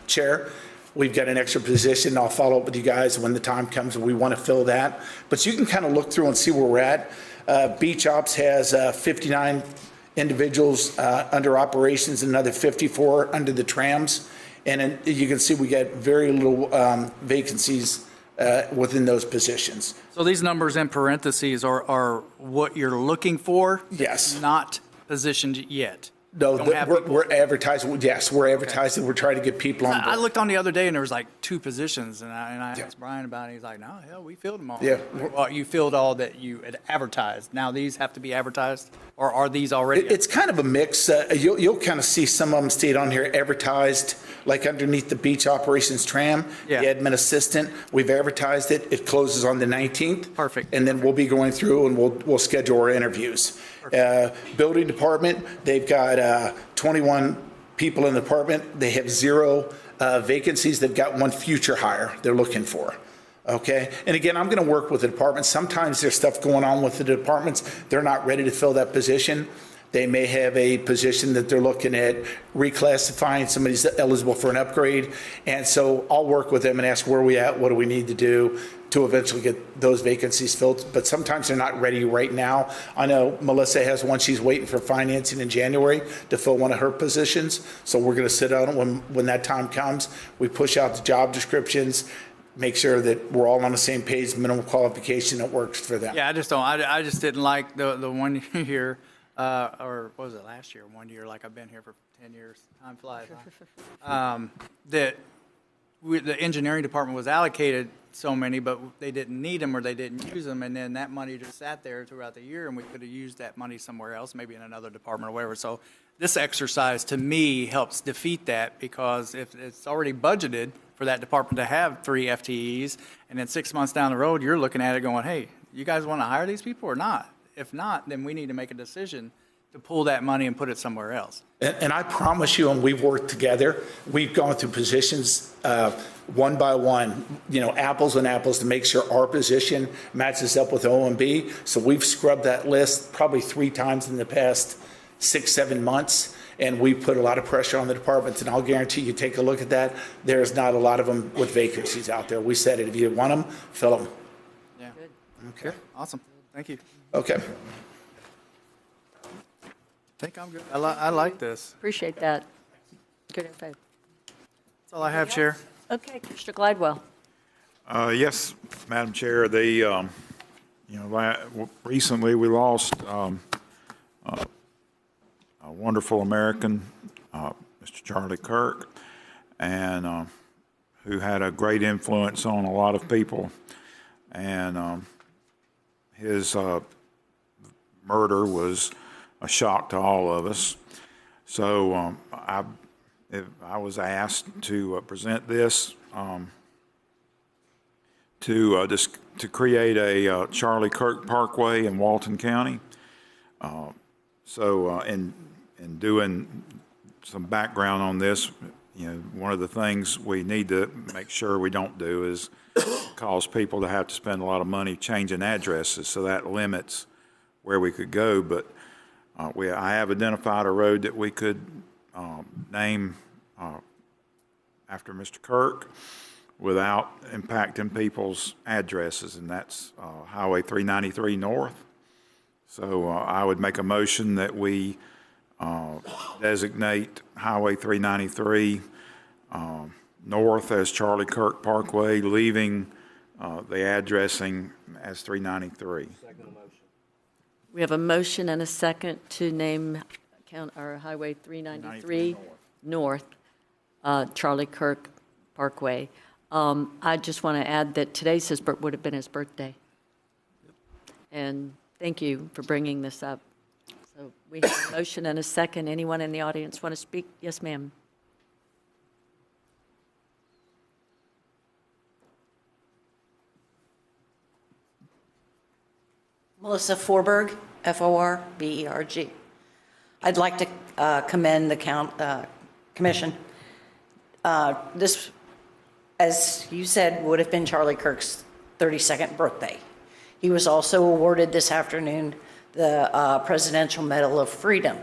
chair. We've got an extra position. I'll follow up with you guys when the time comes and we want to fill that. But you can kind of look through and see where we're at. Beach Ops has 59 individuals under operations and another 54 under the trams. And you can see we get very little vacancies within those positions. So these numbers in parentheses are what you're looking for? Yes. Not positioned yet? No, we're advertising. Yes, we're advertising. We're trying to get people on board. I looked on the other day and there was like 2 positions and I asked Brian about it. He's like, no, hell, we filled them all. Yeah. Well, you filled all that you had advertised. Now these have to be advertised, or are these already? It's kind of a mix. You'll kind of see some of them stayed on here advertised, like underneath the beach operations tram, the admin assistant. We've advertised it. It closes on the 19th. Perfect. And then we'll be going through and we'll schedule our interviews. Building department, they've got 21 people in the department. They have 0 vacancies. They've got 1 future hire they're looking for. Okay. And again, I'm going to work with the department. Sometimes there's stuff going on with the departments. They're not ready to fill that position. They may have a position that they're looking at reclassifying. Somebody's eligible for an upgrade. And so I'll work with them and ask where are we at, what do we need to do to eventually get those vacancies filled. But sometimes they're not ready right now. I know Melissa has one. She's waiting for financing in January to fill one of her positions. So we're going to sit on it when that time comes. We push out the job descriptions, make sure that we're all on the same page, minimum qualification that works for them. Yeah, I just didn't like the 1 year, or what was it, last year, 1 year, like I've been here for 10 years. Time flies, huh? The engineering department was allocated so many, but they didn't need them or they didn't use them, and then that money just sat there throughout the year, and we could have used that money somewhere else, maybe in another department or whatever. So this exercise, to me, helps defeat that, because if it's already budgeted for that department to have 3 FTEs, and then 6 months down the road, you're looking at it going, hey, you guys want to hire these people or not? If not, then we need to make a decision to pull that money and put it somewhere else. And I promise you, and we've worked together, we've gone through positions one by one, apples and apples, to make sure our position matches up with OMB. So we've scrubbed that list probably 3 times in the past 6-7 months. And we put a lot of pressure on the departments, and I'll guarantee you, take a look at that. There's not a lot of them with vacancies out there. We said it. If you want them, fill them. Yeah. Okay. Awesome. Thank you. Okay. I think I'm good. I like this. Appreciate that. Good info. That's all I have, Chair. Okay, Commissioner Gladwell. Yes, Madam Chair, recently we lost a wonderful American, Mr. Charlie Kirk, and who had a great influence on a lot of people. And his murder was a shock to all of us. So I was asked to present this to create a Charlie Kirk Parkway in Walton County. In doing some background on this, one of the things we need to make sure we don't do is cause people to have to spend a lot of money changing addresses, so that limits where we could go. But I have identified a road that we could name after Mr. Kirk without impacting people's addresses, and that's Highway 393 North. So I would make a motion that we designate Highway 393 North as Charlie Kirk Parkway, leaving the addressing as 393. We have a motion and a second to name Highway 393 North, Charlie Kirk Parkway. I just want to add that today would have been his birthday. And thank you for bringing this up. So we have a motion and a second. Anyone in the audience want to speak? Yes, ma'am. Melissa Forberg, Forberg. I'd like to commend the commission. This, as you said, would have been Charlie Kirk's 32nd birthday. He was also awarded this afternoon the Presidential Medal of Freedom.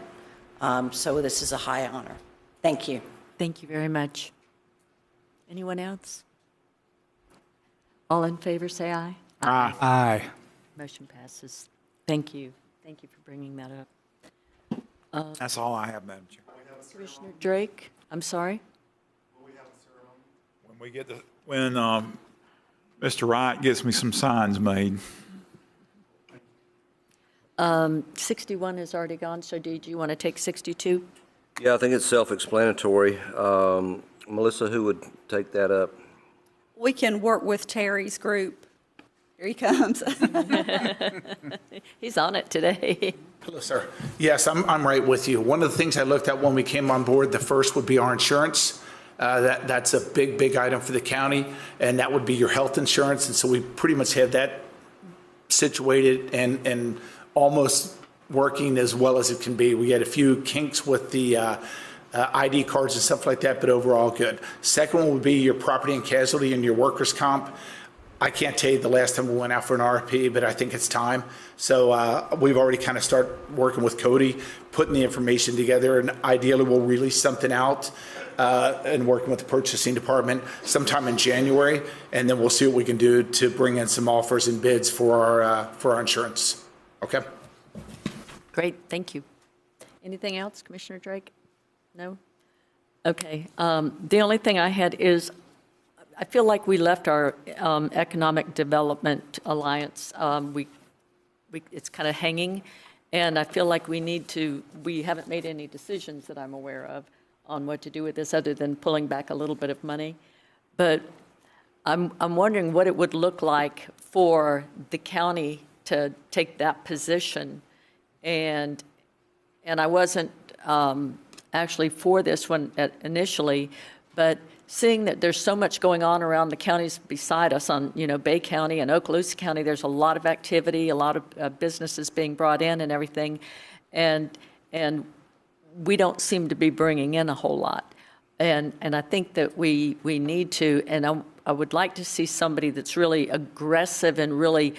So this is a high honor. Thank you. Thank you very much. Anyone else? All in favor, say aye. Aye. Aye. Motion passes. Thank you. Thank you for bringing that up. That's all I have, Madam Chair. Commissioner Drake, I'm sorry? When Mr. Wright gets me some signs made. 61 has already gone, so do you want to take 62? Yeah, I think it's self-explanatory. Melissa, who would take that up? We can work with Terry's group. Here he comes. He's on it today. Hello, sir. Yes, I'm right with you. One of the things I looked at when we came on board, the first would be our insurance. That's a big item for the county, and that would be your health insurance. And so we pretty much have that situated and almost working as well as it can be. We had a few kinks with the ID cards and stuff like that, but overall good. Second one would be your property and casualty and your workers' comp. I can't tell you the last time we went out for an RFP, but I think it's time. So we've already kind of started working with Cody, putting the information together, and ideally we'll release something out and working with the purchasing department sometime in January, and then we'll see what we can do to bring in some offers and bids for our insurance. Okay? Great, thank you. Anything else, Commissioner Drake? No? Okay. The only thing I had is, I feel like we left our Economic Development Alliance, it's kind of hanging, and I feel like we haven't made any decisions that I'm aware of on what to do with this other than pulling back a little bit of money. But I'm wondering what it would look like for the county to take that position. And I wasn't actually for this one initially, but seeing that there's so much going on around the counties beside us on, Bay County and Okaloosa County, there's a lot of activity, a lot of businesses being brought in and everything, and we don't seem to be bringing in a whole lot. And I think that we need to, and I would like to see somebody that's really aggressive and really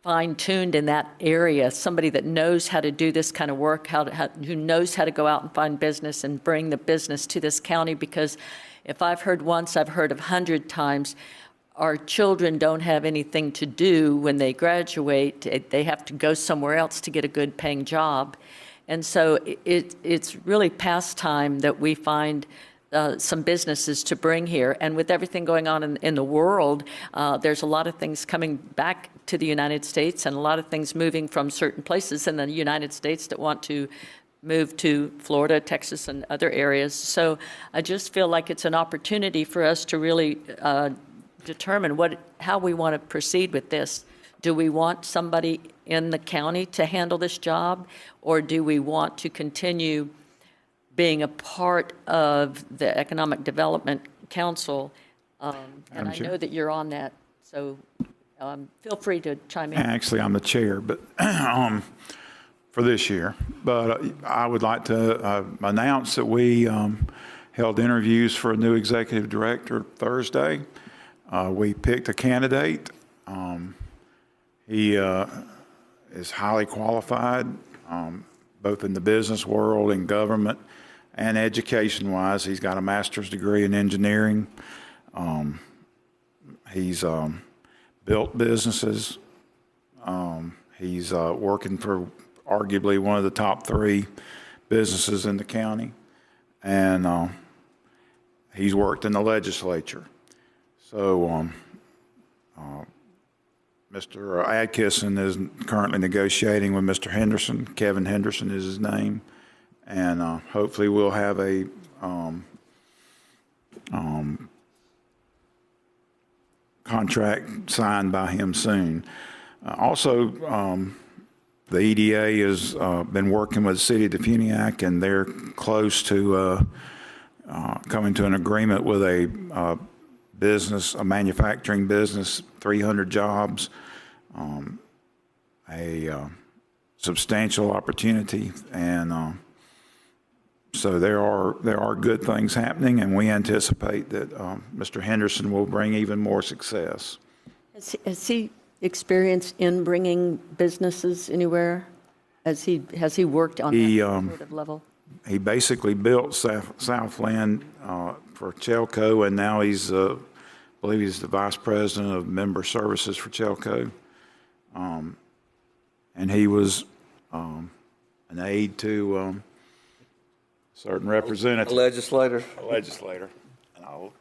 fine-tuned in that area, somebody that knows how to do this kind of work, who knows how to go out and find business and bring the business to this county, because if I've heard once, I've heard 100 times, our children don't have anything to do when they graduate. They have to go somewhere else to get a good paying job. And so it's really past time that we find some businesses to bring here. And with everything going on in the world, there's a lot of things coming back to the United States and a lot of things moving from certain places in the United States that want to move to Florida, Texas, and other areas. So I just feel like it's an opportunity for us to really determine how we want to proceed with this. Do we want somebody in the county to handle this job, or do we want to continue being a part of the Economic Development Council? And I know that you're on that, so feel free to chime in. Actually, I'm the chair, but for this year. But I would like to announce that we held interviews for a new executive director Thursday. We picked a candidate. He is highly qualified, both in the business world and government and education-wise. He's got a master's degree in engineering. He's built businesses. He's working for arguably one of the top 3 businesses in the county. And he's worked in the legislature. So Mr. Adkisson is currently negotiating with Mr. Henderson. Kevin Henderson is his name. And hopefully we'll have a contract signed by him soon. Also, The EDA has been working with the City of Defuniak, and they're close to coming to an agreement with a business, a manufacturing business, 300 jobs, a substantial opportunity, and so there are good things happening, and we anticipate that Mr. Henderson will bring even more success. Has he experience in bringing businesses anywhere? Has he worked on that sort of level? He basically built Southland for Chelco, and now he's, I believe he's the vice president of member services for Chelco. And he was an aide to certain representative. A legislator. A legislator. And I'll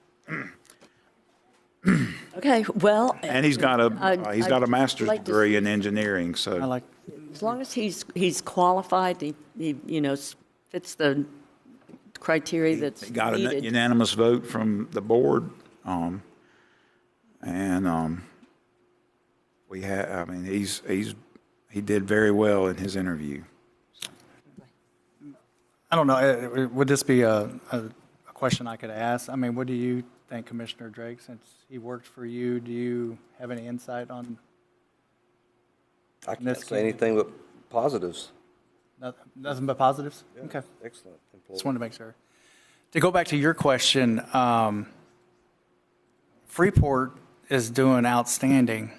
Okay, well. And he's got a master's degree in engineering, so. As long as he's qualified, he fits the criteria that's He got a needed. unanimous vote from the board, we had, I mean, he did very well in his interview. I don't know, would this be a question I could ask? I mean, what do you think, Commissioner Drake, since he worked for you? Do you have any insight on? I can't say anything but positives. Nothing but positives? Yeah, okay. Excellent. Just wanted to make sure. To go back to your question, Freeport is doing outstanding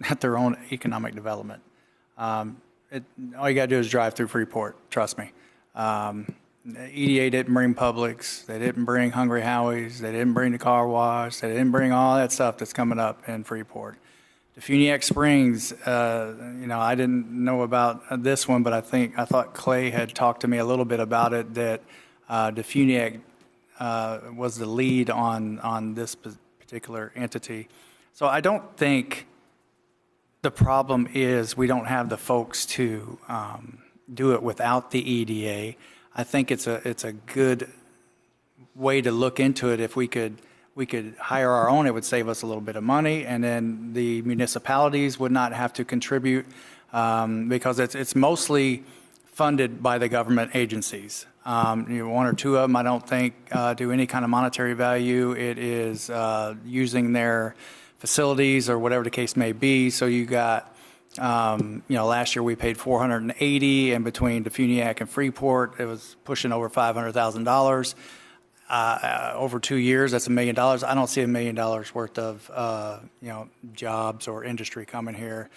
at their own economic development. All you got to do is drive through Freeport, trust me. EDA didn't bring Publix, they didn't bring Hungry Howie's, they didn't bring the car wash, they didn't bring all that stuff that's coming up in Freeport. Defuniak Springs, I didn't know about this one, but I thought Clay had talked to me a little bit about it, that Defuniak was the lead on this particular entity. So I don't think the problem is we don't have the folks to do it without the EDA. I think it's a good way to look into it. If we could hire our own, it would save us a little bit of money, and then the municipalities would not have to contribute because it's mostly funded by the government agencies. One or two of them, I don't think, do any kind of monetary value. It is using their facilities or whatever the case may be. So you got, last year we paid $480, and between Defuniak and Freeport, it was pushing over $500,000. Over 2 years, that's $1 million. I don't see $1 million worth of jobs or industry coming here.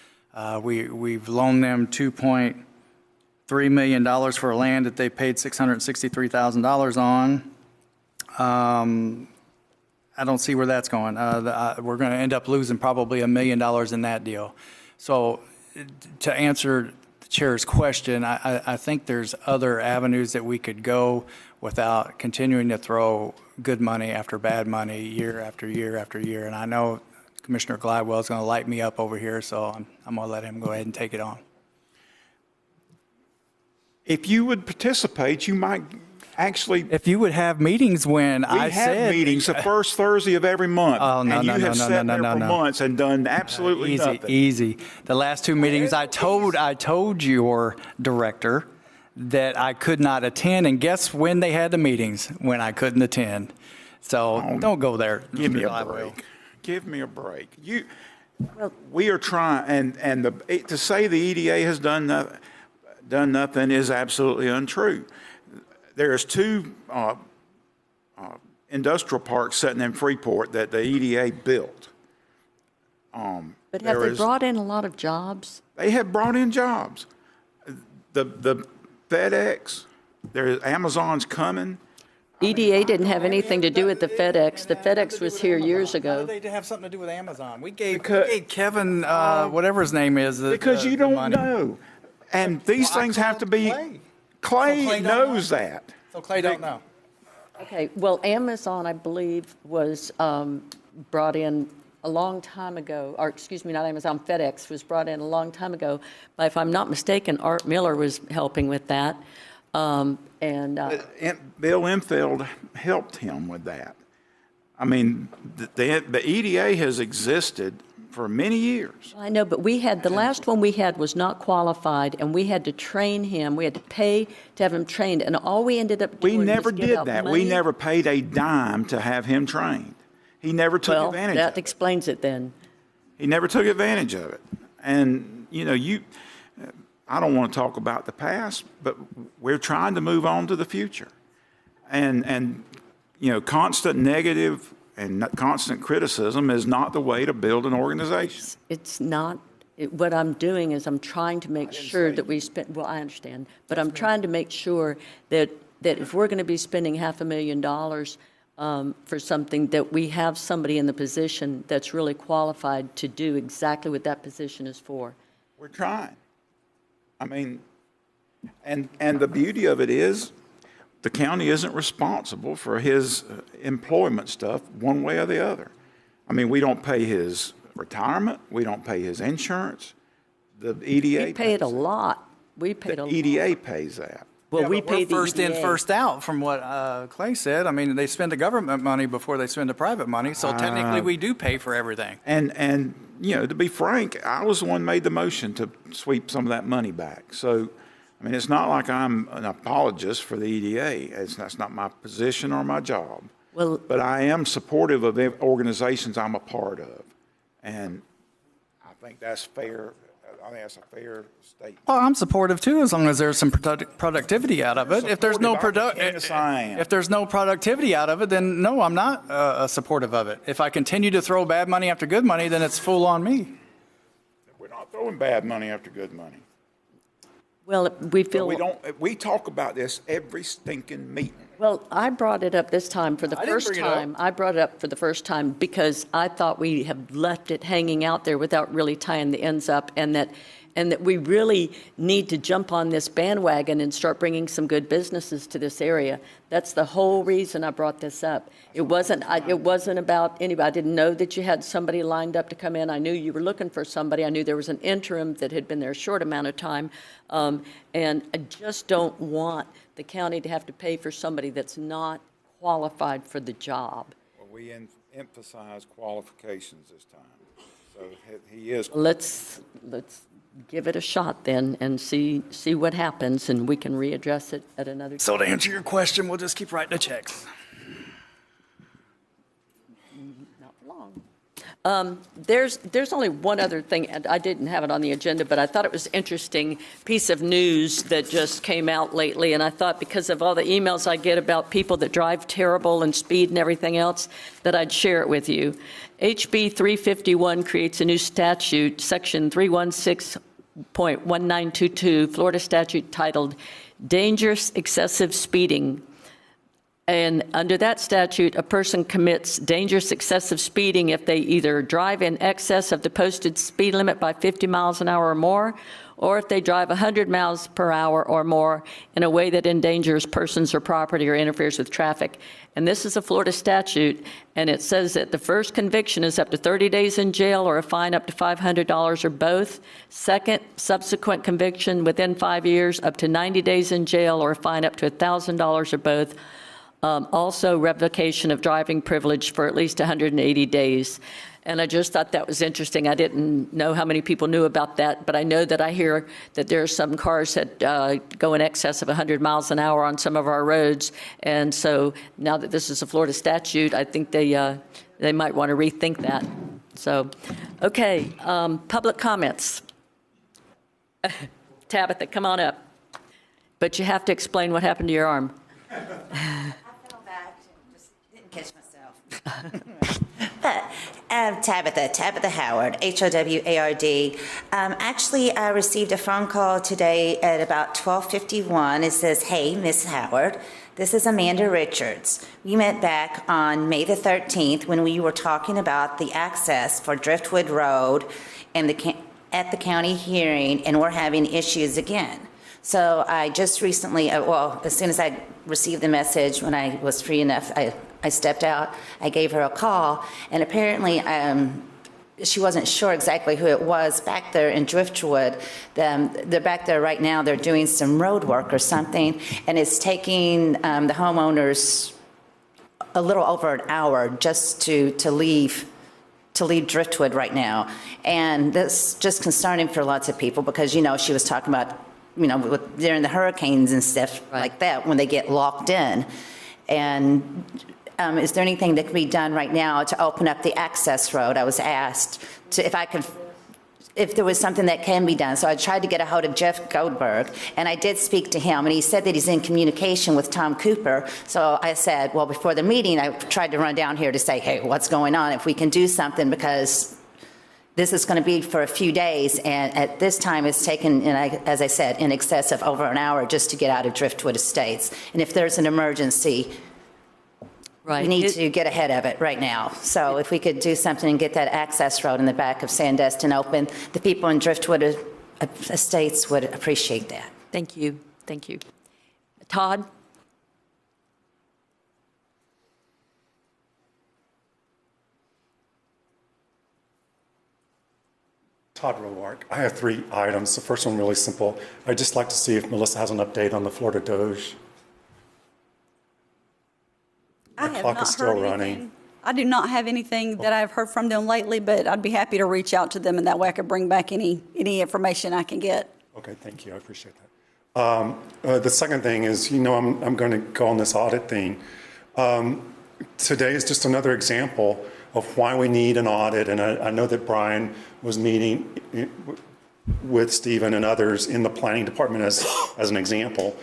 We've loaned them $2.3 million for land that they paid $663,000 on. I don't see where that's going. We're going to end up losing probably $1 million in that deal. So to answer the chair's question, I think there's other avenues that we could go without continuing to throw good money after bad money year after year after year. And I know Commissioner Gladwell is going to light me up over here, so I'm going to let him go ahead and take it on. If you would participate, you might actually. If you would have meetings when I said. We have meetings the first Thursday of every month. Oh, no, and no, you have no, sat no, there no, for no. months and done absolutely nothing. Easy. The last two meetings, I told your director that I could not attend, and guess when they had the meetings? When I couldn't attend. So don't go there. Give me a break. Give me a break. We are trying, and to say the EDA has done nothing is absolutely untrue. There's two industrial parks sitting in Freeport that the EDA built. But have they brought in a lot of jobs? They have brought in jobs. The FedEx, Amazon's coming. EDA didn't have anything to do with the FedEx. The FedEx was here years ago. How did they have something to do with Amazon? We gave Kevin, whatever his name is. Because you don't know. And these things have to be. Clay knows that. So Clay don't know. Okay, well, Amazon, I believe, was brought in a long time ago, or excuse me, not Amazon, FedEx was brought in a long time ago. But if I'm not mistaken, Art Miller was helping with that. Bill Enfield helped him with that. I mean, the EDA has existed for many years. I know, but the last one we had was not qualified, and we had to train him. We had to pay to have him trained, and all we ended up doing We never was give did out that. money. We never paid a dime to have him trained. He never took advantage of it. That explains it then. He never took advantage of it. And, I don't want to talk about the past, but we're trying to move on to the future. And constant negative and constant criticism is not the way to build an organization. It's not. What I'm doing is I'm trying to make sure that we spend, well, I understand, but I'm trying to make sure that if we're going to be spending $500,000 for something, that we have somebody in the position that's really qualified to do exactly what that position is for. We're trying. I mean, and the beauty of it is the county isn't responsible for his employment stuff one way or the other. I mean, we don't pay his retirement. We don't pay his insurance. The EDA We pay it a lot. We paid a lot. EDA pays that. Well, Yeah, we but we're pay the first in, EDA. first out, from what Clay said. I mean, they spend the government money before they spend the private money, so technically we do pay for everything. And to be frank, I was the one who made the motion to sweep some of that money back. So, I mean, it's not like I'm an apologist for the EDA. That's not my position or my job. Well, but I am supportive of the organizations I'm a part of. And I think that's fair. I think that's a fair statement. Well, I'm supportive too, as long as there's some productivity out of it. If there's no if there's no productivity out of it, then no, I'm not supportive of it. If I continue to throw bad money after good money, then it's full on me. We're not throwing bad money after good money. Well, we feel. We talk about this every stinking meeting. Well, I brought it up this time for the first time. I brought it up for the first time because I thought we have left it hanging out there without really tying the ends up, and that we really need to jump on this bandwagon and start bringing some good businesses to this area. That's the whole reason I brought this up. It wasn't about anybody. I didn't know that you had somebody lined up to come in. I knew you were looking for somebody. I knew there was an interim that had been there a short amount of time. And I just don't want the county to have to pay for somebody that's not qualified for the job. Well, we emphasize qualifications this time. So he is. Let's give it a shot then and see what happens, and we can readdress it at another time. So to answer your question, we'll just keep writing the checks. Not for long. There's only one other thing, and I didn't have it on the agenda, but I thought it was interesting piece of news that just came out lately, and I thought because of all the emails I get about people that drive terrible and speed and everything else, that I'd share it with you. HB 351 creates a new statute, Section 316.1922, Florida statute titled Dangerous Excessive Speeding. And under that statute, a person commits dangerous excessive speeding if they either drive in excess of the posted speed limit by 50 miles an hour or more, or if they drive 100 miles per hour or more in a way that endangers persons or property or interferes with traffic. And this is a Florida statute, and it says that the first conviction is up to 30 days in jail or a fine up to $500 or both. Second, subsequent conviction within 5 years, up to 90 days in jail or a fine up to $1,000 or both. Also, revocation of driving privilege for at least 180 days. And I just thought that was interesting. I didn't know how many people knew about that, but I know that I hear that there are some cars that go in excess of 100 miles an hour on some of our roads. And so now that this is a Florida statute, I think they might want to rethink that. So, okay, public comments. Tabitha, come on up. But you have to explain what happened to your arm. Catch myself. Tabitha Howard, Howard. Actually, I received a phone call today at about 12:51. It says, "Hey, Miss Howard, this is Amanda Richards. We met back on May the 13th when we were talking about the access for Driftwood Road and at the county hearing, and we're having issues again." So I just recently, as soon as I received the message, when I was free enough, I stepped out, I gave her a call, and apparently she wasn't sure exactly who it was back there in Driftwood. They're back there right now, they're doing some road work or something, and it's taking the homeowners a little over an hour just to leave to leave Driftwood right now. And that's just concerning for lots of people because, you know, she was talking about, you know, during the hurricanes and stuff like that, when they get locked in. And is there anything that can be done right now to open up the access road? I was asked if there was something that can be done. So I tried to get a hold of Jeff Goldberg, and I did speak to him, and he said that he's in communication with Tom Cooper. So I said, well, before the meeting, I tried to run down here to say, hey, what's going on? If we can do something, because this is going to be for a few days, and at this time it's taken, as I said, in excess of over an hour just to get out of Driftwood Estates. And if there's an emergency, Right. we need to get ahead of it right now. So if we could do something and get that access road in the back of Sandestin open, the people in Driftwood Estates would appreciate that. Thank you. Thank you. Todd? Todd Roark. I have 3 items. The first one really simple. I'd just like to see if Melissa has an update on the Florida Doge. I have clock not is still heard running. anything. I do not have anything that I've heard from them lately, but I'd be happy to reach out to them, and that way I could bring back any information I can get. Okay, thank you. I appreciate that. The second thing is, you know, I'm going to go on this audit thing. Today is just another example of why we need an audit, and I know that Brian was meeting with Stephen and others in the planning department as an example.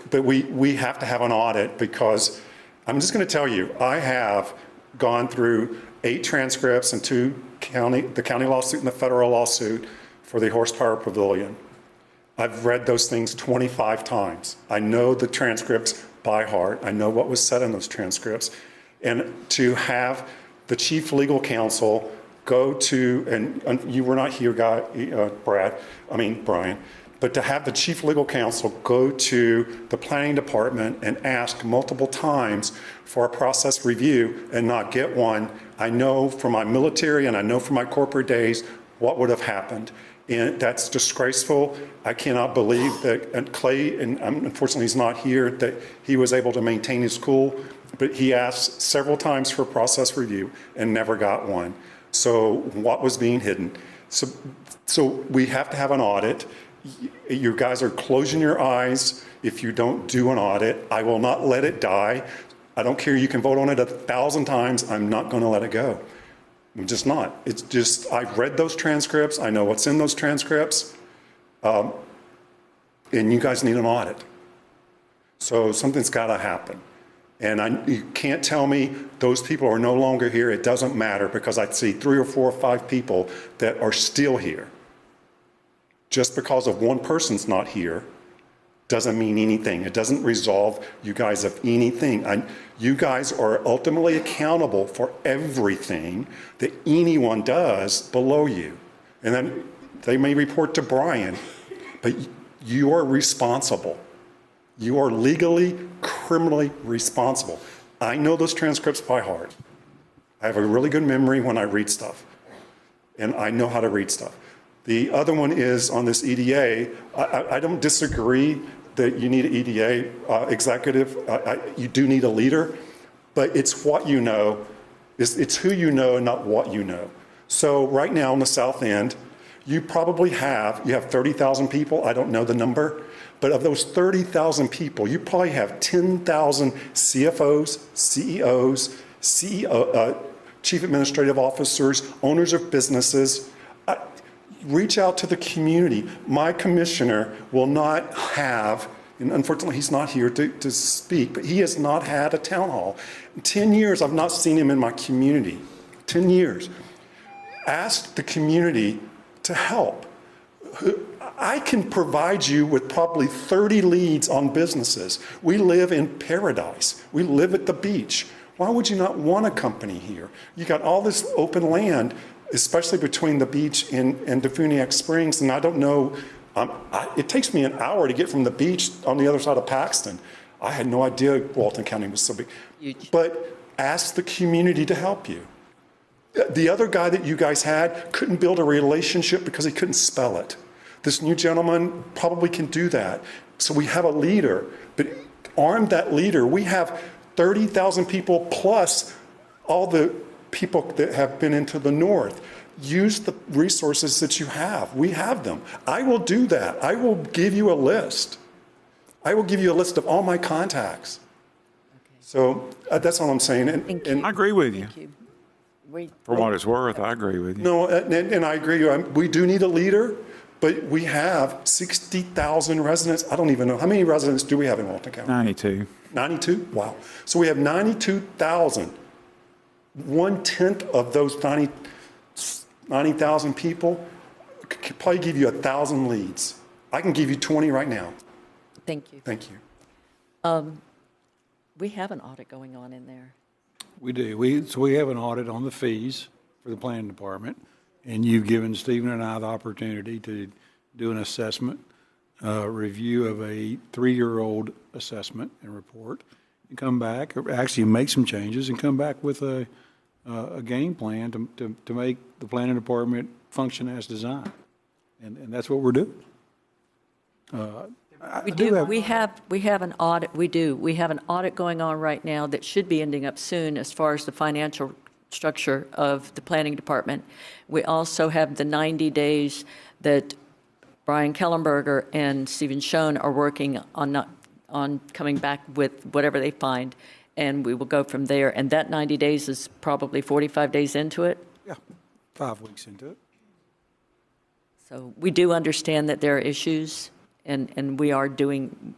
But we have to have an audit because I'm just going to tell you, I have gone through 8 transcripts and 2 the county lawsuit and the federal lawsuit for the horsepower pavilion. I've read those things 25 times. I know the transcripts by heart. I know what was said in those transcripts. And to have the chief legal counsel go to, and you were not here, Brian, but to have the chief legal counsel go to the planning department and ask multiple times for a process review and not get one, I know from my military and I know from my corporate days what would have happened. And that's disgraceful. I cannot believe that Clay, and unfortunately he's not here, that he was able to maintain his cool, but he asked several times for a process review and never got one. So what was being hidden? So we have to have an audit. You guys are closing your eyes if you don't do an audit. I will not let it die. I don't care. You can vote on it 1,000 times. I'm not going to let it go. I'm just not. It's just, I've read those transcripts. I know what's in those transcripts. And you guys need an audit. So something's got to happen. And you can't tell me those people are no longer here. It doesn't matter because I see 3 or 4 or 5 people that are still here. Just because of one person's not here doesn't mean anything. It doesn't resolve you guys of anything. You guys are ultimately accountable for everything that anyone does below you. And then they may report to Brian, but you are responsible. You are legally, criminally responsible. I know those transcripts by heart. I have a really good memory when I read stuff, and I know how to read stuff. The other one is on this EDA. I don't disagree that you need an EDA executive. You do need a leader, but it's what you know. It's who you know, not what you know. So right now on the south end, you have 30,000 people. I don't know the number, but of those 30,000 people, you probably have 10,000 CFOs, CEOs, chief administrative officers, owners of businesses. Reach out to the community. My commissioner will not have, and unfortunately he's not here to speak, but he has not had a town hall. In 10 years, I've not seen him in my community. 10 years. Ask the community to help. I can provide you with probably 30 leads on businesses. We live in paradise. We live at the beach. Why would you not want a company here? You got all this open land, especially between the beach and Defuniak Springs, and I don't know, it takes me an hour to get from the beach on the other side of Paxton. I had no idea Walton County was so big. Huge. But ask the community to help you. The other guy that you guys had couldn't build a relationship because he couldn't spell it. This new gentleman probably can do that. So we have a leader, but arm that leader. We have 30,000 people plus all the people that have been into the north. Use the resources that you have. We have them. I will do that. I will give you a list. I will give you a list of all my contacts. So that's all I'm saying. And I agree with you. We- For what it's worth, I agree with you. no, and I agree. We do need a leader, but we have 60,000 residents. I don't even know. How many residents do we have in Walton County? 92. 92? Wow. So we have 92,000. 1/10 of those 90,000 people could probably give you 1,000 leads. I can give you 20 right now. Thank you. Thank you. We have an audit going on in there. We do. So we have an audit on the fees for the planning department, and you've given Stephen and I the opportunity to do an assessment, review of a 3-year-old assessment and report, and come back, or actually make some changes and come back with a game plan to make the planning department function as designed. And that's what we're doing. We do. We have an audit. We do. We have an audit going on right now that should be ending up soon as far as the financial structure of the planning department. We also have the 90 days that Brian Kellenberger and Stephen Schoen are working on coming back with whatever they find, and we will go from there. And that 90 days is probably 45 days into it. Yeah, 5 weeks into it. So we do understand that there are issues, and we are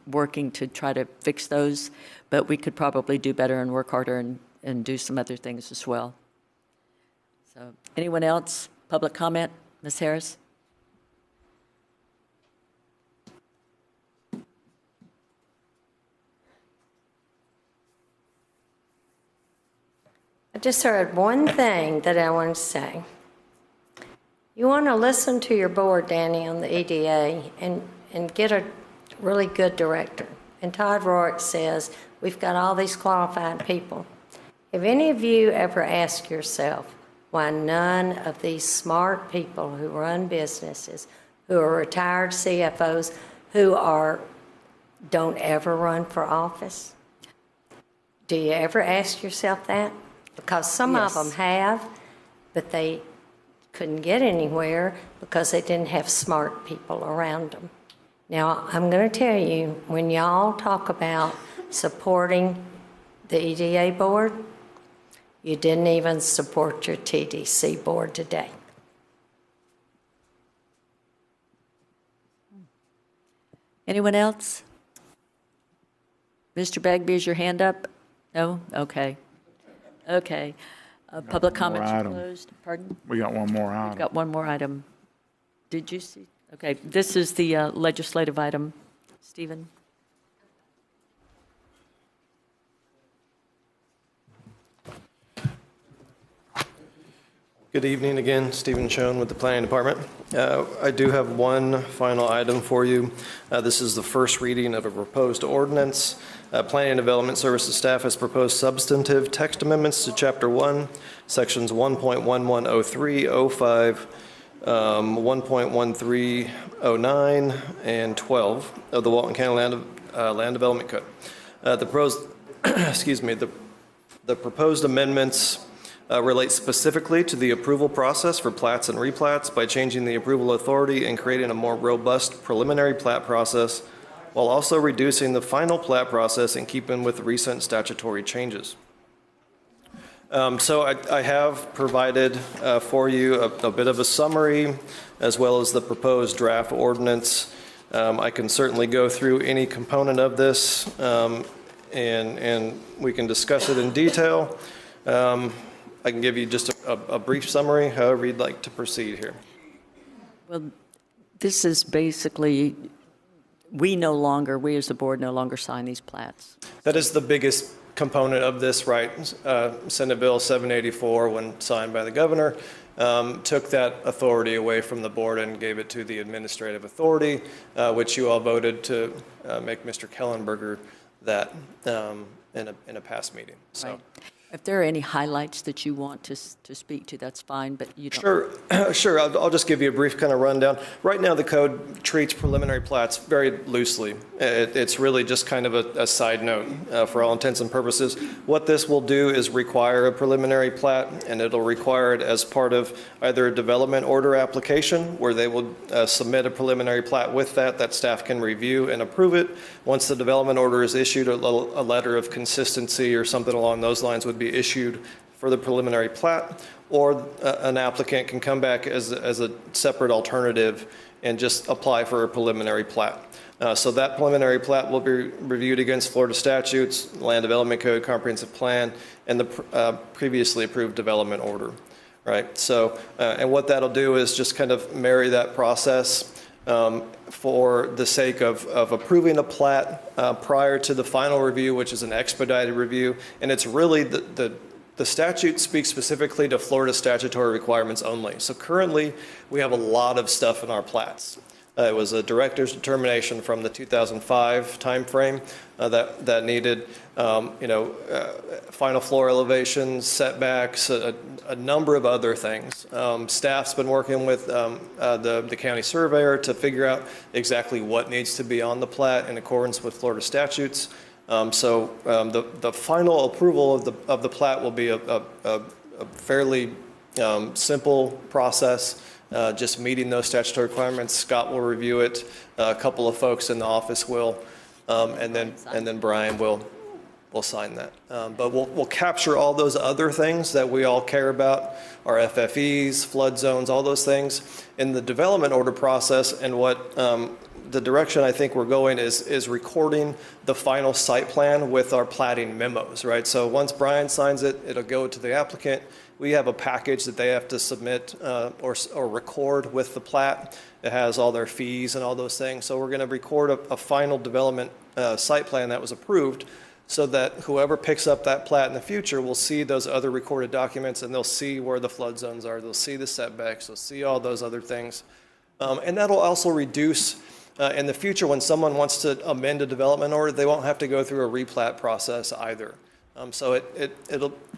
working to try to fix those, but we could probably do better and work harder and do some other things as well. So anyone else? Public comment? Ms. Harris? I just heard one thing that I want to say. You want to listen to your board, Danny, on the EDA and get a really good director. And Todd Rourke says, we've got all these qualified people. Have any of you ever asked yourself why none of these smart people who run businesses, who are retired CFOs, don't ever run for office? Do you ever ask yourself that? Because some of them have, but they couldn't get anywhere because they didn't have smart people around them. Now, I'm going to tell you, when y'all talk about supporting the EDA board, you didn't even support your TDC board today. Anyone else? Mr. Bagby, is your hand up? No? Okay. Okay. Public comments are item. closed. Pardon? We got one more We've item. got one more item. Did you see? Okay, this is the legislative item. Stephen? Good evening again, Stephen Schoen with the Planning Department. I do have one final item for you. This is the first reading of a proposed ordinance. Planning and Development Services staff has proposed substantive text amendments to Chapter 1, Sections 1.1103, 05, 1.1309, and 12 of the Walton County Land Development Code. The proposed amendments relate specifically to the approval process for plats and replats by changing the approval authority and creating a more robust preliminary plat process, while also reducing the final plat process in keeping with recent statutory changes. So I have provided for you a bit of a summary, as well as the proposed draft ordinance. I can certainly go through any component of this, and we can discuss it in detail. I can give you just a brief summary, however you'd like to proceed here. Well, this is basically, we as the board no longer sign these plats. That is the biggest component of this, right? Senate Bill 784, when signed by the governor, took that authority away from the board and gave it to the administrative authority, which you all voted to make Mr. Kellenberger that in a past meeting. So. Right. If there are any highlights that you want to speak to, that's fine, but you don't. Sure, sure. I'll just give you a brief kind of rundown. Right now, the code treats preliminary plats very loosely. It's really just kind of a side note for all intents and purposes. What this will do is require a preliminary plat, and it'll require it as part of either a development order application, where they will submit a preliminary plat with that staff can review and approve it. Once the development order is issued, a letter of consistency or something along those lines would be issued for the preliminary plat, or an applicant can come back as a separate alternative and just apply for a preliminary plat. So that preliminary plat will be reviewed against Florida statutes, Land Development Code, Comprehensive Plan, and the previously approved development order, right? So, and what that'll do is just kind of marry that process for the sake of approving a plat prior to the final review, which is an expedited review. And it's really the statute speaks specifically to Florida statutory requirements only. So currently, we have a lot of stuff in our plats. It was a director's determination from the 2005 timeframe that needed, final floor elevations, setbacks, a number of other things. Staff's been working with the county surveyor to figure out exactly what needs to be on the plat in accordance with Florida statutes. So the final approval of the plat will be a fairly simple process. Just meeting those statutory requirements. Scott will review it. A couple of folks in the office will, and then Brian will sign that. But we'll capture all those other things that we all care about, our FFEs, flood zones, all those things in the development order process. And what the direction I think we're going is recording the final site plan with our platting memos, right? So once Brian signs it, it'll go to the applicant. We have a package that they have to submit or record with the plat. It has all their fees and all those things. So we're going to record a final development site plan that was approved, so that whoever picks up that plat in the future will see those other recorded documents, and they'll see where the flood zones are. They'll see the setbacks. They'll see all those other things. And that'll also reduce, in the future, when someone wants to amend a development order, they won't have to go through a replat process either. So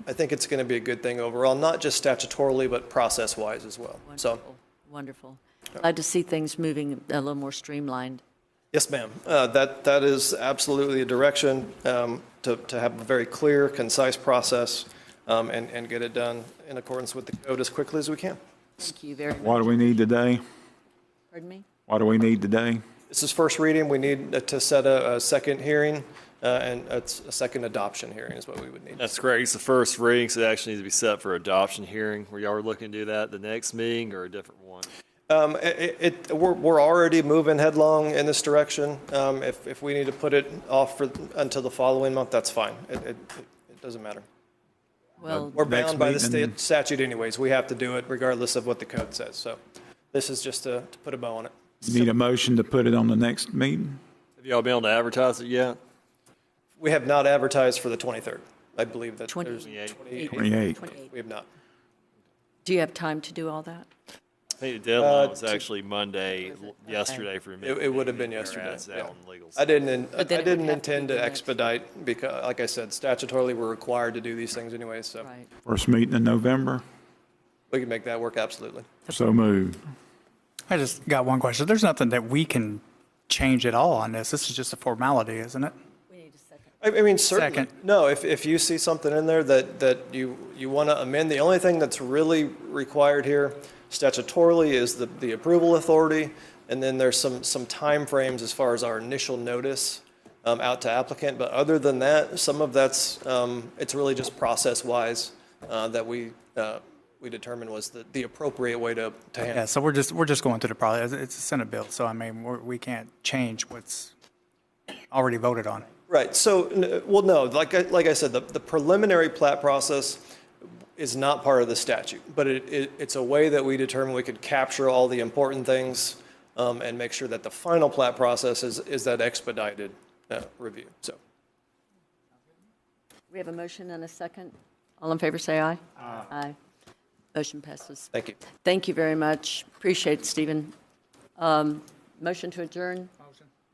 I think it's going to be a good thing overall, not just statutorily, but process-wise as well. Wonderful. Glad to see things moving a little more streamlined. Yes, ma'am. That is absolutely a direction to have a very clear, concise process and get it done in accordance with the code as quickly as we can. Thank you very much. What do we need today? Pardon me? What do we need today? This is first reading. We need to set a second hearing, and a second adoption hearing is what we would need. That's correct. It's the first reading, so it actually needs to be set for adoption hearing. Were y'all looking to do that the next meeting or a different one? We're already moving headlong in this direction. If we need to put it off until the following month, that's fine. It doesn't matter. Well, We're bound by the state statute anyways. We have to do it regardless of what the code says. So this is just to put a bow on it. You need a motion to put it on the next meeting? Have y'all been able to advertise it yet? We have not advertised for the 23rd. I believe that there's 28. We have not. Do you have time to do all that? I think the deadline was actually Monday, yesterday for me. It would have been yesterday. Yeah. I didn't intend to expedite because, like I said, statutorily we're required to do these things anyways. So First meeting in November? we can make that work absolutely. So moved. I just got one question. There's nothing that we can change at all on this. This is just a formality, isn't it? I mean, certainly. No, if you see something in there that you want to amend, the only thing that's really required here statutorily is the approval authority, and then there's some time frames as far as our initial notice out to applicant. But other than that, some of that's it's really just process-wise that we determined was the appropriate way to handle. Yeah, so we're just going through the process. It's a Senate bill, so I mean, we can't change what's already voted on. Right. So, well, no, like I said, the preliminary plat process is not part of the statute, but it's a way that we determine we could capture all the important things and make sure that the final plat process is that expedited review. So, We have a motion and a second. All in favor, say aye. Aye. Motion passes. Thank you. Thank you very much. Appreciate it, Stephen. Motion to adjourn.